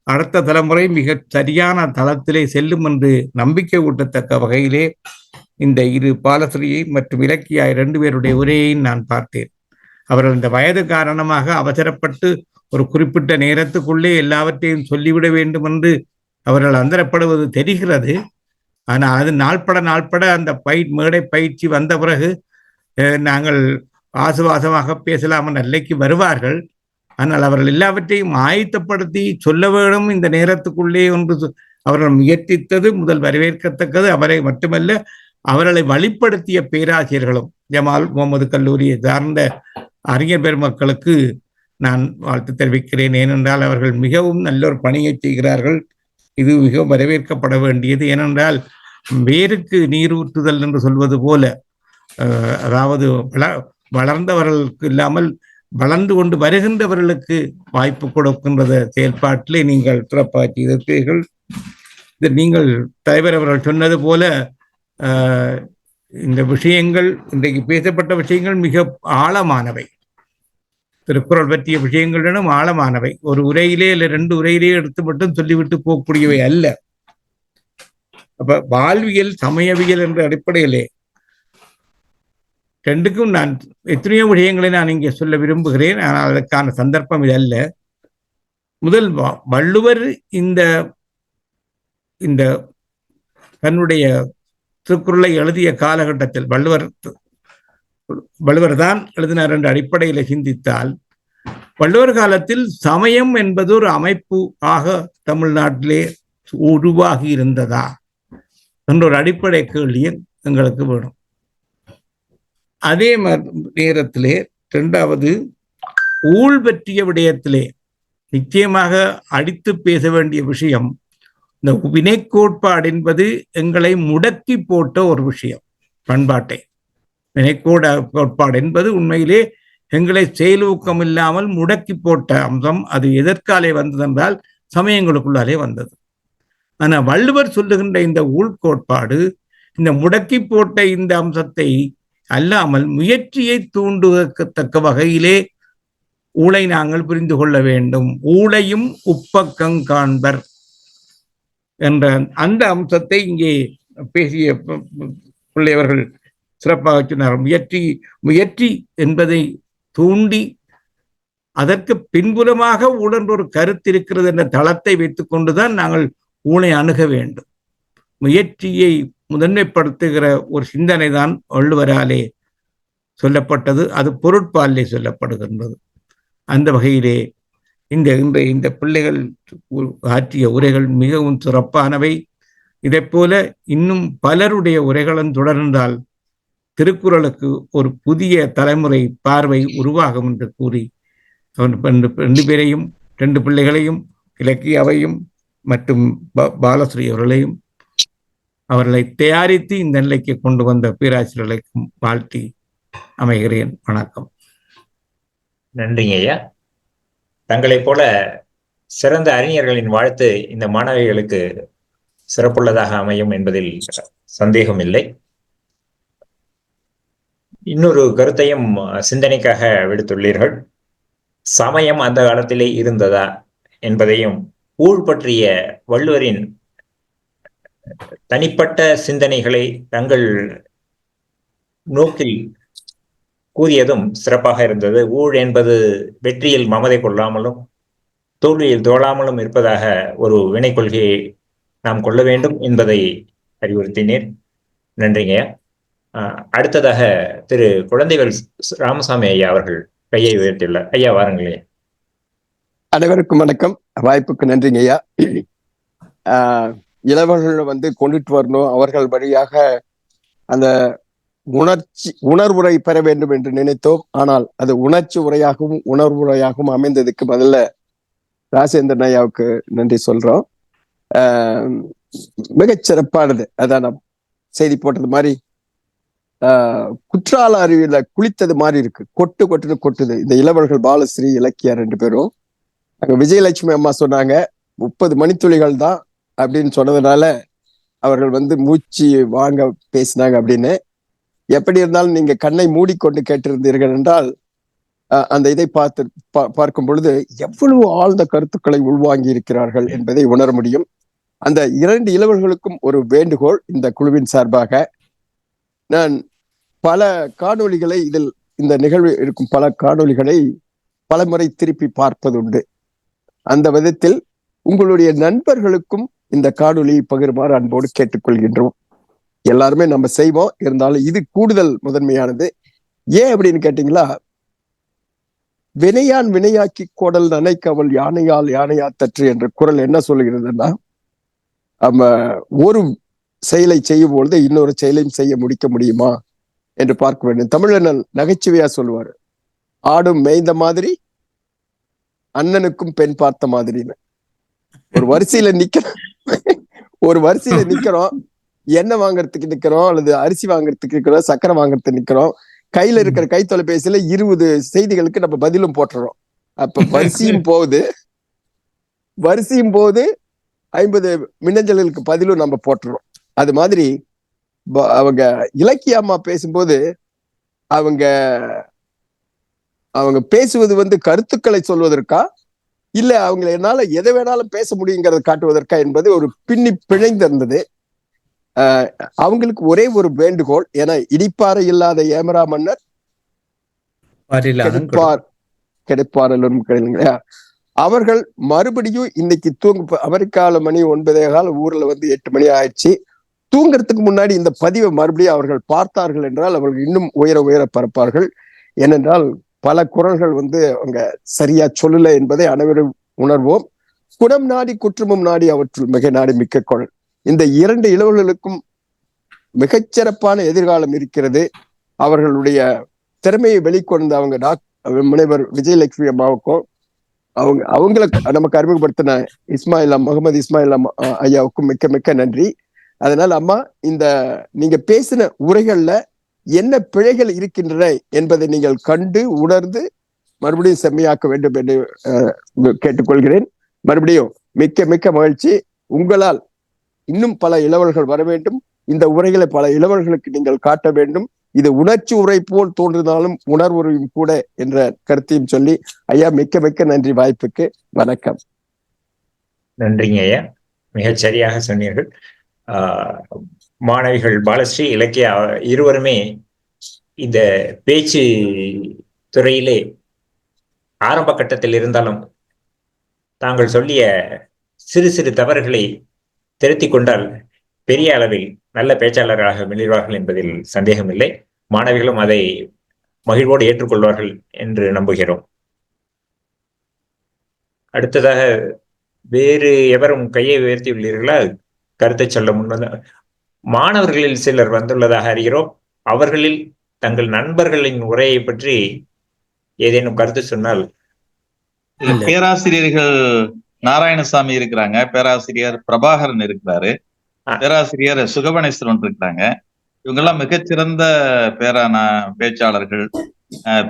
அடுத்த தலைமுறை மிக சரியான தளத்திலே செல்லும் என்று நம்பிக்கை ஊட்டத்தக்க வகையிலே இந்த இரு பாலஸ்ரீயை மற்றும் இலக்கியா 2 பேருடைய உரையையும் நான் பார்த்தேன். அவர்கள் இந்த வயது காரணமாக அவசரப்பட்டு ஒரு குறிப்பிட்ட நேரத்துக்குள்ளே எல்லாவற்றையும் சொல்லிவிட வேண்டும் என்று அவர்கள் அந்தரப்படுவது தெரிகிறது. ஆனால் அது நாள்பட அந்த மேடை பயிற்சி வந்த பிறகு நாங்கள் ஆசுவாசமாக பேசலாம் என்ற நிலைக்கு வருவார்கள். ஆனால் அவர்கள் எல்லாவற்றையும் ஆயத்தப்படுத்தி சொல்ல வேண்டும் இந்த நேரத்துக்குள்ளே ஒன்று அவர்கள் முயற்சித்தது முதல் வரவேற்கத்தக்கது. அவரை மட்டுமல்ல, அவர்களை வழிப்படுத்திய பேராசிரியர்களும் ஜமால் முகமது கல்லூரியை சார்ந்த அறிஞர் பெருமக்களுக்கு நான் வாழ்த்து தெரிவிக்கிறேன். ஏனென்றால் அவர்கள் மிகவும் நல்ல ஒரு பணியை செய்கிறார்கள். இது மிகவும் வரவேற்கப்பட வேண்டியது. ஏனென்றால் வேருக்கு நீரூற்றுதல் என்று சொல்வது போல, அதாவது வளர்ந்தவர்களுக்கு இல்லாமல் வளர்ந்து கொண்டு வருகின்றவர்களுக்கு வாய்ப்பு கொடுக்கின்ற செயல்பாட்டிலே நீங்கள் சிறப்பாற்றி இருக்கிறீர்கள். நீங்கள் தலைவர் அவர்கள் சொன்னது போல இந்த விஷயங்கள், இன்றைக்கு பேசப்பட்ட விஷயங்கள் மிக ஆழமானவை. திருக்குறள் பற்றிய விஷயங்களிடம் ஆழமானவை. ஒரு உரையிலே இல்லை 2 உரையிலே எடுத்து மட்டும் சொல்லிவிட்டு போகக்கூடியவை அல்ல. அப்ப வாழ்வியல், சமயவியல் என்ற அடிப்படையிலே 2க்கும் நான் எத்தனையோ விஷயங்களை நான் இங்கே சொல்ல விரும்புகிறேன். ஆனால் அதற்கான சந்தர்ப்பம் இது அல்ல. முதல் வள்ளுவர் இந்த தன்னுடைய திருக்குறளை எழுதிய காலகட்டத்தில் வள்ளுவர் தான் எழுதினார் என்ற அடிப்படையில் சிந்தித்தால், வள்ளுவர் காலத்தில் சமயம் என்பது ஒரு அமைப்பு ஆக தமிழ்நாட்டிலே உருவாகி இருந்ததா என்ற ஒரு அடிப்படை கேள்வியை எங்களுக்கு வேணும். அதே நேரத்திலே 2வது ஊழ் பற்றிய விடயத்திலே நிச்சயமாக அடித்து பேச வேண்டிய விஷயம், இந்த வினை கோட்பாடு என்பது எங்களை முடக்கி போட்ட ஒரு விஷயம். பண்பாட்டை கோட்பாடு என்பது உண்மையிலே எங்களை செயலூக்கம் இல்லாமல் முடக்கி போட்ட அம்சம். அது எதற்காலே வந்ததென்றால் சமயங்களுக்குள்ளாலே வந்தது. ஆனால் வள்ளுவர் சொல்லுகின்ற இந்த உள்கோட்பாடு இந்த முடக்கி போட்ட இந்த அம்சத்தை அல்லாமல் முயற்சியை தூண்டுவதற்கத்தக்க வகையிலே ஊழை நாங்கள் புரிந்து கொள்ள வேண்டும். ஊழையும் உப்பக்கம் காண்பர் என்ற அந்த அம்சத்தை இங்கே பேசிய பிள்ளையவர்கள் சிறப்பாக சொன்னார். முயற்சி என்பதை தூண்டி அதற்கு பின்புலமாக ஊழல் ஒரு கருத்து இருக்கிறது என்ற தளத்தை வைத்துக் கொண்டுதான் நாங்கள் ஊழை அணுக வேண்டும். முயற்சியை முதன்மைப்படுத்துகிற ஒரு சிந்தனை தான் வள்ளுவராலே சொல்லப்பட்டது. அது பொருட்பாலே சொல்லப்படுகின்றது. அந்த வகையிலே இந்த பிள்ளைகள் ஆற்றிய உரைகள் மிகவும் சிறப்பானவை. இதை போல இன்னும் பலருடைய உரைகளும் தொடர்ந்தால் திருக்குறளுக்கு ஒரு புதிய தலைமுறை பார்வை உருவாகும் என்று கூறி 2 பேரையும் 2 பிள்ளைகளையும் இலக்கியாவையும் மற்றும் பாலஸ்ரீ அவர்களையும் அவர்களை தயாரித்து இந்த நிலைக்கு கொண்டு வந்த பேராசிரியர்களுக்கும் வாழ்த்தி அமைகிறேன். வணக்கம். நன்றிங்க ஐயா. தங்களைப் போல சிறந்த அறிஞர்களின் வாழ்த்து இந்த மாணவிகளுக்கு சிறப்புள்ளதாக அமையும் என்பதில் சந்தேகம் இல்லை. இன்னொரு கருத்தையும் சிந்தனைக்காக விடுத்துள்ளீர்கள். சமயம் அந்த காலத்திலே இருந்ததா என்பதையும், ஊழ் பற்றிய வள்ளுவரின் தனிப்பட்ட சிந்தனைகளை தங்கள் நோக்கில் கூறியதும் சிறப்பாக இருந்தது. ஊழ் என்பது வெற்றியில் மமதை கொள்ளாமலும் தோல்வியில் தோழாமலும் இருப்பதாக ஒரு வினை கொள்கையை நாம் கொள்ள வேண்டும் என்பதை அறிவுறுத்தினேன். நன்றிங்க. அடுத்ததாக திரு குழந்தைவேல் ராமசாமி ஐயா அவர்கள் கையை உயர்த்தியுள்ளார். ஐயா வாருங்களே. அனைவருக்கும் வணக்கம். வாய்ப்புக்கு நன்றிங்க ஐயா. இளவர்கள் கொண்டுட்டு வரணும், அவர்கள் வழியாக அந்த உணர்வுரை பெற வேண்டும் என்று நினைத்தோம். ஆனால் அது உணர்ச்சி உரையாகவும் உணர்வுரையாகவும் அமைந்ததுக்கு முதல்ல ராஜேந்திரன் ஐயாவுக்கு நன்றி சொல்றோம். மிகச் சிறப்பானது. அதான் நான் செய்தி போட்டது மாதிரி குற்றால அருவியில குளித்தது மாதிரி இருக்கு. கொட்டுன்னு கொட்டுது. இந்த இளவர்கள் பாலஸ்ரீ இலக்கியா 2 பேரும் அங்க விஜயலட்சுமி அம்மா சொன்னாங்க 30 மணித்துளிகள் தான் அப்படின்னு சொன்னதுனால அவர்கள் மூச்சு வாங்க பேசினாங்க அப்படின்னு. எப்படி இருந்தாலும் நீங்க கண்ணை மூடிக்கொண்டு கேட்டிருந்தீர்கள் என்றால் அந்த இதை பார்க்கும் பொழுது எவ்வளவு ஆழ்ந்த கருத்துக்களை உள்வாங்கி இருக்கிறார்கள் என்பதை உணர முடியும். அந்த 2 இளவர்களுக்கும் ஒரு வேண்டுகோள். இந்த குழுவின் சார்பாக நான் பல காணொளிகளை இந்த நிகழ்வு இருக்கும் பல காணொளிகளை பல முறை திருப்பி பார்ப்பதுண்டு. அந்த விதத்தில் உங்களுடைய நண்பர்களுக்கும் இந்த காணொலியை பகிருமாறு அன்போடு கேட்டுக்கொள்கின்றோம். எல்லாருமே நம்ம செய்வோம், இருந்தாலும் இது கூடுதல் முதன்மையானது. ஏன் அப்படின்னு கேட்டீங்களா, வினையான் வினையாக்கி கோடல் நனைக்கவல் யானையால் யானையா தற்று என்ற குறள் என்ன சொல்லுகிறதுன்னா, நம்ம ஒரு செயலை செய்யும் பொழுது இன்னொரு செயலையும் செய்ய முடிக்க முடியுமா என்று பார்க்க வேண்டும். தமிழன் நகைச்சுவையா சொல்லுவாரு, ஆடும் மேய்ந்த மாதிரி அண்ணனுக்கும் பெண் பார்த்த மாதிரின்னு. ஒரு வரிசையில நிக்கிறோம், எண்ணெய் வாங்குறதுக்கு நிக்கிறோம், அல்லது அரிசி வாங்குறதுக்கு நிக்கிறோம், சக்கரை வாங்குறதுக்கு நிக்கிறோம். கையில இருக்கிற கை தொலைபேசியில 20 செய்திகளுக்கு நம்ம பதிலும் போட்டுறோம். அப்ப வரிசையும் போது 50 மின்னஞ்சல்களுக்கு பதிலும் நம்ம போட்டுறோம். அது மாதிரி அவங்க இலக்கியமா பேசும்போது அவங்க பேசுவது கருத்துக்களை சொல்வதற்கா இல்ல அவங்களை என்னால எதை வேணாலும் பேச முடியுங்கிறத காட்டுவதற்கா என்பது ஒரு பின்னி பிழைந்திருந்தது. அவங்களுக்கு ஒரே ஒரு வேண்டுகோள், ஏன்னா இடிப்பாறை இல்லாத ஏமரா மன்னர் கிடைப்பாரலும் கிடையா. அவர்கள் மறுபடியும் இன்னைக்கு அமெரிக்கால மணி 9:15, ஊர்ல 8 மணி ஆயிடுச்சு. தூங்குறதுக்கு முன்னாடி இந்த பதிவை மறுபடியும் அவர்கள் பார்த்தார்கள் என்றால் அவர்கள் இன்னும் உயர பரப்பார்கள். ஏனென்றால் பல குறள்கள் அவங்க சரியா சொல்லல என்பதை அனைவரும் உணர்வோம். குணம் நாடி குற்றமும் நாடி அவற்றுள் மிக நாடி மிக்க குறள். இந்த 2 இளவர்களுக்கும் மிகச்சிறப்பான எதிர்காலம் இருக்கிறது. அவர்களுடைய திறமையை வெளிக்கொண்டு அவங்க முனைவர் விஜயலட்சுமி அம்மாவுக்கும் அவங்களை நமக்கு அறிமுகப்படுத்தின முகமது இஸ்மாயில் ஐயாவுக்கும் மிக்க மிக்க நன்றி. அதனால அம்மா, இந்த நீங்க பேசின உரைகள்ல என்ன பிழைகள் இருக்கின்றன என்பதை நீங்கள் கண்டு உணர்ந்து மறுபடியும் செம்மையாக்க வேண்டும் என்று கேட்டுக்கொள்கிறேன். மறுபடியும் மிக்க மிக்க மகிழ்ச்சி. உங்களால் இன்னும் பல இளவல்கள் வர வேண்டும். இந்த உரைகளை பல இளவல்களுக்கு நீங்கள் காட்ட வேண்டும். இது உணர்ச்சி உரை போல் தோன்றினாலும் உணர்வுரையும் கூட என்ற கருத்தையும் சொல்லி ஐயா மிக்க மிக்க நன்றி வாய்ப்புக்கு. வணக்கம். நன்றிங்க ஐயா, மிகச் சரியாக சொன்னீர்கள். மாணவிகள் பாலஸ்ரீ இலக்கியா இருவருமே இந்த பேச்சு துறையிலே ஆரம்ப கட்டத்தில் இருந்தாலும் தாங்கள் சொல்லிய சிறு சிறு தவறுகளை திருத்திக் கொண்டால் பெரிய அளவில் நல்ல பேச்சாளராக வெளிவார்கள் என்பதில் சந்தேகமில்லை. மாணவிகளும் அதை மகிழ்வோடு ஏற்றுக்கொள்வார்கள் என்று நம்புகிறோம். அடுத்ததாக வேறு எவரும் கையை உயர்த்தியுள்ளீர்களா? கருத்தை சொல்ல முன்வந்த மாணவர்களில் சிலர் வந்துள்ளதாக அறிகிறோம். அவர்களில் தங்கள் நண்பர்களின் உரையை பற்றி ஏதேனும் கருத்து சொன்னால். பேராசிரியர்கள் நாராயணசாமி இருக்கிறாங்க, பேராசிரியர் பிரபாகரன் இருக்கிறாரு, பேராசிரியர் சுகவனேஸ்வரன் இருக்கிறாங்க. இவங்கெல்லாம் மிகச்சிறந்த பேச்சாளர்கள்.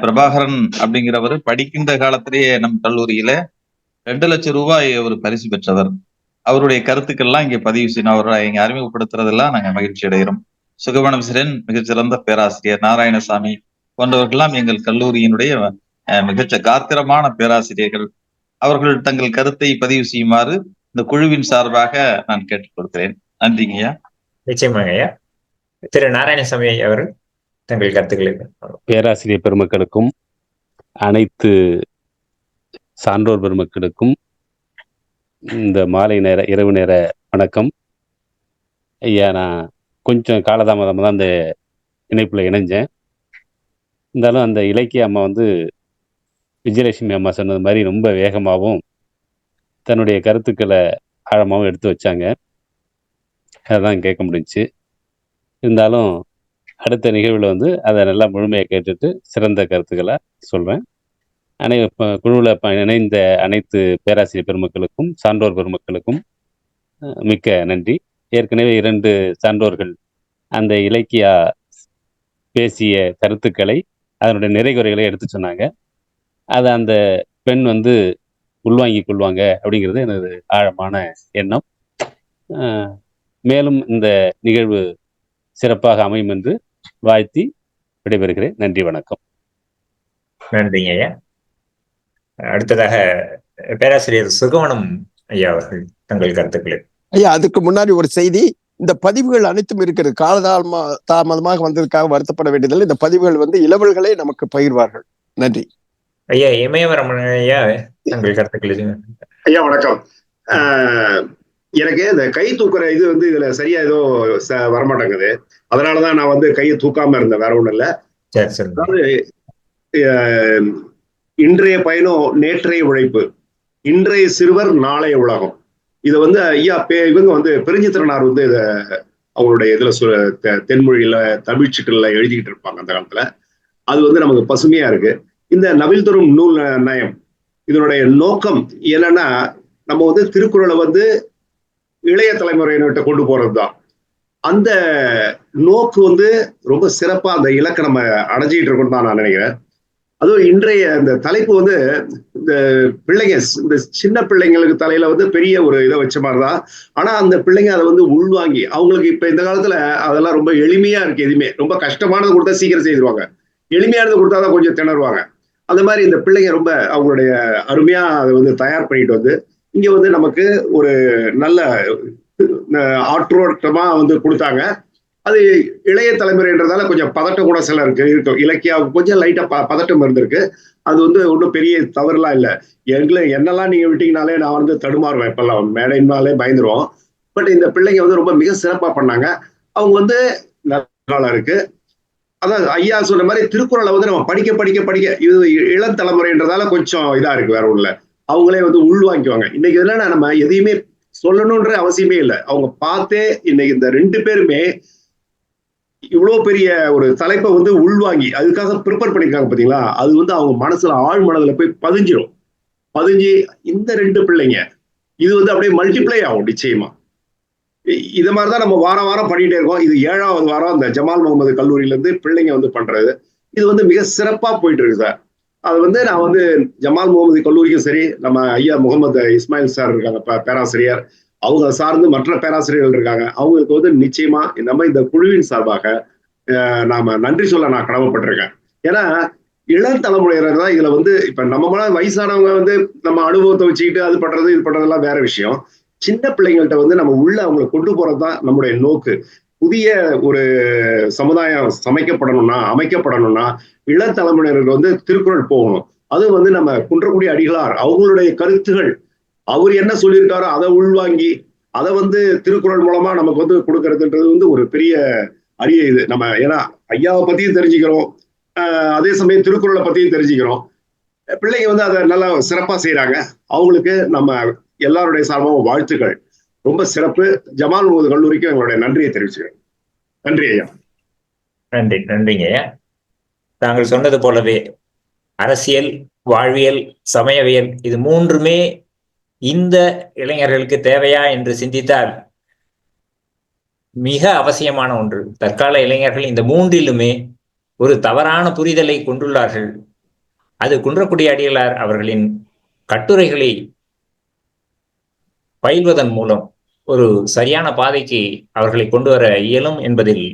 பிரபாகரன் அப்படிங்கிறவர் படிக்கின்ற காலத்திலேயே நம் கல்லூரியில 2 லட்சம் ரூபாய் ஒரு பரிசு பெற்றவர். அவருடைய கருத்துக்கள்லாம் இங்க பதிவு செய்யணும், அவரை இங்க அறிமுகப்படுத்துறதெல்லாம் நாங்க மகிழ்ச்சி அடைகிறோம். சுகவனேஸ்வரன் மிகச்சிறந்த பேராசிரியர், நாராயணசாமி போன்றவர்கள்லாம் எங்கள் கல்லூரியினுடைய மிகச்ச காத்திரமான பேராசிரியர்கள். அவர்கள் தங்கள் கருத்தை பதிவு செய்யுமாறு இந்த குழுவின் சார்பாக நான் கேட்டுக் கொடுக்கிறேன். நன்றிங்கய்யா. நிச்சயமாக ஐயா. திரு நாராயணசாமி அவர்கள் தங்கள் கருத்துக்களை. பேராசிரியர் பெருமக்களுக்கும் அனைத்து சான்றோர் பெருமக்களுக்கும் இந்த மாலை நேர இரவு நேர வணக்கம் ஐயா. நான் கொஞ்சம் காலதாமதமாக தான் அந்த இணைப்பில் இணைஞ்சேன். இருந்தாலும் அந்த இலக்கிய அம்மா வந்து விஜயலட்சுமி அம்மா சொன்னது மாதிரி ரொம்ப வேகமாகவும் தன்னுடைய கருத்துக்களை ஆழமாகவும் எடுத்து வச்சாங்க. அதான் கேட்க முடிஞ்சுச்சு. இருந்தாலும் அடுத்த நிகழ்வில் வந்து அதை நல்லா முழுமையாக கேட்டுட்டு சிறந்த கருத்துக்களை சொல்வேன். குழுவில் இணைந்த அனைத்து பேராசிரியர் பெருமக்களுக்கும் சான்றோர் பெருமக்களுக்கும் மிக்க நன்றி. ஏற்கனவே 2 சான்றோர்கள் அந்த இலக்கியா பேசிய கருத்துக்களை அதனுடைய நிறைகுறைகளை எடுத்து சொன்னாங்க. அதை அந்த பெண் வந்து உள்வாங்கிக் கொள்வாங்க அப்படிங்கிறது எனது ஆழமான எண்ணம். மேலும் இந்த நிகழ்வு சிறப்பாக அமையும் என்று வாழ்த்தி விடைபெறுகிறேன். நன்றி, வணக்கம். நன்றிங்க ஐயா. அடுத்ததாக பேராசிரியர் சுகவனம் ஐயா அவர்கள் தங்கள் கருத்துக்களை. ஐயா, அதுக்கு முன்னாடி ஒரு செய்தி. இந்த பதிவுகள் அனைத்தும் இருக்கிறது. தாமதமாக வந்ததுக்காக வருத்தப்பட வேண்டியதில்லை. இந்த பதிவுகள் வந்து இளவல்களே நமக்கு பகிர்வார்கள். நன்றி ஐயா. இமயவரம் ஐயா, தங்கள் கருத்துக்களை. ஐயா வணக்கம். எனக்கு இந்த கை தூக்குற இது வந்து இதுல சரியா ஏதோ வரமாட்டேங்குது. அதனாலதான் நான் வந்து கையை தூக்காம இருந்தேன், வேற ஒண்ணும் இல்ல. அதாவது இன்றைய பயணம் நேற்றைய உழைப்பு, இன்றைய சிறுவர் நாளைய உலகம். இதை வந்து ஐயா இவங்க வந்து பெருஞ்சித்திரனார் வந்து இதை அவங்களுடைய இதுல தென்மொழியில தமிழ்ச்சிக்கல்ல எழுதிக்கிட்டு இருப்பாங்க அந்த காலத்துல. அது வந்து நமக்கு பசுமையா இருக்கு. இந்த நவில் தரும் நூல் நயம் இதனுடைய நோக்கம் என்னன்னா, நம்ம வந்து திருக்குறளை வந்து இளைய தலைமுறையினர்கிட்ட கொண்டு போறதுதான். அந்த நோக்கு வந்து ரொம்ப சிறப்பா அந்த இலக்கை நம்ம அடைஞ்சிட்டு இருக்கோம்னு தான் நான் நினைக்கிறேன். அதுவும் இன்றைய இந்த தலைப்பு வந்து இந்த பிள்ளைங்க, இந்த சின்ன பிள்ளைங்களுக்கு தலையில வந்து பெரிய ஒரு இதை வச்ச மாதிரிதான். ஆனா அந்த பிள்ளைங்க அதை வந்து உள்வாங்கி, அவங்களுக்கு இப்ப இந்த காலத்துல அதெல்லாம் ரொம்ப எளிமையா இருக்கு. எதுவுமே ரொம்ப கஷ்டமானது கொடுத்தா சீக்கிரம் செய்திருவாங்க, எளிமையானது கொடுத்தாதான் கொஞ்சம் திணறுவாங்க. அந்த மாதிரி இந்த பிள்ளைங்க ரொம்ப அவங்களுடைய அருமையா அதை வந்து தயார் பண்ணிட்டு வந்து இங்க வந்து நமக்கு ஒரு நல்ல ஆற்றோட்டமா வந்து கொடுத்தாங்க. அது இளைய தலைமுறைன்றதால கொஞ்சம் பதட்டம் கூட சில இருக்கும். இலக்கியா கொஞ்சம் லைட்டா பதட்டம் இருந்திருக்கு. அது வந்து ஒன்றும் பெரிய தவறுலாம் இல்லை. என்னெல்லாம் நீங்க விட்டீங்கனாலே நான் வந்து தடுமாறுவேன். இப்பெல்லாம் மேடைனாலே பயந்துருவோம். பட் இந்த பிள்ளைங்க வந்து ரொம்ப மிக சிறப்பா பண்ணாங்க. அவங்க வந்து நல்ல இருக்கு. அதான் ஐயா சொன்ன மாதிரி திருக்குறளை வந்து நம்ம படிக்க படிக்க படிக்க, இது இளம் தலைமுறைன்றதால கொஞ்சம் இதா இருக்கு, வேற ஒண்ணுல. அவங்களே வந்து உள்வாங்கிக்குவாங்க. இன்னைக்கு என்னன்னா, நம்ம எதையுமே சொல்லணும்ன்ற அவசியமே இல்லை. அவங்க பார்த்தே இன்னைக்கு இந்த 2 பேருமே இவ்வளவு பெரிய ஒரு தலைப்பை வந்து உள்வாங்கி அதுக்காக ப்ரிப்பேர் பண்ணிருக்காங்க பாத்தீங்களா. அது வந்து அவங்க மனசுல ஆழ் மனதுல போய் பதிஞ்சு இந்த 2 பிள்ளைங்க இது வந்து அப்படியே மல்டிப்ளை ஆகும் நிச்சயமா. இது மாதிரிதான் நம்ம வாரம் வாரம் பண்ணிட்டே இருக்கோம். இது 7வது வாரம் அந்த ஜமால் முகமது கல்லூரியில இருந்து பிள்ளைங்க வந்து பண்றது. இது வந்து மிக சிறப்பா போயிட்டு இருக்கு சார். அது வந்து நான் வந்து ஜமால் முகமது கல்லூரிக்கும் சரி, நம்ம ஐயா முகமது இஸ்மாயில் சார் இருக்காங்க பேராசிரியர், அவங்க சார்ந்து மற்ற பேராசிரியர்கள் இருக்காங்க. அவங்களுக்கு வந்து நிச்சயமா நம்ம இந்த குழுவின் சார்பாக நாம நன்றி சொல்ல நான் கடமைப்பட்டிருக்கேன். ஏன்னா இளம் தலைமுறையினர் தான் இதுல வந்து, இப்ப நம்ம வயசானவங்க வந்து நம்ம அனுபவத்தை வச்சுக்கிட்டு அது பண்றது இது பண்றதெல்லாம் வேற விஷயம். சின்ன பிள்ளைங்கள்ட்ட வந்து நம்ம உள்ள அவங்களை கொண்டு போறதுதான் நம்முடைய நோக்கு. புதிய ஒரு சமுதாயம் அமைக்கப்படணும்னா இளம் தலைமுறையினருக்கு வந்து திருக்குறள் போகணும். அது வந்து நம்ம குன்றக்குடி அடிகளார் அவங்களுடைய கருத்துகள், அவர் என்ன சொல்லியிருக்காரோ அதை உள்வாங்கி அதை வந்து திருக்குறள் மூலமா நமக்கு வந்து கொடுக்கறதுன்றது வந்து ஒரு பெரிய அரிய இது. நம்ம ஏன்னா ஐயாவை பத்தியும் தெரிஞ்சுக்கிறோம், அதே சமயம் திருக்குறளை பத்தியும் தெரிஞ்சுக்கிறோம். பிள்ளைங்க வந்து அதை நல்லா சிறப்பா செய்யறாங்க. அவங்களுக்கு நம்ம எல்லாருடைய சார்பாகவும் வாழ்த்துக்கள். ரொம்ப சிறப்பு. ஜமால் முகமது கல்லூரிக்கு எங்களுடைய நன்றியை தெரிவிச்சுக்கிறேன். நன்றி ஐயா. நன்றிங்க ஐயா. தாங்கள் சொன்னது போலவே அரசியல், வாழ்வியல், சமயவியல் இது 3மே இந்த இளைஞர்களுக்கு தேவையா என்று சிந்தித்தால் மிக அவசியமான ஒன்று. தற்கால இளைஞர்கள் இந்த 3லுமே ஒரு தவறான புரிதலை கொண்டுள்ளார்கள். அது குன்றக்குடி அடிகளார் அவர்களின் கட்டுரைகளை பயில்வதன் மூலம் ஒரு சரியான பாதைக்கு அவர்களை கொண்டு வர இயலும் என்பதில்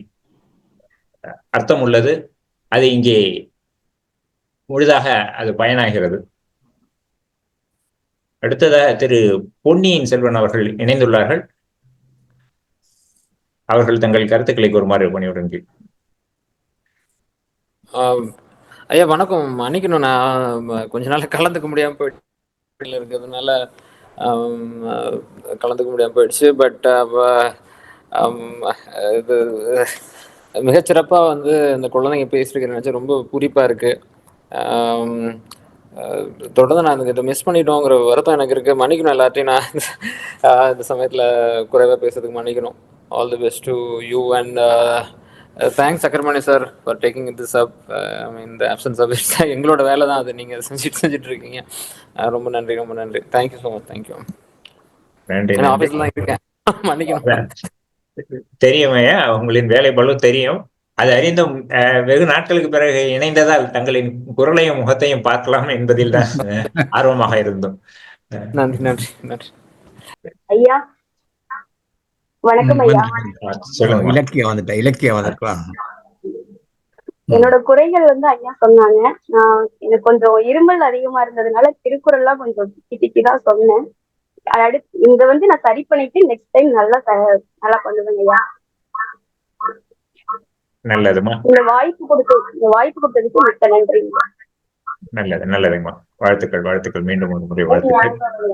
அர்த்தம் உள்ளது. அது இங்கே முழுதாக அது பயனாகிறது. அடுத்ததாக திரு பொன்னியின் செல்வன் அவர்கள் இணைந்துள்ளார்கள். அவர்கள் தங்கள் கருத்துக்களை கூறுமாறு பணியுடன் கேட்கிறேன். ஐயா வணக்கம். மன்னிக்கணும், நான் கொஞ்ச நாள் கலந்துக்க முடியாம போயிட்டு இருக்கிறதுனால கலந்துக்க முடியாமல் போயிடுச்சு. பட் இது மிகச்சிறப்பாக வந்து இந்த குழந்தைங்க பேசியிருக்கிற நினச்சி ரொம்ப பூரிப்பாக இருக்குது. தொடர்ந்து நான் இதை மிஸ் பண்ணிட்டோங்கிற வருத்தம் எனக்கு இருக்குது. மன்னிக்கணும் எல்லாத்தையும், நான் இந்த சமயத்தில் குறைவாக பேசுறதுக்கு மன்னிக்கணும். All the best to you and thanks Chakkaramani sir for taking this up. I mean the options of it எங்களோட வேலை தான் அது, நீங்கள் செஞ்சுட்டு இருக்கீங்க. ரொம்ப நன்றி, ரொம்ப நன்றி. Thank you so much. தேங்க்யூ. நன்றி. நான் ஆஃபீஸில் தான் இருக்கேன், மன்னிக்கணும். தெரியும் ஐயா, உங்களின் வேலை பளு தெரியும். அது அறிந்தும் வெகு நாட்களுக்கு பிறகு இணைந்ததால் தங்களின் குரலையும் முகத்தையும் பார்க்கலாம் என்பதில் தான் ஆர்வமாக இருந்தோம். நன்றி நன்றி நன்றி. ஐயா வணக்கம் ஐயா. சொல்லுங்க. இலக்கியம் வந்துட்டா. என்னோட குறைகள் வந்து ஐயா சொன்னாங்க. நான் எனக்கு கொஞ்சம் இருமல் அதிகமா இருந்ததுனால திருக்குறள் எல்லாம் கொஞ்சம் திட்டிதான் சொன்னேன். அடுத்து இங்க வந்து நான் சரி பண்ணிட்டு நெக்ஸ்ட் டைம் நல்லா பண்ணுவேங்க ஐயா. நல்லதுமா. இந்த வாய்ப்பு கொடுத்ததுக்கு மிக்க நன்றிங்க. நல்லதுங்கம்மா. வாழ்த்துக்கள். மீண்டும் ஒரு முறை வாழ்த்துக்கள்.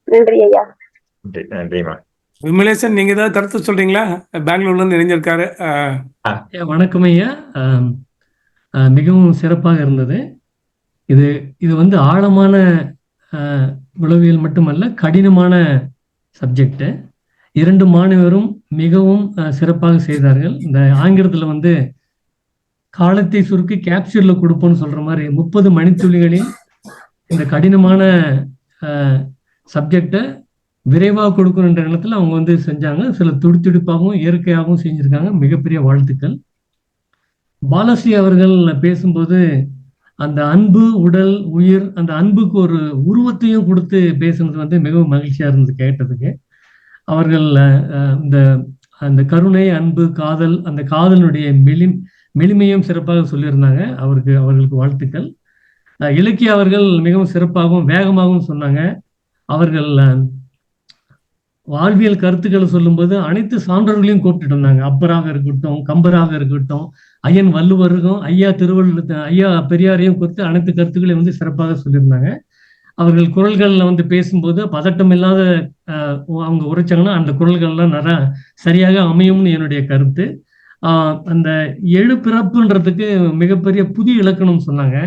நன்றி ஐயா. நன்றிமா. விமலேசன், நீங்க ஏதாவது கருத்து சொல்றீங்களா? பெங்களூர்ல இருந்து இணைஞ்சிருக்காரு. வணக்கம் ஐயா. மிகவும் சிறப்பாக இருந்தது. இது வந்து ஆழமான உளவியல் மட்டுமல்ல, கடினமான சப்ஜெக்ட். 2 மாணவரும் மிகவும் சிறப்பாக செய்தார்கள். இந்த ஆங்கிலத்தில் வந்து காலத்தை சுருக்கி கேப்சூல்ல கொடுப்போம்னு சொல்ற மாதிரி 30 மணித்துளிகளில் இந்த கடினமான சப்ஜெக்டை விரைவாக கொடுக்கணுன்ற இடத்துல அவங்க வந்து செஞ்சாங்க. சில துடிப்பாகவும் இயற்கையாகவும் செஞ்சிருக்காங்க. மிகப்பெரிய வாழ்த்துக்கள். பாலாஸ்ரீ அவர்கள் பேசும்போது அந்த அன்பு, உடல், உயிர், அந்த அன்புக்கு ஒரு உருவத்தையும் கொடுத்து பேசுனது வந்து மிகவும் மகிழ்ச்சியா இருந்தது கேட்டதுக்கு. அவர்கள் அந்த கருணை, அன்பு, காதல், அந்த காதலுடைய மெளிமையும் சிறப்பாக சொல்லியிருந்தாங்க. அவர்களுக்கு வாழ்த்துக்கள். இலக்கிய அவர்கள் மிகவும் சிறப்பாகவும் வேகமாகவும் சொன்னாங்க. அவர்கள் வாழ்வியல் கருத்துக்களை சொல்லும்போது அனைத்து சான்றோர்களையும் கூப்பிட்டு இருந்தாங்க. அப்பராக இருக்கட்டும், கம்பராக இருக்கட்டும், ஐயன் வள்ளுவருக்கும், ஐயா பெரியாரையும் குறித்து அனைத்து கருத்துக்களையும் வந்து சிறப்பாக சொல்லியிருந்தாங்க. அவர்கள் குரல்கள்ல வந்து பேசும்போது பதட்டம் இல்லாத அவங்க உரைச்சாங்கன்னா அந்த குரல்கள்லாம் சரியாக அமையும்னு என்னுடைய கருத்து. அந்த 7 பிறப்புன்றதுக்கு மிகப்பெரிய புதிய இலக்கணம் சொன்னாங்க.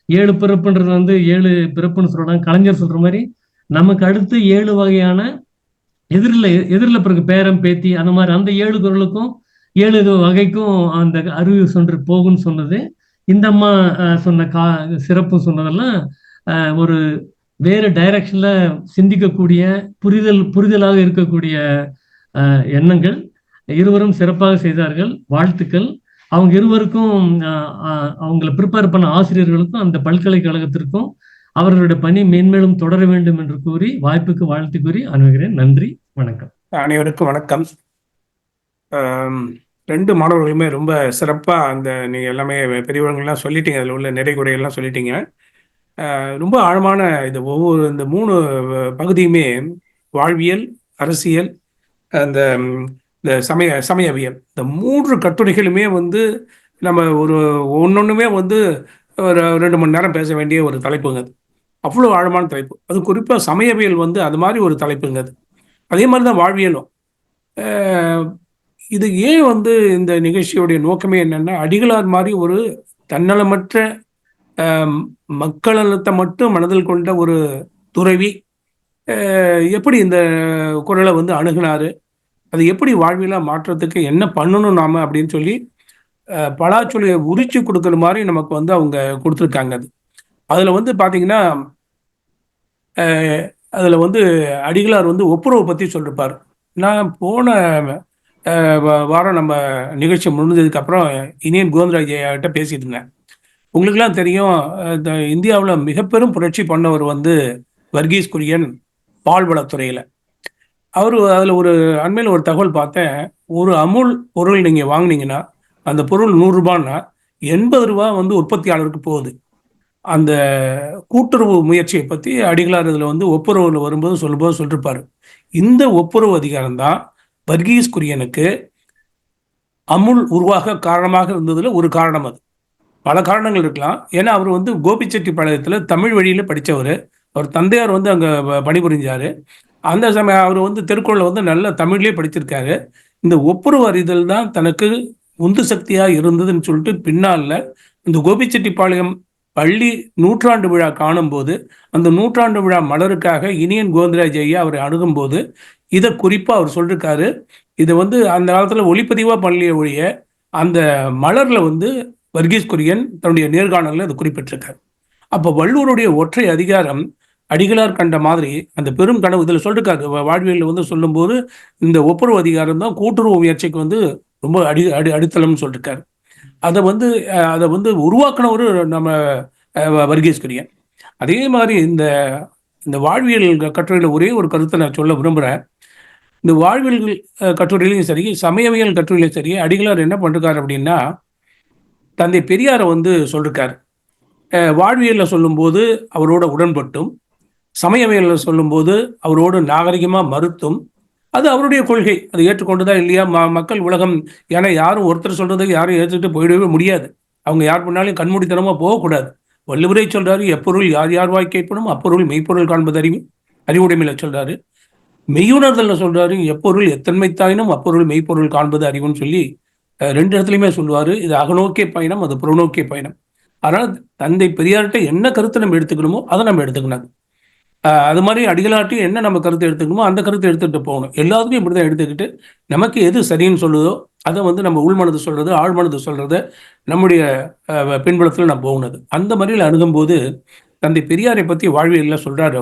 7 பிறப்புன்றது வந்து 7 பிறப்புன்னு சொல்றாங்க. கலைஞர் சொல்ற மாதிரி நமக்கு அடுத்து 7 வகையான எதிரில் பிறகு பேரம், பேத்தி, அந்த மாதிரி அந்த 7 குரலுக்கும் 7 வகைக்கும் அந்த அறிவு சொன்று போகும்னு சொன்னது. இந்த அம்மா சொன்ன சிறப்பு சொன்னதெல்லாம் ஒரு வேறு டைரக்ஷன்ல சிந்திக்கக்கூடிய புரிதலாக இருக்கக்கூடிய எண்ணங்கள். இருவரும் சிறப்பாக செய்தார்கள். வாழ்த்துக்கள். அவங்க இருவருக்கும் அவங்களை ப்ரிப்பேர் பண்ண ஆசிரியர்களுக்கும் அந்த பல்கலைக்கழகத்திற்கும் அவர்களுடைய பணி மேன்மேலும் தொடர வேண்டும் என்று கூறி வாய்ப்புக்கு வாழ்த்து கூறி அணுகிறேன். நன்றி, வணக்கம். அனைவருக்கும் வணக்கம். 2 மாணவர்களுமே ரொம்ப சிறப்பா நீங்க எல்லாமே பெரியவர்கள்லாம் சொல்லிட்டீங்க. அதில் உள்ள நிறை குறைகள்லாம் சொல்லிட்டீங்க. ரொம்ப ஆழமான இந்த 3 பகுதியுமே வாழ்வியல், அரசியல், அந்த சமயவியல், இந்த 3 கட்டுரைகளுமே வந்து நம்ம ஒன்னொன்றுமே வந்து ஒரு 2 மணி நேரம் பேச வேண்டிய ஒரு தலைப்புங்க. அது அவ்வளோ ஆழமான தலைப்பு. அது குறிப்பாக சமயவியல் வந்து அது மாதிரி ஒரு தலைப்புங்க. அது அதே மாதிரி தான் வாழ்வியலும். இது ஏன் வந்து இந்த நிகழ்ச்சியுடைய நோக்கமே என்னன்னா, அடிகளார் மாதிரி ஒரு தன்னலமற்ற மக்கள் நலத்தை மட்டும் மனதில் கொண்ட ஒரு துறவி எப்படி இந்த குரலை வந்து அணுகினாரு, அது எப்படி வாழ்வியலா மாற்றத்துக்கு என்ன பண்ணணும் நாம அப்படின்னு சொல்லி பலாச்சொலியை உரிச்சு கொடுக்குற மாதிரி நமக்கு வந்து அவங்க கொடுத்துருக்காங்க. அதுல வந்து பாத்தீங்கன்னா அதுல வந்து அடிகளார் வந்து ஒப்புரவை பத்தி சொல்லிருப்பார். நான் போன வாரம் நம்ம நிகழ்ச்சி முடிஞ்சதுக்கு அப்புறம் இனியன் கோவிந்தராஜ் கிட்ட பேசிட்டு இருந்தேன். உங்களுக்கெல்லாம் தெரியும், இந்தியாவில் மிக பெரும் புரட்சி பண்ணவர் வந்து வர்கீஸ் குரியன் பால்வளத்துறையில. அதுல அண்மையில் ஒரு தகவல் பார்த்தேன். ஒரு அமுல் பொருள் நீங்க வாங்கினீங்கன்னா அந்த பொருள் 100 ரூபான்னா 80 ரூபா வந்து உற்பத்தியாளருக்கு போகுது. அந்த கூட்டுறவு முயற்சியை பத்தி அடிகளார் இதுல வந்து ஒப்புரவுல வரும்போது சொல்லிருப்பாரு. இந்த ஒப்புரவு அதிகாரம் தான் வர்கீஸ் குரியனுக்கு அமுல் உருவாக காரணமாக இருந்ததுல ஒரு காரணம். அது பல காரணங்கள் இருக்கலாம். ஏன்னா அவர் வந்து கோபிச்செட்டிப்பாளையத்துல தமிழ் வழியில படித்தவர். அவர் தந்தையார் வந்து அங்கே பணிபுரிஞ்சார். அந்த சமயம் அவர் வந்து திருக்குறளை வந்து நல்ல தமிழ்லேயே படிச்சிருக்காரு. இந்த ஒப்புரவு அறிதல் தான் தனக்கு உந்து சக்தியாக இருந்ததுன்னு சொல்லிட்டு பின்னால் இந்த கோபிச்செட்டிப்பாளையம் பள்ளி நூற்றாண்டு விழா காணும்போது அந்த நூற்றாண்டு விழா மலருக்காக இனியன் கோவிந்தராஜ் ஐயா அவரை அணுகும்போது இதை குறிப்பாக அவர் சொல்லியிருக்காரு. இதை வந்து அந்த காலத்தில் ஒளிப்பதிவாக பண்ணலையே ஒழிய அந்த மலரில் வந்து வர்கீஸ் குரியன் தன்னுடைய நேர்காணலில் அதை குறிப்பிட்டிருக்காரு. அப்போ வள்ளுவருடைய ஒற்றை அதிகாரம் அடிகளார் கண்ட மாதிரி அந்த பெரும் கனவு இதில் சொல்லிருக்காரு. வாழ்வியலில் வந்து சொல்லும்போது இந்த ஒப்புரவு அதிகாரம் தான் கூட்டுறவு முயற்சிக்கு வந்து ரொம்ப அடித்தளம்னு சொல்லியிருக்காரு. அதை வந்து உருவாக்கினவர் நம்ம வர்கீஸ் குரியன். அதே மாதிரி இந்த வாழ்வியல் கட்டுரையில் ஒரே ஒரு கருத்தை நான் சொல்ல விரும்புகிறேன். இந்த வாழ்வியல் கட்டுரையிலையும் சரி, சமயவியல் கட்டுரையிலையும் சரி, அடிகளார் என்ன பண்ணிருக்காரு அப்படின்னா, தந்தை பெரியாரை வந்து சொல்லிருக்காரு. வாழ்வியலில் சொல்லும்போது அவரோட உடன்பட்டும், சமயவியலில் சொல்லும்போது அவரோடு நாகரிகமாக மறுத்தும், அது அவருடைய கொள்கை, அது ஏற்றுக்கொண்டுதான் இல்லையா மக்கள் உலகம். ஏன்னா யாரும் ஒருத்தர் சொல்றதை யாரும் ஏற்றுக்கிட்டு போயிடவே முடியாது. அவங்க யார் பண்ணாலும் கண்மூடித்தனமாக போகக்கூடாது. வள்ளுவரை சொல்றாரு, எப்பொருள் யார் யார் வாய் கேட்பனும் அப்பொருள் மெய்ப்பொருள் காண்பது அறிவுடைமையில சொல்றாரு. மெய்யுணர்தல்ல சொல்றாரு, எப்பொருள் எத்தன்மை தாயினும் அப்பொருள் மெய்ப்பொருள் காண்பது அறிவுன்னு சொல்லி 2 இடத்துலையுமே சொல்லுவார். இது அகநோக்கிய பயணம், அது புறநோக்கிய பயணம். அதனால் தந்தை பெரியார்கிட்ட என்ன கருத்தை நம்ம எடுத்துக்கணுமோ அதை நம்ம எடுத்துக்கணும். அது மாதிரி அடிகளாட்டையும் என்ன நம்ம கருத்தை எடுத்துக்கணுமோ அந்த கருத்தை எடுத்துகிட்டு போகணும். எல்லாத்துக்கும் இப்படி தான் எடுத்துக்கிட்டு நமக்கு எது சரின்னு சொல்லுதோ அதை வந்து நம்ம உள்மனது சொல்கிறது, ஆழ்மனது சொல்கிறத நம்முடைய பின்புலத்தில் நம்ம போகணுது. அந்த மாதிரியில் அணுகும்போது தந்தை பெரியாரை பற்றி வாழ்வியலில் சொல்கிறார்.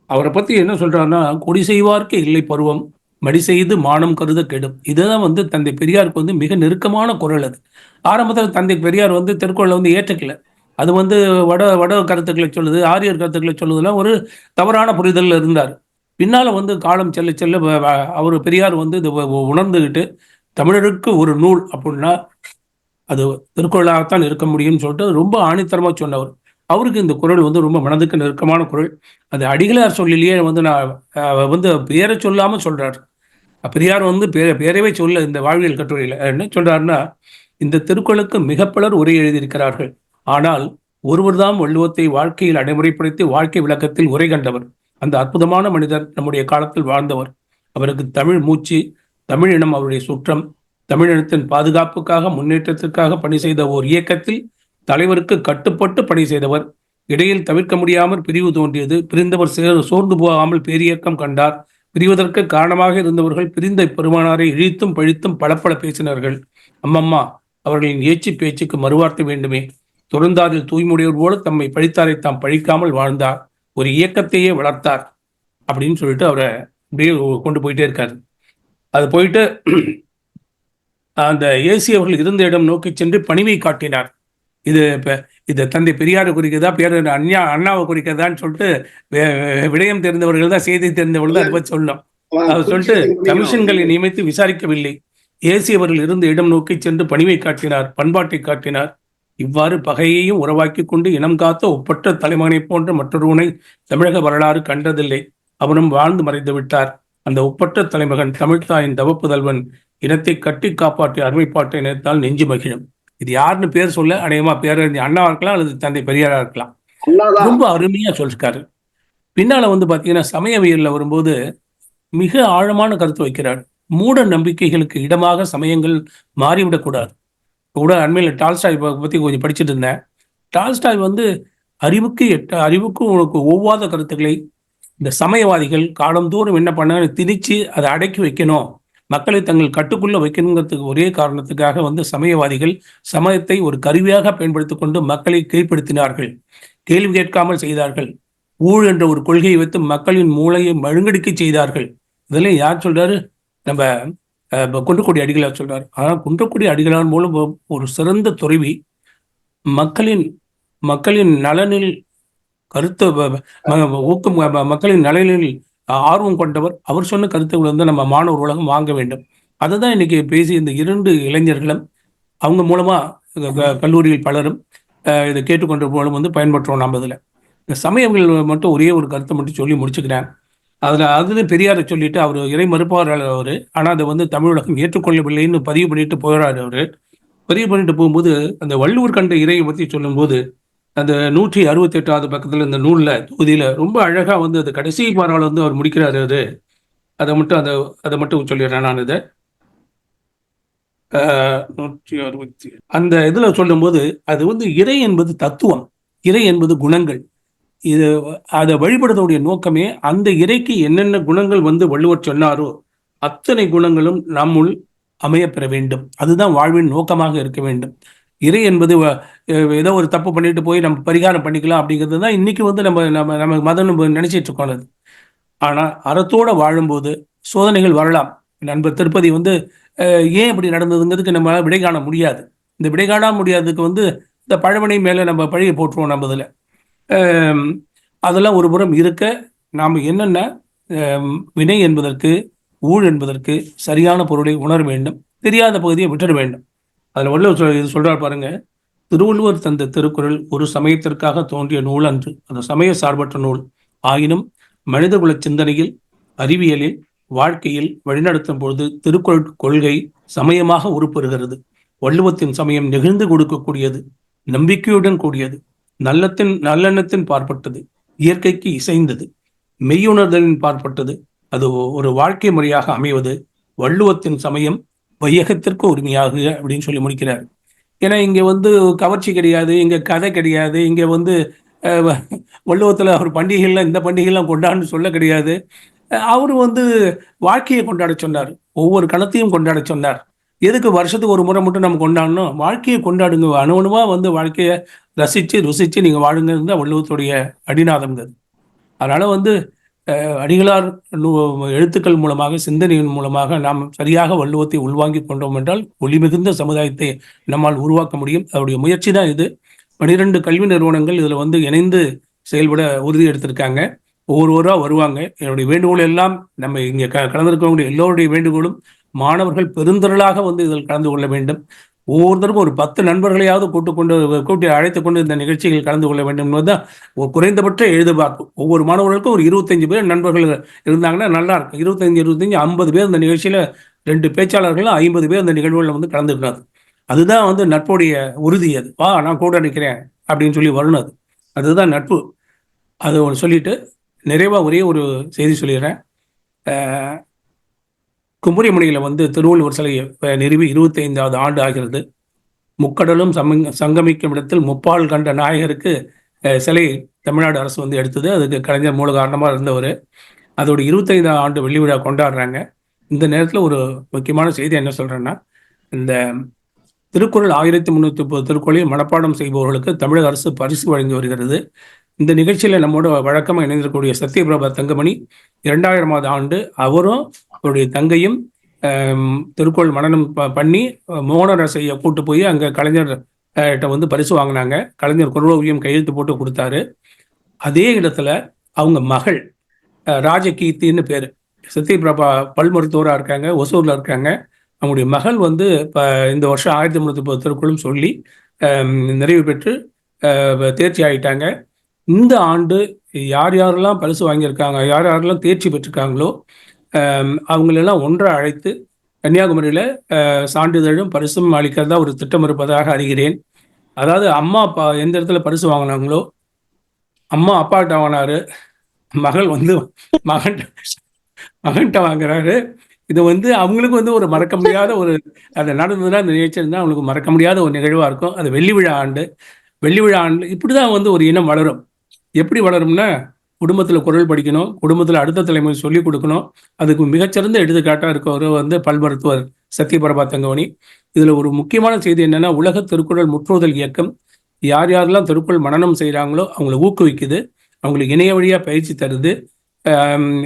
அவரை பற்றி என்ன சொல்கிறாருன்னா, கொடி செய்வார்க்கு இல்லை பருவம், மடி செய்து மானம் கருத கெடும். இதுதான் வந்து தந்தை பெரியாருக்கு வந்து மிக நெருக்கமான குரல். அது ஆரம்பத்தில் தந்தை பெரியார் வந்து திருக்குறளை வந்து ஏற்றுக்கல. அது வந்து வட கருத்துக்களை சொல்லுது, ஆரியர் கருத்துக்களை சொல்லுதுலாம் ஒரு தவறான புரிதலில் இருந்தார். பின்னால் வந்து காலம் செல்ல செல்ல அவர் பெரியார் வந்து இது உணர்ந்துக்கிட்டு தமிழருக்கு ஒரு நூல் அப்படின்னா அது திருக்குறளாகத்தான் இருக்க முடியும்னு சொல்லிட்டு ரொம்ப ஆணித்தரமாக சொன்னவர். அவருக்கு இந்த குரல் வந்து ரொம்ப மனதுக்கு நெருக்கமான குரல். அது அடிகளார் சொல்லிலேயே வந்து நான் வந்து பேரை சொல்லாமல் சொல்கிறார். பெரியார் வந்து பேரவே சொல்ல இந்த வாழ்வியல் கட்டுரையில் என்ன சொல்கிறாருன்னா, இந்த திருக்குறளுக்கு மிக பலர் உரை எழுதியிருக்கிறார்கள், ஆனால் ஒருவர் தான் வள்ளுவத்தை வாழ்க்கையில் நடைமுறைப்படுத்தி வாழ்க்கை விளக்கத்தில் உரை கண்டவர். அந்த அற்புதமான மனிதர் நம்முடைய காலத்தில் வாழ்ந்தவர். அவருக்கு தமிழ் மூச்சு, தமிழ் இனம் அவருடைய சுற்றம். தமிழினத்தின் பாதுகாப்புக்காக முன்னேற்றத்திற்காக பணி செய்த ஓர் இயக்கத்தில் தலைவருக்கு கட்டுப்பட்டு பணி செய்தவர். இடையில் தவிர்க்க முடியாமல் பிரிவு தோன்றியது. பிரிந்தவர் சோர்ந்து போகாமல் பேரியக்கம் கண்டார். பிரிவதற்கு காரணமாக இருந்தவர்கள் பிரிந்த பெருமானாரை இழித்தும் பழித்தும் பலப்பல பேசினார்கள். அம்மம்மா, அவர்களின் ஏச்சு பேச்சுக்கு மறுவார்த்தை வேண்டுமே. துறந்தாரில் தூய்மையுடையவர் போல தம்மை பழித்தாரை தாம் பழிக்காமல் வாழ்ந்தார். ஒரு இயக்கத்தையே வளர்த்தார் அப்படின்னு சொல்லிட்டு அவரை அப்படியே கொண்டு போயிட்டே இருக்காரு. அது போயிட்டு அந்த ஏசி அவர்கள் இருந்த இடம் நோக்கி சென்று பணிவை காட்டினார். இது தந்தை பெரியாரை குறிக்கிறதா, பேரர் அண்ணாவை குறிக்கிறதான்னு சொல்லிட்டு விடயம் தெரிந்தவர்கள் தான், செய்தி தெரிந்தவர்கள் தான் அதை பற்றி சொல்லணும். அவர் சொல்லிட்டு கமிஷன்களை நியமித்து விசாரிக்கவில்லை. ஏசி அவர்கள் இருந்த இடம் நோக்கி சென்று பணிவை காட்டினார், பண்பாட்டை காட்டினார். இவ்வாறு பகையையும் உறவாக்கி கொண்டு இனம் காத்த ஒப்பற்ற தலைமகனை போன்ற மற்றொருவனை தமிழக வரலாறு கண்டதில்லை. அவனும் வாழ்ந்து மறைந்து விட்டார். அந்த ஒப்பற்ற தலைமகன் தமிழ்தாயின் தவப்புதல்வன் இனத்தை கட்டி காப்பாற்றிய அருமைப்பாட்டை நினைத்தால் நெஞ்சு மகிழும். இது யாருன்னு பேர் சொல்ல, அநேகமா பேரறிஞர் அண்ணாவா இருக்கலாம் அல்லது தந்தை பெரியாரா இருக்கலாம். ரொம்ப அருமையா சொல்லிருக்காரு. பின்னால வந்து பாத்தீங்கன்னா சமயவியல்ல வரும்போது மிக ஆழமான கருத்து வைக்கிறார். மூட நம்பிக்கைகளுக்கு இடமாக சமயங்கள் மாறிவிடக்கூடாது. கூட அண்மையில் டால்ஸ்டாய் பற்றி கொஞ்சம் படிச்சுட்டு இருந்தேன். டால்ஸ்டாய் வந்து அறிவுக்கு உனக்கு ஒவ்வாத கருத்துக்களை இந்த சமயவாதிகள் காலந்தோறும் என்ன பண்ண திணிச்சு அதை அடக்கி வைக்கணும், மக்களை தங்கள் கட்டுக்குள்ள வைக்கணுங்கிறதுக்கு ஒரே காரணத்துக்காக வந்து சமயவாதிகள் சமயத்தை ஒரு கருவியாக பயன்படுத்தி கொண்டு மக்களை கீழ்ப்படுத்தினார்கள், கேள்வி கேட்காமல் செய்தார்கள், ஊழ் என்ற ஒரு கொள்கையை வைத்து மக்களின் மூளையை மழுங்கடிக்க செய்தார்கள். இதெல்லாம் யார் சொல்றாரு? நம்ம குன்றக்குடி அடிகளார் சொல்றாரு. ஆனால் குன்றக்குடி அடிகளார் மூலம் ஒரு சிறந்த துறவி, மக்களின் நலனில் கருத்து ஊக்கம், மக்களின் நலனில் ஆர்வம் கொண்டவர். அவர் சொன்ன கருத்துக்கள் வந்து நம்ம மாணவர் உலகம் வாங்க வேண்டும். அதை தான் இன்னைக்கு பேசி இந்த 2 இளைஞர்களும் அவங்க மூலமா கல்லூரியில் பலரும் இதை கேட்டுக்கொண்ட போலும் வந்து பயன்படுத்துவோம். நம்ம இதில் இந்த சமயங்கள் மட்டும் ஒரே ஒரு கருத்தை மட்டும் சொல்லி முடிச்சுக்கிறேன். அதில் பெரியாரை சொல்லிட்டு அவர் இறை மறுப்பாளர் அவர். ஆனால் அதை வந்து தமிழகம் ஏற்றுக்கொள்ளவில்லைன்னு பதிவு பண்ணிட்டு போகிறாரு. அவர் பதிவு பண்ணிட்டு போகும்போது அந்த வள்ளுவர் கண்ட இறையை பற்றி சொல்லும்போது அந்த 168வது பக்கத்தில் இந்த நூலில் தொகுதியில் ரொம்ப அழகாக வந்து அது கடைசி பாரால் வந்து அவர் முடிக்கிறாரு. அது அதை மட்டும் சொல்லிடுறேன் நான். இதை 160 அந்த இதில் சொல்லும்போது அது வந்து இறை என்பது தத்துவம், இறை என்பது குணங்கள். இது அதை வழிபடுறதுடைய நோக்கமே அந்த இறைக்கு என்னென்ன குணங்கள் வந்து வள்ளுவர் சொன்னாரோ அத்தனை குணங்களும் நம்முள் அமையப்பெற வேண்டும். அதுதான் வாழ்வின் நோக்கமாக இருக்க வேண்டும். இறை என்பது ஏதோ ஒரு தப்பு பண்ணிட்டு போய் நம்ம பரிகாரம் பண்ணிக்கலாம் அப்படிங்கிறது தான் இன்னைக்கு வந்து நம்ம மதம் நம்ம நினைச்சிட்டு இருக்கோம். அது ஆனால் அறத்தோட வாழும்போது சோதனைகள் வரலாம். நண்பர் திருப்பதி வந்து ஏன் இப்படி நடந்ததுங்கிறதுக்கு நம்ம விடை காண முடியாது. இந்த விடை காண முடியாததுக்கு வந்து இந்த பழமனை மேலே நம்ம பழியை போட்டுருவோம். நம்ம இதில் அதெல்லாம் ஒரு புறம் இருக்க, நாம் என்னென்ன வினை என்பதற்கு ஊழ் என்பதற்கு சரியான பொருளை உணர வேண்டும், தெரியாத பகுதியை விட்டுட வேண்டும். அதில் வள்ளுவர் இது சொல்றார் பாருங்க, திருவள்ளுவர் தந்த திருக்குறள் ஒரு சமயத்திற்காக தோன்றிய நூல் அன்று, அந்த சமய சார்பற்ற நூல் ஆயினும் மனிதகுல சிந்தனையில், அறிவியலில், வாழ்க்கையில் வழிநடத்தும் பொழுது திருக்குறள் கொள்கை சமயமாக உருப்பெறுகிறது. வள்ளுவத்தின் சமயம் நெகிழ்ந்து கொடுக்கக்கூடியது, நம்பிக்கையுடன் கூடியது, நல்லெண்ணத்தின் பார்ப்பட்டது, இயற்கைக்கு இசைந்தது, மெய்யுணர்தலின் பார்ப்பட்டது. அது ஒரு வாழ்க்கை முறையாக அமைவது வள்ளுவத்தின் சமயம் வையகத்திற்கு உரிமையாக அப்படின்னு சொல்லி முடிக்கிறார். ஏன்னா இங்க வந்து கவர்ச்சி கிடையாது, இங்க கதை கிடையாது, இங்க வந்து வள்ளுவத்துல அவர் பண்டிகைகள்லாம் இந்த பண்டிகைலாம் கொண்டாடுன்னு சொல்ல கிடையாது. அவரு வந்து வாழ்க்கையை கொண்டாட சொன்னார், ஒவ்வொரு கணத்தையும் கொண்டாட சொன்னார். எதுக்கு வருஷத்துக்கு ஒரு முறை மட்டும் நம்ம கொண்டாடணும்? வாழ்க்கையை கொண்டாடுங்க, அணுவணுமா வந்து வாழ்க்கையை ரசிச்சு ருசிச்சு நீங்க வாழுங்கிறது தான் வள்ளுவத்துடைய அடிநாதம்ங்கிறது. அதனால வந்து அடிகளார் எழுத்துக்கள் மூலமாக, சிந்தனையின் மூலமாக நாம் சரியாக வள்ளுவத்தை உள்வாங்கி கொண்டோம் என்றால் ஒளி மிகுந்த சமுதாயத்தை நம்மால் உருவாக்க முடியும். அவருடைய முயற்சி தான் இது. 12 கல்வி நிறுவனங்கள் இதுல வந்து இணைந்து செயல்பட உறுதி எடுத்திருக்காங்க. ஒவ்வொருவராக வருவாங்க. என்னுடைய வேண்டுகோள் எல்லாம் நம்ம இங்கே கலந்திருக்கக்கூடிய எல்லோருடைய வேண்டுகோளும் மாணவர்கள் பெருந்திரளாக வந்து இதில் கலந்து கொள்ள வேண்டும். ஒவ்வொருத்தருக்கும் ஒரு 10 நண்பர்களையாவது கூட்டி அழைத்து கொண்டு இந்த நிகழ்ச்சிகள் கலந்து கொள்ள வேண்டும் என்பதுதான் ஒரு குறைந்தபட்ச எழுதுபார்ப்பு. ஒவ்வொரு மாணவர்களுக்கும் ஒரு 25 பேர் நண்பர்கள் இருந்தாங்கன்னா நல்லா இருக்கும். 25 50 பேர் இந்த நிகழ்ச்சியில 2 பேச்சாளர்கள் 50 பேர் இந்த நிகழ்வுகளில் வந்து கலந்துக்கிறாது. அதுதான் வந்து நட்புடைய உறுதி. அது நான் கூட நிற்கிறேன் அப்படின்னு சொல்லி வரணும். அதுதான் நட்பு. அது ஒன்று சொல்லிட்டு நிறைவா ஒரே ஒரு செய்தி சொல்லிடுறேன். கும்பரிமணியில் வந்து திருவள்ளுவர் சிலை நிறுவி 25வது ஆண்டு ஆகிறது. முக்கடலும் சங்கமிக்கும் இடத்தில் முப்பால் கண்ட நாயகருக்கு சிலை தமிழ்நாடு அரசு வந்து எடுத்தது. அதுக்கு கலைஞர் மூல காரணமாக இருந்தவர். அதோட 25ஆம் ஆண்டு வெள்ளி விழா கொண்டாடுறாங்க. இந்த நேரத்தில் ஒரு முக்கியமான செய்தி என்ன சொல்றேன்னா, இந்த திருக்குறள் 1330 திருக்குறளை மனப்பாடம் செய்பவர்களுக்கு தமிழக அரசு பரிசு வழங்கி வருகிறது. இந்த நிகழ்ச்சியில நம்மோட வழக்கமாக இணைந்திருக்கக்கூடிய சத்யபிரபா தங்கமணி 2000வது ஆண்டு அவரும் அவருடைய தங்கையும் திருக்குறள் மனனம் பண்ணி மோனரசைய கூட்டு போய் அங்கே கலைஞர் வந்து பரிசு வாங்கினாங்க. கலைஞர் குரலோவியம் கையெழுத்து போட்டு கொடுத்தாரு. அதே இடத்துல அவங்க மகள் ராஜகீர்த்தின்னு பேர், சத்யபிரபா பல் மருத்துவராக இருக்காங்க, ஒசூரில் இருக்காங்க. அவங்களுடைய மகள் வந்து இப்போ இந்த வருஷம் 1330 திருக்குறளும் சொல்லி நிறைவு பெற்று தேர்ச்சி ஆகிட்டாங்க. இந்த ஆண்டு யார் யாரெல்லாம் பரிசு வாங்கியிருக்காங்க, யார் யாரெல்லாம் தேர்ச்சி பெற்றிருக்காங்களோ அவங்களெல்லாம் ஒன்றை அழைத்து கன்னியாகுமரியில் சான்றிதழும் பரிசும் அளிக்கிறதா ஒரு திட்டம் இருப்பதாக அறிகிறேன். அதாவது அம்மா அப்பா எந்த இடத்துல பரிசு வாங்கினாங்களோ, அம்மா அப்பாட்ட வாங்கினாரு, மகள் வந்து மகன்கிட்ட வாங்குறாரு. இது வந்து அவங்களுக்கு வந்து ஒரு மறக்க முடியாத ஒரு அந்த நடந்ததுன்னா அந்த நிகழ்ச்சி இருந்தால் அவங்களுக்கு மறக்க முடியாத ஒரு நிகழ்வாக இருக்கும். அது வெள்ளி விழா ஆண்டு இப்படி தான் வந்து ஒரு இனம் வளரும். எப்படி வளரும்னா, குடும்பத்தில் குரல் படிக்கணும், குடும்பத்தில் அடுத்த தலைமுறை சொல்லிக் கொடுக்கணும். அதுக்கு மிகச்சிறந்த எடுத்துக்காட்டாக இருக்கவர் வந்து பல் மருத்துவர் சத்யபிரபா தங்கமணி. இதில் ஒரு முக்கியமான செய்தி என்னென்னா, உலக திருக்குறள் முற்றுதல் இயக்கம் யார் யாரெல்லாம் திருக்குறள் மனனம் செய்கிறாங்களோ அவங்களை ஊக்குவிக்குது, அவங்களுக்கு இணைய வழியாக பயிற்சி தருது.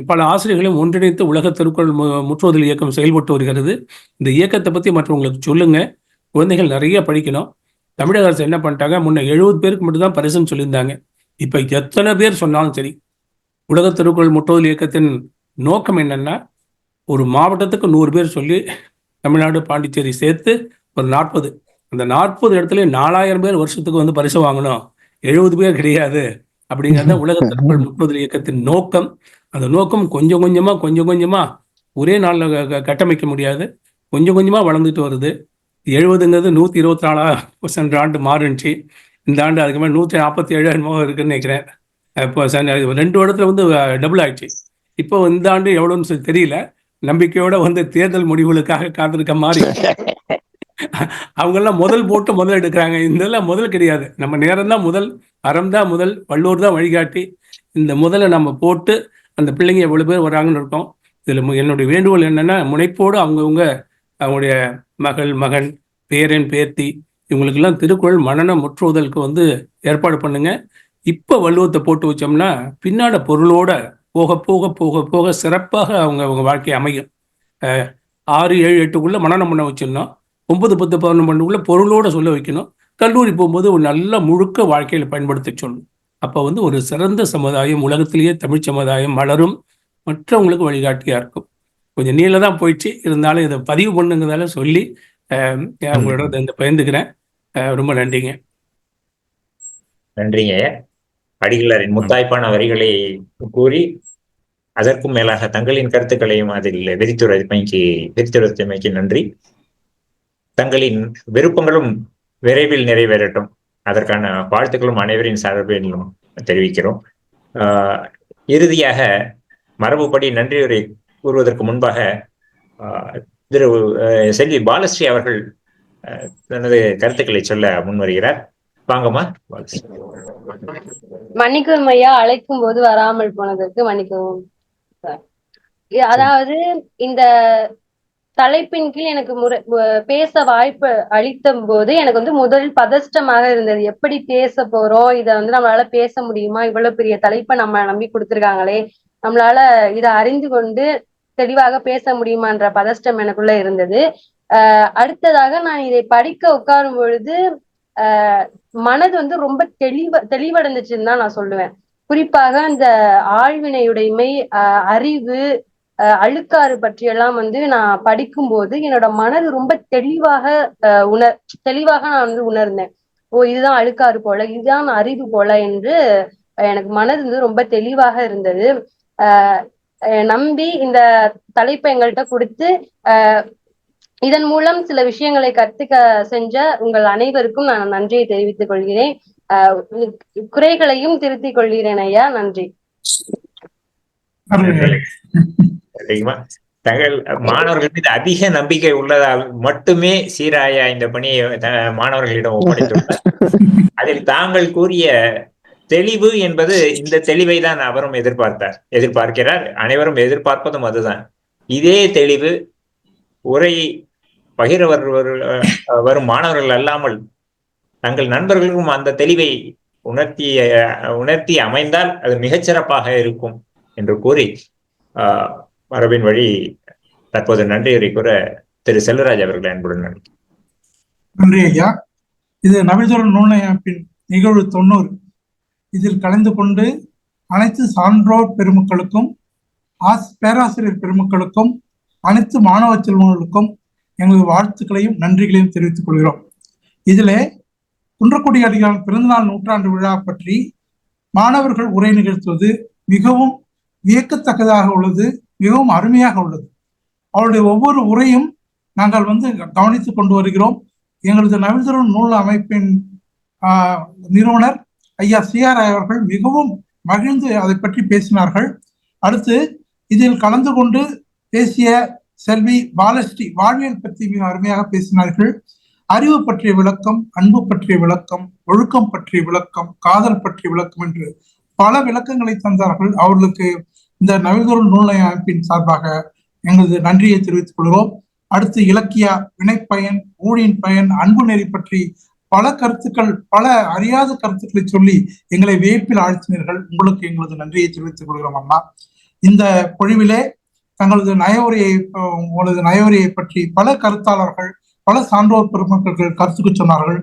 பல ஆசிரியர்களையும் ஒன்றிணைத்து உலக திருக்குறள் முற்றுவதல் இயக்கம் செயல்பட்டு வருகிறது. இந்த இயக்கத்தை பற்றி மற்றவங்களுக்கு சொல்லுங்க. குழந்தைகள் நிறைய படிக்கணும். தமிழக அரசு என்ன பண்ணிட்டாங்க, முன்ன 70 பேருக்கு மட்டும்தான் பரிசுன்னு சொல்லியிருந்தாங்க. இப்போ எத்தனை பேர் சொன்னாலும் சரி, உலக திருக்குறள் முற்றுவதல் இயக்கத்தின் நோக்கம் என்னன்னா, ஒரு மாவட்டத்துக்கு 100 பேர் சொல்லி தமிழ்நாடு பாண்டிச்சேரி சேர்த்து ஒரு 40, அந்த 40 இடத்துல 4000 பேர் வருஷத்துக்கு வந்து பரிசு வாங்கணும், 70 பேர் கிடையாது அப்படிங்கிறத உலக திருக்குறள் முற்றுவதல் இயக்கத்தின் நோக்கம். அந்த நோக்கம் கொஞ்சம் கொஞ்சமா ஒரே நாளில் கட்டமைக்க முடியாது, கொஞ்சம் கொஞ்சமா வளர்ந்துட்டு வருது. 70ங்கிறது 124 சென்ற ஆண்டு மாறுச்சு. இந்த ஆண்டு அதுக்கு மேலே 147 என்னமோ இருக்குன்னு நினைக்கிறேன். இப்போ 2 இடத்துல வந்து டபுள் ஆயிடுச்சு. இப்போ இந்த ஆண்டு எவ்வளோன்னு சொல்லி தெரியல. நம்பிக்கையோட வந்து தேர்தல் முடிவுகளுக்காக காத்திருக்க மாதிரி அவங்கெல்லாம் முதல் போட்டு முதல் எடுக்கிறாங்க. இதெல்லாம் முதல் கிடையாது. நம்ம நேரம் தான் முதல், அறம் தான் முதல், வள்ளுவர் தான் வழிகாட்டி. இந்த முதலை நம்ம போட்டு அந்த பிள்ளைங்க எவ்வளோ பேர் வராங்கன்னு இருக்கோம். இதில் என்னுடைய வேண்டுகோள் என்னென்னா, முனைப்போடு அவங்கவுங்க அவங்களுடைய மகள், மகன், பேரன், பேத்தி இவங்களுக்கெல்லாம் திருக்குறள் மனன முற்றுவதற்கு வந்து ஏற்பாடு பண்ணுங்க. இப்போ வள்ளுவத்தை போட்டு வச்சோம்னா பின்னாட பொருளோட போக போக போக போக சிறப்பாக அவங்க வாழ்க்கை அமையும். 6, 7, 8க்குள்ளே மனனம் பண்ண வச்சிடணும். 9, 10, 11 பொருளோட சொல்ல வைக்கணும். கல்லூரி போகும்போது ஒரு நல்ல முழுக்க வாழ்க்கையில் பயன்படுத்த சொல்லணும். அப்போ வந்து ஒரு சிறந்த சமுதாயம், உலகத்திலேயே தமிழ் சமுதாயம் மலரும், மற்றவங்களுக்கு வழிகாட்டியாக இருக்கும். கொஞ்சம் நீள தான் போயிடுச்சு, இருந்தாலும் இதை பதிவு பண்ணுங்கிறதால சொல்லி அவங்களோட இந்த பயந்துக்கிறேன். ரொம்ப நன்றிங்க. நன்றிங்க. அடிகளாரின் முத்தாய்ப்பான வரிகளை கூறி அதற்கும் மேலாக தங்களின் கருத்துக்களையும் அதில் விரித்துரைத்தமைக்கு நன்றி. தங்களின் விருப்பங்களும் விரைவில் நிறைவேறட்டும். அதற்கான வாழ்த்துக்களும் அனைவரின் சார்பிலும் தெரிவிக்கிறோம். இறுதியாக மரபுப்படி நன்றியுரை கூறுவதற்கு முன்பாக திரு செல்வி பாலஸ்ரீ அவர்கள் தனது கருத்துக்களை சொல்ல முன்வருகிறார். வாங்கம்மா பாலஸ்ரீ. மன்னிக்கவும் ஐயா, அழைக்கும் போது வராமல் போனதற்கு மன்னிக்கவும். அதாவது இந்த தலைப்பின் கீழ் எனக்கு பேச வாய்ப்பு அளித்த போது எனக்கு வந்து முதல் பதஷ்டமாக இருந்தது. எப்படி பேச போறோம், இதை வந்து நம்மளால பேச முடியுமா, இவ்வளவு பெரிய தலைப்பை நம்ம நம்பி கொடுத்துருக்காங்களே, நம்மளால இதை அறிந்து கொண்டு தெளிவாக பேச முடியுமான்ற பதஷ்டம் எனக்குள்ள இருந்தது. அடுத்ததாக நான் இதை படிக்க உட்காரும் பொழுது மனது வந்து ரொம்ப தெளிவடைந்துச்சுன்னு தான் நான் சொல்லுவேன். குறிப்பாக இந்த ஆழ்வினையுடைமை, அறிவு, அழுக்காறு பற்றியெல்லாம் வந்து நான் படிக்கும்போது என்னோட மனது ரொம்ப தெளிவாக நான் வந்து உணர்ந்தேன். ஓ, இதுதான் அழுக்காறு போல, இதுதான் அறிவு போல என்று எனக்கு மனது வந்து ரொம்ப தெளிவாக இருந்தது. நம்பி இந்த தலைப்பை எங்கள்கிட்ட கொடுத்து இதன் மூலம் சில விஷயங்களை கற்றுக்க செஞ்ச உங்கள் அனைவருக்கும் நான் நன்றியை தெரிவித்துக் கொள்கிறேன். குறைகளையும் திருத்திக் கொள்கிறேன் ஐயா. நன்றி. தங்கள் மாணவர்கள் மீது அதிக நம்பிக்கை உள்ளதால் மட்டுமே சீராயா இந்த பணியை மாணவர்களிடம் ஒப்படைத்துள்ளார். அதில் தாங்கள் கூறிய தெளிவு என்பது இந்த தெளிவை தான் அவரும் எதிர்பார்க்கிறார். அனைவரும் எதிர்பார்ப்பதும் அதுதான். இதே தெளிவு உரை பகிர வரும் மாணவர்கள் அல்லாமல் தங்கள் நண்பர்களுக்கும் அந்த தெளிவை உணர்த்தி அமைந்தால் அது மிகச்சிறப்பாக இருக்கும் என்று கூறி மரபின் வழி தற்போது நன்றியுரை கூற திரு செல்வராஜ் அவர்கள் அன்புடன் நன்றி ஐயா. இது நபிதொரு நூலமைப்பின் நிகழ்வு 90. இதில் கலந்து கொண்டு அனைத்து சான்றோர் பெருமக்களுக்கும், பேராசிரியர் பெருமக்களுக்கும், அனைத்து மாணவ செல்வங்களுக்கும் எங்களது வாழ்த்துக்களையும் நன்றிகளையும் தெரிவித்துக் கொள்கிறோம். இதிலே குன்றக்குடி அடிகளார் பிறந்தநாள் நூற்றாண்டு விழா பற்றி மாணவர்கள் உரை நிகழ்த்துவது மிகவும் வியக்கத்தக்கதாக உள்ளது, மிகவும் அருமையாக உள்ளது. அவருடைய ஒவ்வொரு உரையும் நாங்கள் வந்து கவனித்துக் கொண்டு வருகிறோம். எங்களது நவில்தரும் நூல் அமைப்பின் நிறுவனர் ஐயா CR அவர்கள் மிகவும் மகிழ்ந்து அதை பற்றி பேசினார்கள். அடுத்து இதில் கலந்து கொண்டு பேசிய செல்வி பாலஸ்ரீ வாழ்வியல் பற்றி மிக அருமையாக பேசினார்கள். அறிவு பற்றிய விளக்கம், அன்பு பற்றிய விளக்கம், ஒழுக்கம் பற்றிய விளக்கம், காதல் பற்றிய விளக்கம் என்று பல விளக்கங்களை தந்தார்கள். அவர்களுக்கு இந்த நவில்தொரு நூல் அமைப்பின் சார்பாக எங்களது நன்றியை தெரிவித்துக் கொள்கிறோம். அடுத்து இலக்கியா, வினைப்பயன், ஊழியின் பயன், அன்பு நெறி பற்றி பல கருத்துக்கள், பல அறியாத கருத்துக்களை சொல்லி எங்களை வியப்பில் ஆழ்த்தினீர்கள். உங்களுக்கு எங்களது நன்றியை தெரிவித்துக் கொள்கிறோம் அம்மா. இந்த பொழிவிலே உங்களது நயவரியை பற்றி பல கருத்தாளர்கள், பல சான்றோர் பெருமக்கள் கருத்துக்கு சொன்னார்கள்.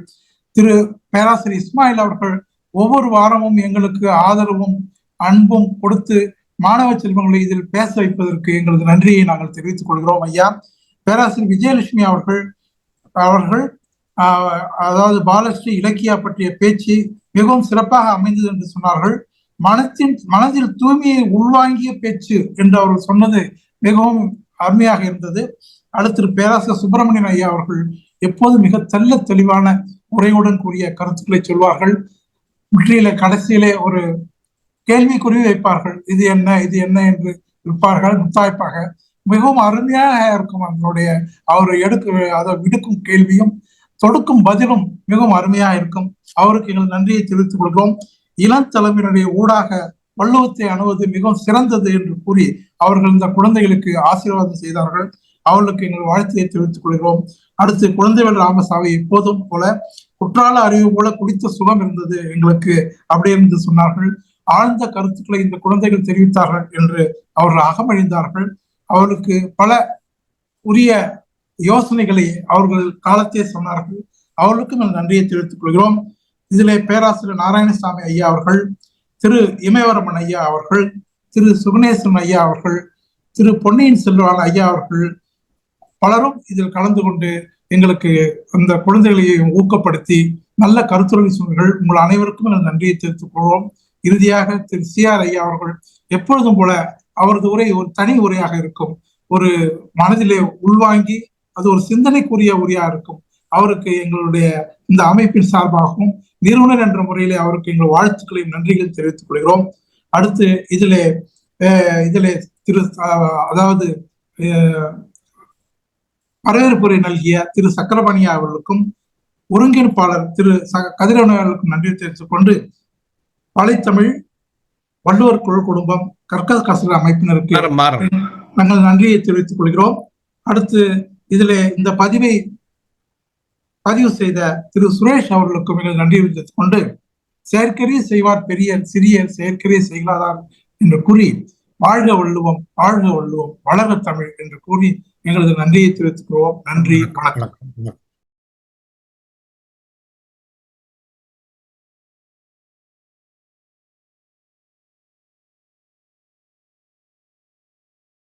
திரு பேராசிரியர் இஸ்மாயில் அவர்கள் ஒவ்வொரு வாரமும் எங்களுக்கு ஆதரவும் அன்பும் கொடுத்து மாணவ செல்வங்களை இதில் பேச வைப்பதற்கு எங்களது நன்றியை நாங்கள் தெரிவித்துக் கொள்கிறோம் ஐயா. பேராசிரியர் விஜயலட்சுமி அவர்கள் அதாவது பாலஸ்ரீ இலக்கியா பற்றிய பேச்சு மிகவும் சிறப்பாக அமைந்தது என்று சொன்னார்கள். மனதில் தூய்மையை உள்வாங்கிய பேச்சு என்று அவர்கள் சொன்னது மிகவும் அருமையாக இருந்தது. அடுத்து பேராசிரியர் சுப்பிரமணியன் ஐயா அவர்கள் எப்போதும் மிக தெள்ள தெளிவான உரையுடன் கூடிய கருத்துக்களை சொல்வார்கள். முற்றில கடைசியிலே ஒரு கேள்விக்குறி வைப்பார்கள், இது என்ன இது என்ன என்று இருப்பார்கள் முத்தாய்ப்பாக. மிகவும் அருமையாக இருக்கும் அவருடைய அதை விடுக்கும் கேள்வியும் தொடுக்கும் பதிலும் மிகவும் அருமையா இருக்கும். அவருக்கு எங்கள் நன்றியை தெரிவித்துக் கொள்கிறோம். இளம் தலைமையினுடைய ஊடாக வள்ளுவத்தை அணுவது மிகவும் சிறந்தது என்று கூறி அவர்கள் இந்த குழந்தைகளுக்கு ஆசீர்வாதம் செய்தார்கள். அவர்களுக்கு எங்கள் வாழ்த்தையை தெரிவித்துக் கொள்கிறோம். அடுத்து குழந்தைகள் ராமசாமி எப்போதும் போல குற்றால அறிவு போல குடித்த சுகம் இருந்தது எங்களுக்கு அப்படி என்று சொன்னார்கள். ஆழ்ந்த கருத்துக்களை இந்த குழந்தைகள் தெரிவித்தார்கள் என்று அவர்கள் அகமழிந்தார்கள். அவர்களுக்கு பல உரிய யோசனைகளை அவர்கள் காலத்தே சொன்னார்கள். அவர்களுக்கும் நாங்கள் நன்றியை தெரிவித்துக் கொள்கிறோம். இதிலே பேராசிரியர் நாராயணசாமி ஐயா அவர்கள், திரு இமயவரமன் ஐயா அவர்கள், திரு சுகுணேசன் ஐயா அவர்கள், திரு பொன்னியின் செல்வன் ஐயா அவர்கள் பலரும் இதில் கலந்து கொண்டு எங்களுக்கு அந்த குழந்தைகளை ஊக்கப்படுத்தி நல்ல கருத்துரை சொன்னீர்கள். உங்கள் அனைவருக்கும் நாங்கள் நன்றியை தெரிவித்துக் கொள்வோம். இறுதியாக திரு CR ஐயா அவர்கள் எப்பொழுதும் போல அவரது உரை ஒரு தனி உரையாக இருக்கும், ஒரு மனதிலே உள்வாங்கி அது ஒரு சிந்தனைக்குரிய உரையா இருக்கும். அவருக்கு எங்களுடைய இந்த அமைப்பின் சார்பாகவும் நிறுவனர் என்ற முறையிலே அவருக்கு எங்கள் வாழ்த்துக்களையும் நன்றிகளையும் தெரிவித்துக் கொள்கிறோம். அடுத்து இதிலே திரு அதாவது வரவேற்புரை நல்கிய திரு சக்கரபாணியா அவர்களுக்கும் ஒருங்கிணைப்பாளர் திரு கதிரவன் அவர்களுக்கும் நன்றி தெரிவித்துக் கொண்டு வலைத்தமிழ் வள்ளுவர் குழல் குடும்பம் கற்கல் கசர அமைப்பினருக்கு நாங்கள் நன்றியை தெரிவித்துக் கொள்கிறோம். அடுத்து இதிலே இந்த பதிவு செய்த திரு சுரேஷ் அவர்களுக்கும் எங்கள் நன்றி தெரிவித்துக் கொண்டு செயற்கரிய செய்வார் பெரியர் சிறியர் செயற்கரிய செய்கிறார் என்று கூறி வாழ்க வள்ளுவம் வாழ்க வள்ளுவம் வளர தமிழ் என்று கூறி எங்களது நன்றியை தெரிவித்துக் கொள்வோம். நன்றி, வணக்கம்.